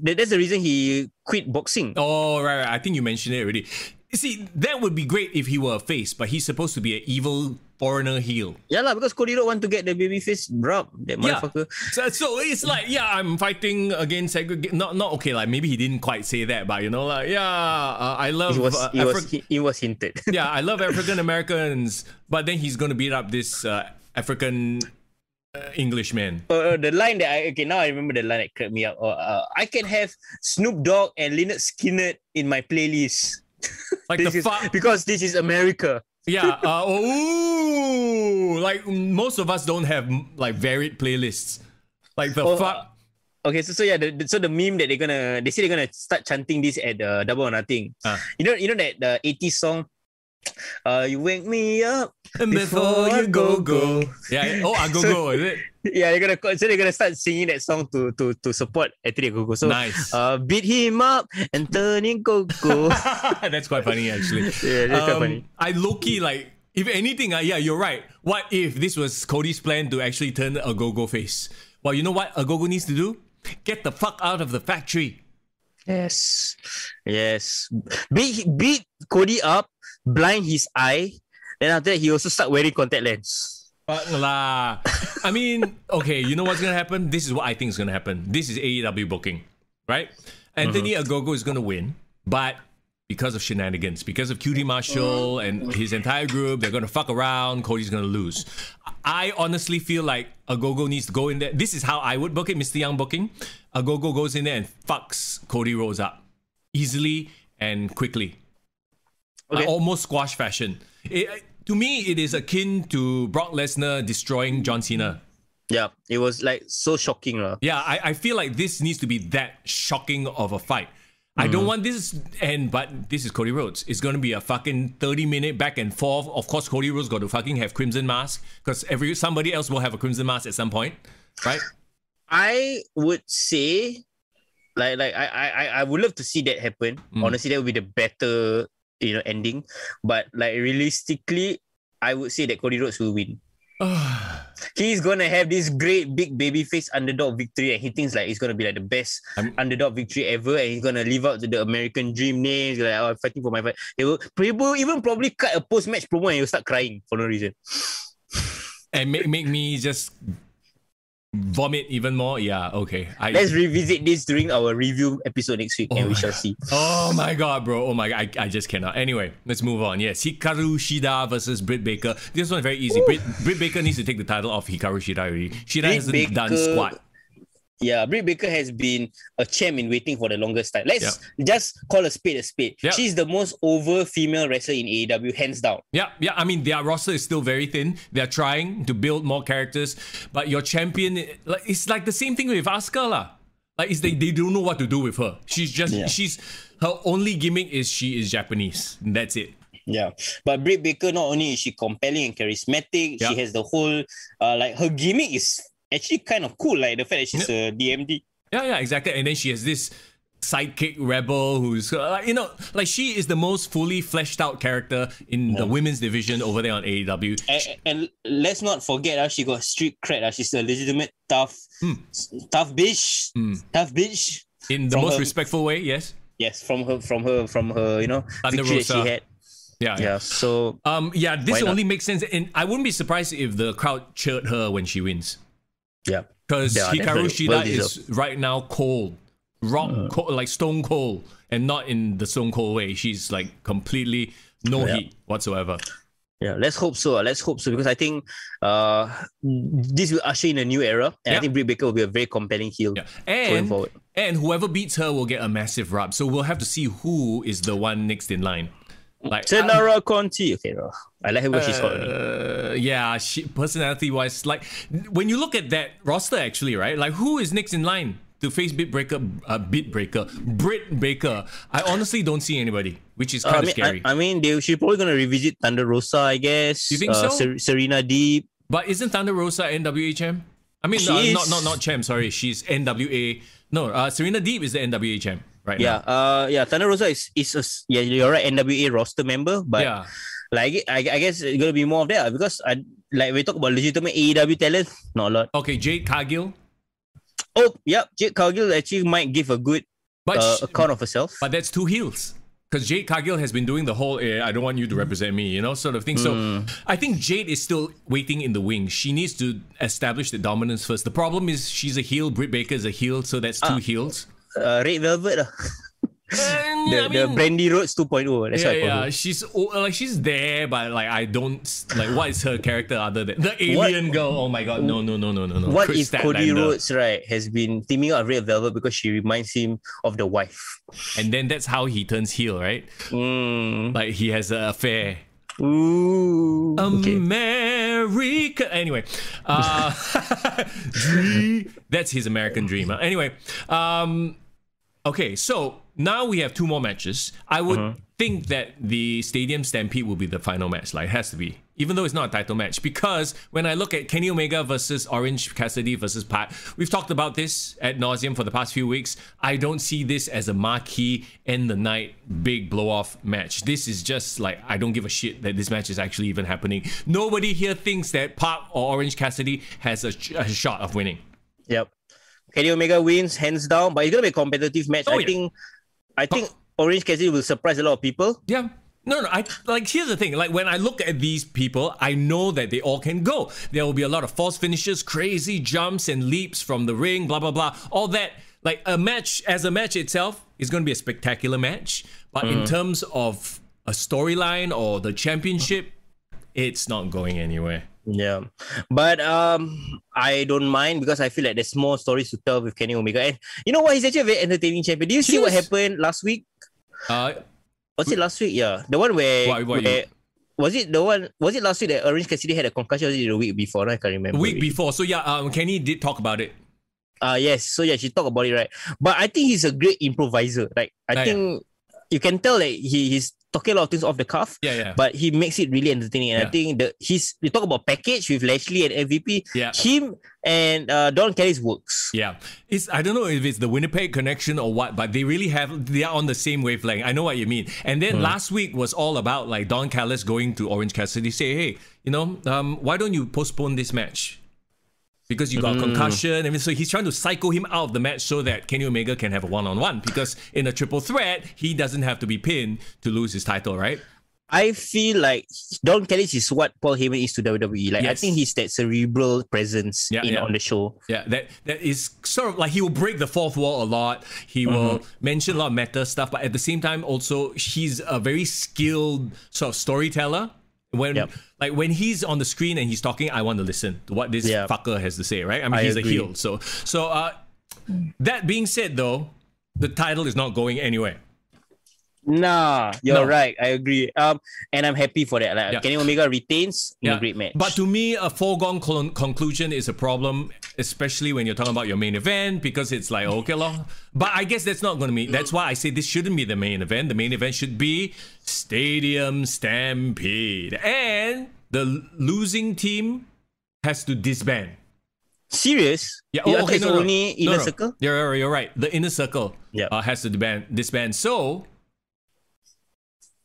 that's the reason he quit boxing. Oh, right. I think you mentioned it already. See, that would be great if he were a face, but he's supposed to be an evil foreigner heel. Yeah, because Cody Rhodes want to get the babyface drop, that motherfucker. So it's like, I'm fighting against segregation. Not okay, like maybe he didn't quite say that, but you know, like, I love... It was hinted. Yeah, I love African Americans, but then he's going to beat up this African... Englishman. The line that now I remember the line that cracked me up. I can have Snoop Dogg and Lynyrd Skynyrd in my playlist. Like because this is America. Yeah. Like most of us don't have like varied playlists. Like the fuck. Okay, so yeah, the meme that they say they're gonna start chanting this at Double or Nothing. You know that the 80s song. You wake me up before you go. Yeah. Oh, I go, is it? Yeah, they're gonna start singing that song to support Eddie Go. So nice. Beat him up and turn him go. That's quite funny actually. Yeah, that's quite funny. I low-key like, if anything, yeah, you're right. What if this was Cody's plan to actually turn a go face? Well, you know what a go needs to do? Get the fuck out of the factory. Yes. Beat Cody up, blind his eye, then after that he also start wearing contact lens. I mean, okay, you know what's gonna happen? This is what I think is gonna happen. This is AEW booking, right? Anthony Ogogo is gonna win, but because of shenanigans, because of QT Marshall and his entire group, they're gonna fuck around. Cody's gonna lose. I honestly feel like Ogogo needs to go in there. This is how I would book it, Mr. Young booking. Ogogo goes in there and fucks Cody Rhodes up easily and quickly, almost squash fashion. To me, it is akin to Brock Lesnar destroying John Cena. Yeah, it was like so shocking. Yeah, I feel like this needs to be that shocking of a fight. I don't want this but this is Cody Rhodes. It's going to be a fucking 30-minute back and forth. Of course, Cody Rhodes got to fucking have Crimson Mask because somebody else will have a Crimson Mask at some point, right? I would say, I would love to see that happen. Honestly, that would be the better, ending. But like realistically, I would say that Cody Rhodes will win. He's gonna have this great big babyface underdog victory, and he thinks like it's gonna be like the best underdog victory ever, and he's gonna live up to the American dream name. He's like, I'm fighting for my fight. He will even probably cut a post-match promo and he'll start crying for no reason. And make me just vomit even more. Yeah, okay. Let's revisit this during our review episode next week, and we shall see. Oh my god, bro. Oh my god, I just cannot. Anyway, let's move on. Yes, Hikaru Shida versus Britt Baker. This one's very easy. Britt Baker needs to take the title off Hikaru Shida already. Shida hasn't done squat. Yeah, Britt Baker has been a champ in waiting for the longest time. Let's just call a spade a spade. Yep. She's the most over female wrestler in AEW, hands down. Yeah. I mean, their roster is still very thin. They're trying to build more characters, but your champion, it's like the same thing with Asuka lah. Like they don't know what to do with her. She's her only gimmick is she is Japanese. That's it. Yeah, but Britt Baker, not only is she compelling and charismatic, she has the whole her gimmick is actually kind of cool, like the fact that she's a DMD. Yeah, exactly. And then she has this sidekick rebel who's she is the most fully fleshed out character in the women's division over there on AEW. And let's not forget, she got street cred. She's a legitimate tough bitch. Tough bitch. In the most respectful way, yes. Yes, from her victory that she had. Yeah. So this only makes sense, and I wouldn't be surprised if the crowd cheered her when she wins. Yeah, because Hikaru Shida is right now cold, cold, like stone cold, and not in the stone cold way. She's like completely no heat whatsoever. Yeah, let's hope so. Because I think this will usher in a new era, and I think Britt Baker will be a very compelling heel going forward. And whoever beats her will get a massive rub. So we'll have to see who is the one next in line. Like Tenara Conti. Okay, I like her when she's hot. Yeah, personality-wise, like when you look at that roster, actually, right? Like who is next in line to face Britt Baker? I honestly don't see anybody, which is kind of scary. I mean, she's probably gonna revisit Thunder Rosa, I guess. You think so? Serena Deeb. But isn't Thunder Rosa NWA champ? I mean, not champ. Sorry, she's NWA. No, Serena Deeb is the NWA champ. Right now. Thunder Rosa is you're right, NWA roster member, but like I guess it's gonna be more of that because we talk about legitimate AEW talent, not a lot. Okay, Jade Cargill. Oh, yeah, Jade Cargill actually might give a good account of herself. But that's two heels. Because Jade Cargill has been doing the whole I don't want you to represent me, sort of thing. So I think Jade is still waiting in the wings. She needs to establish the dominance first. The problem is she's a heel, Britt Baker is a heel, so that's two heels. Red Velvet the Brandy Rhodes 2.0. That's what I call her. She's there, but I don't what is her character other than the alien girl? Oh my god, no. What if Cody Rhodes has been teaming up with Red Velvet because she reminds him of the wife, and then that's how he turns heel, right? Like he has an affair. Ooh. Okay. America. Anyway, that's his American dream. Anyway, okay, so now we have 2 more matches. I would think that the Stadium Stampede will be the final match. Like, it has to be. Even though it's not a title match. Because when I look at Kenny Omega versus Orange Cassidy versus Pac, we've talked about this ad nauseum for the past few weeks. I don't see this as a marquee end the night big blow-off match. This is just like, I don't give a shit that this match is actually even happening. Nobody here thinks that Pac or Orange Cassidy has a shot of winning. Yep. Kenny Omega wins, hands down, but it's going to be a competitive match. I think Orange Cassidy will surprise a lot of people. Yeah. No, here's the thing. Like, when I look at these people, I know that they all can go. There will be a lot of false finishes, crazy jumps and leaps from the ring, blah, blah, blah. All that. Like, a match itself is going to be a spectacular match. But in terms of a storyline or the championship, it's not going anywhere. Yeah. But I don't mind because I feel like there's more stories to tell with Kenny Omega. And you know what? He's actually a very entertaining champion. Did you see what happened last week? Was it last week? Yeah. The one where was it last week that Orange Cassidy had a concussion? Or was it the week before? I can't remember. Week before. So yeah, Kenny did talk about it. Yes. So yeah, she talked about it, right? But I think he's a great improviser. Like, I think you can tell that he's talking a lot of things off the cuff. Yeah. But he makes it really entertaining. And I think they talk about package with Lashley and MVP. Yeah. Him and Don Callis works. Yeah. I don't know if it's the Winnipeg connection or what, but they are on the same wavelength. I know what you mean. And then last week was all about like Don Callis going to Orange Cassidy, say, hey, why don't you postpone this match? Because you got concussion. And so he's trying to psycho him out of the match so that Kenny Omega can have a one-on-one. Because in a triple threat, he doesn't have to be pinned to lose his title, right? I feel like Don Callis is what Paul Heyman is to WWE. Like, Yes. I think he's that cerebral presence on the show. Yeah, that is sort of like he will break the fourth wall a lot. He will mention a lot of meta stuff, but at the same time, also he's a very skilled sort of storyteller. When he's on the screen and he's talking, I want to listen to what this fucker has to say, right? I mean, he's agree. a heel. So that being said, though, the title is not going anywhere. Nah, you're right. I agree. And I'm happy for that. Like, Kenny Omega retains in a great match. But to me, a foregone conclusion is a problem, especially when you're talking about your main event, because it's like, okay, but I guess that's not going to be. That's why I say this shouldn't be the main event. The main event should be Stadium Stampede. And the losing team has to disband. Serious? Yeah. Only Inner Circle? You're right. The Inner Circle has to disband. So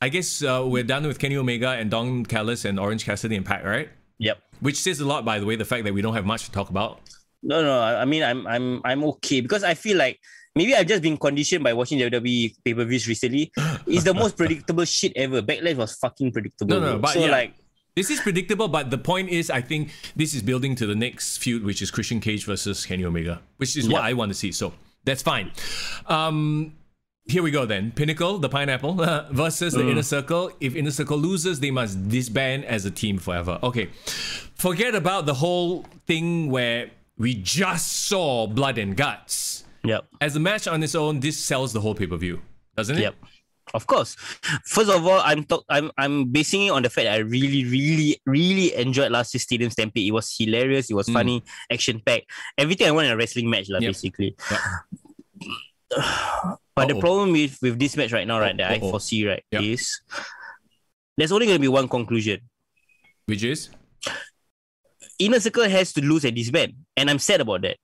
I guess we're done with Kenny Omega and Don Callis and Orange Cassidy and Pac, right? Yep. Which says a lot, by the way, the fact that we don't have much to talk about. No. I mean, I'm okay because I feel like maybe I've just been conditioned by watching WWE pay-per-views recently. It's the most predictable shit ever. Backlash was fucking predictable. No, but so this is predictable, but the point is, I think this is building to the next feud, which is Christian Cage versus Kenny Omega, which is what I want to see. So that's fine. Here we go then. Pinnacle, the Pineapple, versus the Inner Circle. If Inner Circle loses, they must disband as a team forever. Okay. Forget about the whole thing where we just saw blood and guts. Yep. As a match on its own, this sells the whole pay-per-view, doesn't it? Yep. Of course. First of all, I'm basing it on the fact that I really enjoyed last year's Stadium Stampede. It was hilarious. It was funny, action-packed. Everything I want in a wrestling match, basically. Yep. But the problem with this match right now, that I foresee, is there's only going to be one conclusion. Which is? Inner Circle has to lose and disband. And I'm sad about that.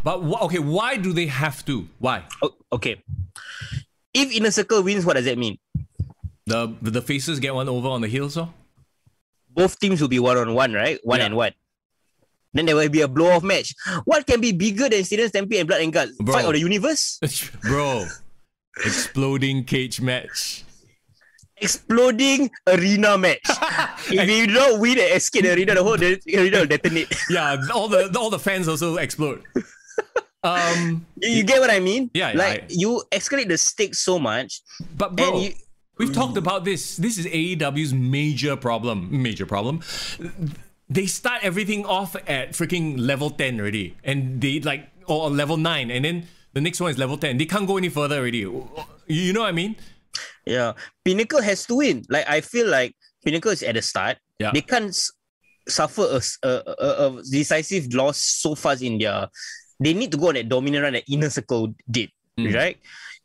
But, okay, why do they have to? Why? Okay. If Inner Circle wins, what does that mean? The faces get one over on the heels, or? Both teams will be one-on-one, right? One and one. Then there will be a blow-off match. What can be bigger than Stadium Stampede and Blood and Guts? Fight of the universe? Bro. Exploding cage match. Exploding arena match. If you don't win and escape the arena, the whole arena will detonate. Yeah, all the fans also explode. You get what I mean? Yeah. You escalate the stakes so much. But bro, we've talked about this. This is AEW's major problem. They start everything off at freaking level 10 already. And they or level 9. And then the next one is level 10. They can't go any further already. You know what I mean? Yeah. Pinnacle has to win. I feel like Pinnacle is at the start. Yeah. They can't suffer a decisive loss so fast in their. They need to go on that dominant run that Inner Circle did, right?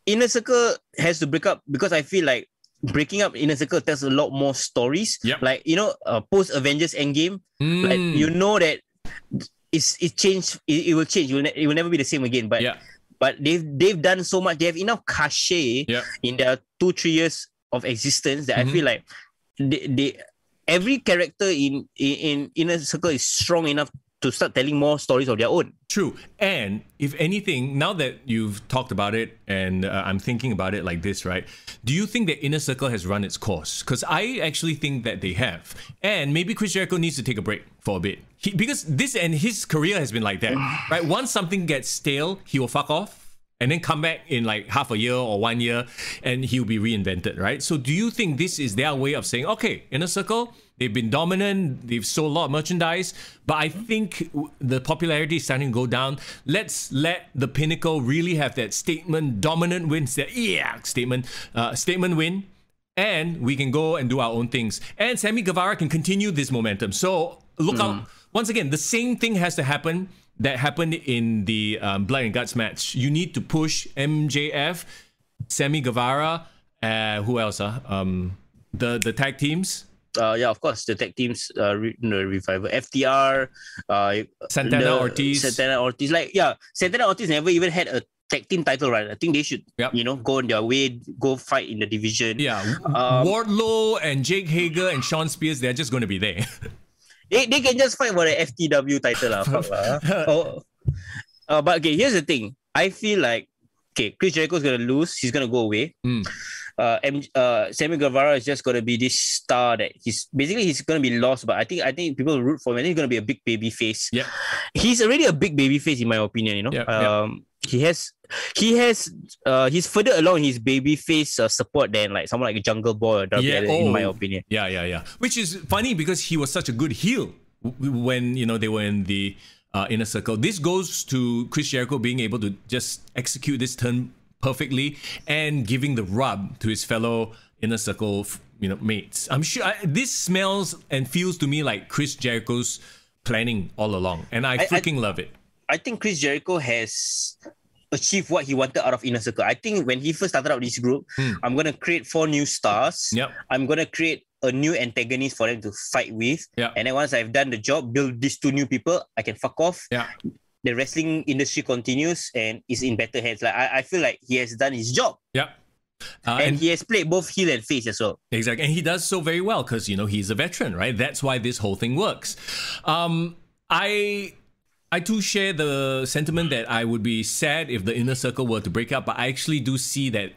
Inner Circle has to break up because I feel like breaking up Inner Circle tells a lot more stories. Yep. Like, post Avengers Endgame, like that it changed. It will change. It will never be the same again. But but they've done so much. They have enough cachet in their 2-3 years of existence that I feel like they every character in Inner Circle is strong enough to start telling more stories of their own. True. And if anything, now that you've talked about it and I'm thinking about it like this, right? Do you think that Inner Circle has run its course? Because I actually think that they have. And maybe Chris Jericho needs to take a break for a bit. Because this and his career has been like that, right? Once something gets stale, he will fuck off and then come back in like half a year or 1 year and he'll be reinvented, right? So do you think this is their way of saying, okay, Inner Circle, they've been dominant, they've sold a lot of merchandise, but I think the popularity is starting to go down. Let's let the Pinnacle really have that statement, dominant win, statement win, and we can go and do our own things. And Sammy Guevara can continue this momentum. So look out. Once again, the same thing has to happen that happened in the Blood and Guts match. You need to push MJF, Sammy Guevara, who else? The tag teams. Of course, the tag teams, revival, FTR, Santana Ortiz. Santana Ortiz never even had a tag team title, right? I think they should, go on their way, go fight in the division. Yeah, Wardlow and Jake Hager and Sean Spears, they're just going to be there. They can just fight for the FTW title. But okay, here's the thing. I feel like, Chris Jericho's going to lose. He's going to go away. Sammy Guevara is just going to be this star that he's going to be lost, but I think people will root for him and he's going to be a big baby face. Yeah. He's already a big baby face in my opinion, He's further along his baby face support than like someone like Jungle Boy or Darby Allin, in my opinion. Yeah. Which is funny because he was such a good heel when, they were in the Inner Circle. This goes to Chris Jericho being able to just execute this turn perfectly and giving the rub to his fellow Inner Circle, mates. I'm sure this smells and feels to me like Chris Jericho's planning all along, and I freaking love it. I think Chris Jericho has achieved what he wanted out of Inner Circle. I think when he first started out this group, I'm gonna create 4 new stars. Yep. I'm gonna create a new antagonist for them to fight with. Yep. And then once I've done the job, build these 2 new people, I can fuck off. Yeah. The wrestling industry continues and is in better hands. Like I feel like he has done his job. Yeah. And he has played both heel and face as well. Exactly. And he does so very well because, he's a veteran, right? That's why this whole thing works. I too share the sentiment that I would be sad if the Inner Circle were to break up, but I actually do see that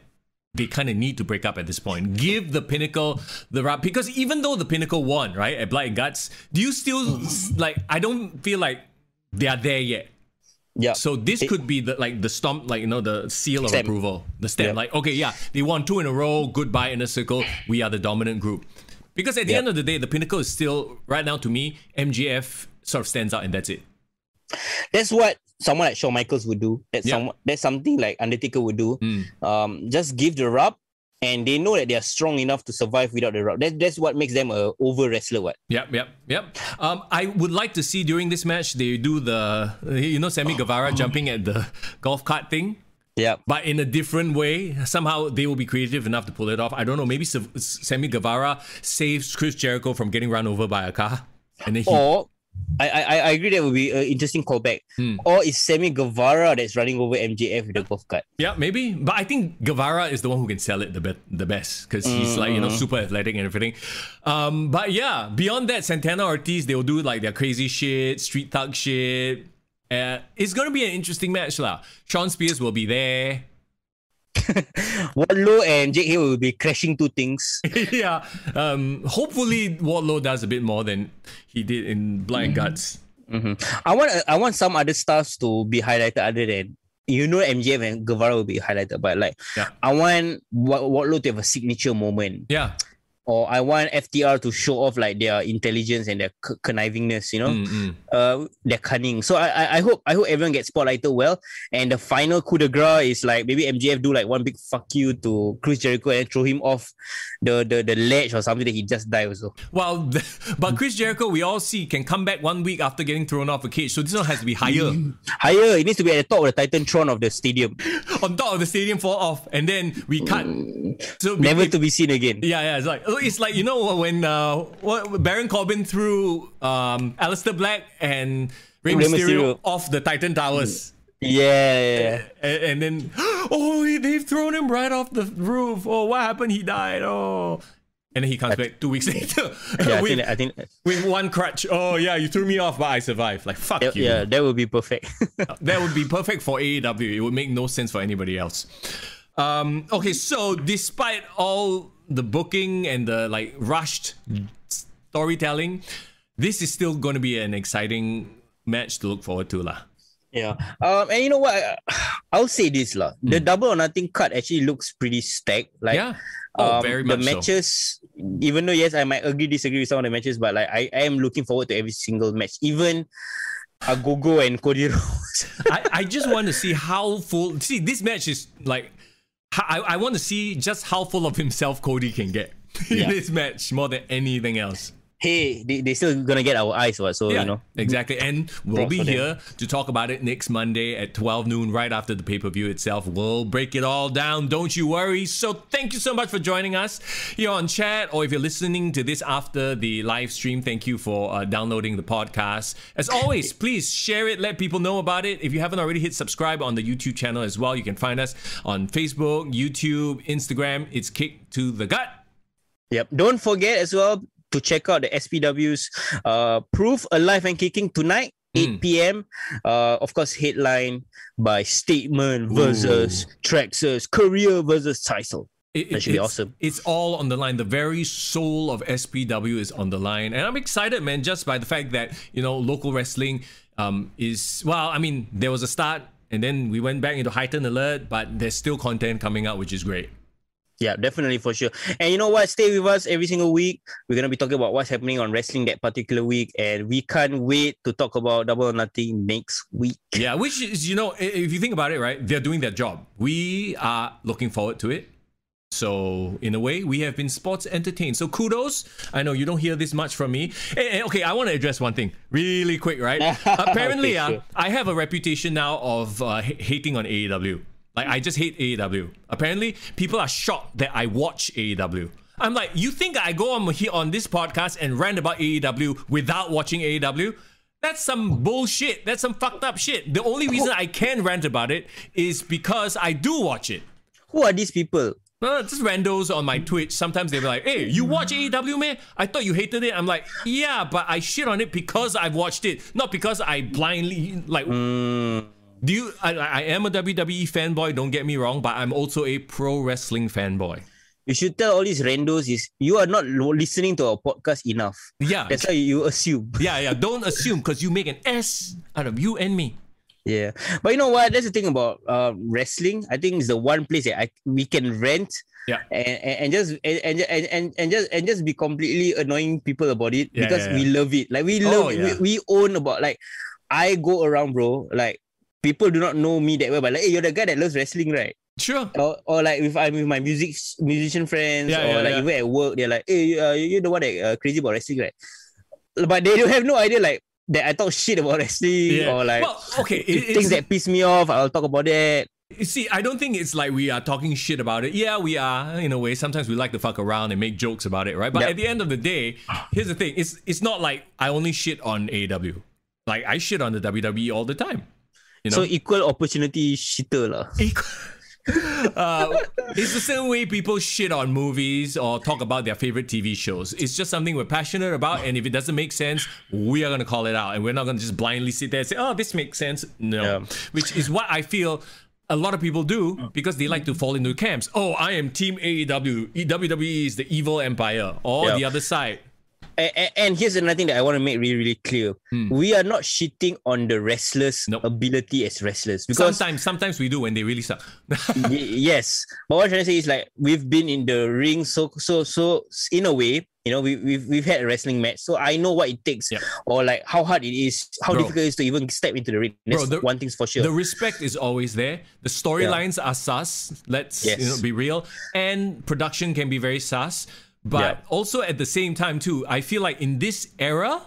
they kind of need to break up at this point. Give the Pinnacle the rub, because even though the Pinnacle won, right, at Blood and Guts, do you still, I don't feel like they are there yet. Yeah. So this could be the stomp, the seal of stamp. approval, the stamp. They won 2 in a row. Goodbye, Inner Circle. We are the dominant group. Because at the end of the day, the Pinnacle is still, right now to me, MJF sort of stands out, and that's it. That's what someone like Shawn Michaels would do. That's something like Undertaker would do. Just give the rub, and they know that they are strong enough to survive without the rub. That's what makes them a over wrestler. What? Yep. I would like to see during this match they do the Sammy Guevara jumping at the golf cart thing. Yeah. But in a different way. Somehow they will be creative enough to pull it off. I don't know. Maybe Sammy Guevara saves Chris Jericho from getting run over by a car, and then I agree that would be an interesting callback. Or is Sammy Guevara that's running over MJF with the golf cart? Yeah, maybe. But I think Guevara is the one who can sell it the best because he's super athletic and everything. But yeah, beyond that, Santana Ortiz, they'll do their crazy shit, street thug shit. It's going to be an interesting match lah. Sean Spears will be there. Wardlow and Jake Hager will be crashing 2 things. Yeah. Hopefully Wardlow does a bit more than he did in Blood and Guts. I want some other stars to be highlighted other than MJF and Guevara will be highlighted, but I want Wardlow to have a signature moment. Yeah. or I want FTR to show off like their intelligence and their connivingness, you know, their cunning. So I hope everyone gets spotlighted well. And the final coup de grace is like maybe MJF do like one big fuck you to Chris Jericho and throw him off the ledge or something that he just died also. Well, but Chris Jericho, we all see, can come back 1 week after getting thrown off a cage. So this one has to be higher. Higher. It needs to be at the top of the Titantron of the stadium. On top of the stadium, fall off, and then we cut. So never to be seen again. Yeah. It's like, you know, when Baron Corbin threw Aleister Black and Rey Mysterio off the Titan Towers. Yeah. And then, they've thrown him right off the roof. Oh, what happened? He died. Oh. And then he comes back 2 weeks later. Yeah, I think with one crutch. Oh, yeah, you threw me off, but I survived. Like, fuck you. Yeah, that would be perfect. That would be perfect for AEW. It would make no sense for anybody else. Okay, so despite all the booking and the like rushed storytelling, this is still going to be an exciting match to look forward to, lah. Yeah. And you know what? I'll say this, lah. The Double or Nothing card actually looks pretty stacked. Like, yeah. Very much the matches, even though yes, I might disagree with some of the matches, but like I am looking forward to every single match, even Gogo and Cody Rhodes. I just want to see how full. See, this match is like, I want to see just how full of himself Cody can get in this match more than anything else. Hey, they still gonna get our eyes, what? So, you know. Exactly. And we'll be here to talk about it next Monday at 12 noon, right after the pay-per-view itself. We'll break it all down, don't you worry. So thank you so much for joining us here on chat, or if you're listening to this after the live stream, thank you for downloading the podcast. As always, please share it, let people know about it. If you haven't already, hit subscribe on the YouTube channel as well. You can find us on Facebook, YouTube, Instagram. It's Kick to the Gut. Yep. Don't forget as well to check out the SPW's Proof Alive and Kicking tonight, 8 p.m. Of course, headline by Statement versus Trexxus, career versus title. That should be awesome. It's all on the line. The very soul of SPW is on the line. And I'm excited, man, just by the fact that, you know, local wrestling is, well, I mean, there was a start and then we went back into heightened alert, but there's still content coming out, which is great. Yeah, definitely, for sure. And you know what? Stay with us every single week. We're going to be talking about what's happening on wrestling that particular week. And we can't wait to talk about Double or Nothing next week. Yeah, which is, you know, if you think about it, right? They're doing their job. We are looking forward to it. So, in a way, we have been sports entertained. So, kudos. I know you don't hear this much from me. Okay, I want to address one thing really quick, right? Apparently, okay, sure. I have a reputation now of hating on AEW. Like, I just hate AEW. Apparently, people are shocked that I watch AEW. I'm like, you think I go on this podcast and rant about AEW without watching AEW? That's some bullshit. That's some fucked up shit. The only reason I can rant about it is because I do watch it. Who are these people? Just randos on my Twitch. Sometimes they'll be like, hey, you watch AEW, man? I thought you hated it. I'm like, yeah, but I shit on it because I've watched it. Not because I blindly, like... I am a WWE fanboy, don't get me wrong, but I'm also a pro wrestling fanboy. You should tell all these randos is you are not listening to our podcast enough. Yeah. That's why you assume. Yeah. Don't assume, because you make an S out of you and me. Yeah. But you know what? That's the thing about wrestling. I think it's the one place that we can rant. Yeah. And just be completely annoying people about it because we love it. Like we love it. We own about, like, I go around, bro, like, people do not know me that well, but like, hey, you're the guy that loves wrestling, right? Sure. Or like if I'm with my musician friends, even at work, they're like, hey, you're the one that crazy about wrestling, right? But they don't have no idea like that I talk shit about wrestling or like things that piss me off. I'll talk about that. You see, I don't think it's like we are talking shit about it. Yeah, we are in a way. Sometimes we like to fuck around and make jokes about it, right? But at the end of the day, here's the thing: it's not like I only shit on AEW. Like I shit on the WWE all the time. You know? So equal opportunity shitter lah. It's the same way people shit on movies or talk about their favorite TV shows. It's just something we're passionate about, and if it doesn't make sense, we are gonna call it out, and we're not gonna just blindly sit there and say, "Oh, this makes sense." No, which is what I feel a lot of people do because they like to fall into camps. Oh, I am Team AEW. WWE is the evil empire, or the other side. And here's another thing that I want to make really, really clear. We are not shitting on the wrestlers' ability as wrestlers. Because sometimes we do when they really suck. Yes. But what I'm trying to say is like, we've been in the ring so in a way, you know, we've had a wrestling match. So I know what it takes or like how hard it is, how difficult it is to even step into the ring. That's one thing's for sure. The respect is always there. The storylines are sus. Let's be real. And production can be very sus. But also at the same time too, I feel like in this era,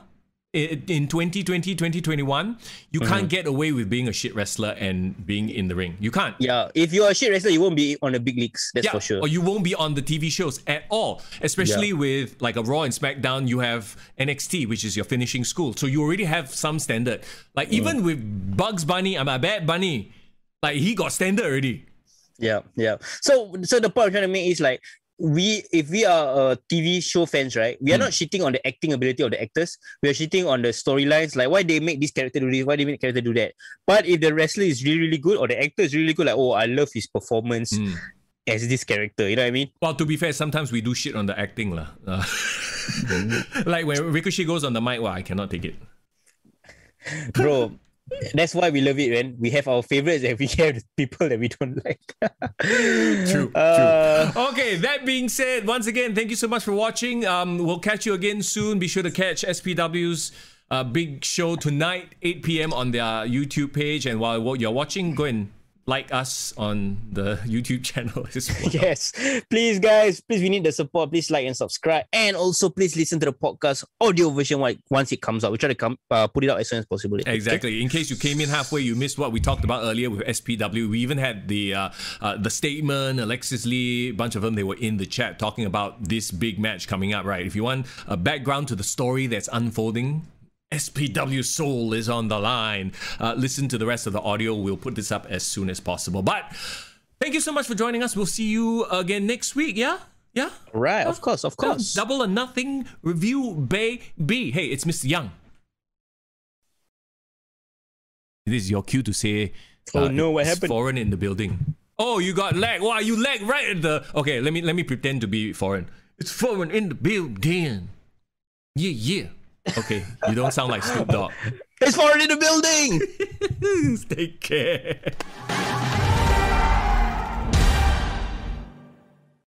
in 2020, 2021, you can't get away with being a shit wrestler and being in the ring. You can't. Yeah, if you're a shit wrestler, you won't be on the big leagues. That's for sure. Or you won't be on the TV shows at all. Especially with like a Raw and SmackDown, you have NXT, which is your finishing school. So you already have some standard. Like even with Bugs Bunny, Bad Bunny, like he got standard already. Yeah. So the point I'm trying to make is like, if we are TV show fans, right, we are not shitting on the acting ability of the actors. We are shitting on the storylines, like why they make this character do this, why they make the character do that. But if the wrestler is really, really good or the actor is really good, like, oh, I love his performance as this character, you know what I mean? Well, to be fair, sometimes we do shit on the acting lah. Like when Ricochet goes on the mic, I cannot take it. Bro, that's why we love it, man. We have our favorites and we have the people that we don't like. True. Okay, that being said, once again, thank you so much for watching. We'll catch you again soon. Be sure to catch SPW's big show tonight, 8 p.m. on their YouTube page. And while you're watching, go and like us on the YouTube channel as well. Yes. Please, guys, we need the support. Please like and subscribe. And also, please listen to the podcast audio version once it comes out. We try to put it out as soon as possible. Exactly. Okay? In case you came in halfway, you missed what we talked about earlier with SPW. We even had the Statement, Alexis Lee, a bunch of them, they were in the chat talking about this big match coming up, right? If you want a background to the story that's unfolding, SPW Soul is on the line. Listen to the rest of the audio. We'll put this up as soon as possible. But thank you so much for joining us. We'll see you again next week. Yeah? Right, of course. Double or Nothing review, baby. Hey, it's Mr. Young. This is your cue to say, oh no, what happened? Foreign in the building. Oh, you got lag. Wow, you lag right at the... Okay, let me pretend to be foreign. It's foreign in the building. Yeah. Okay, you don't sound like Snoop Dogg. It's foreign in the building! Take care.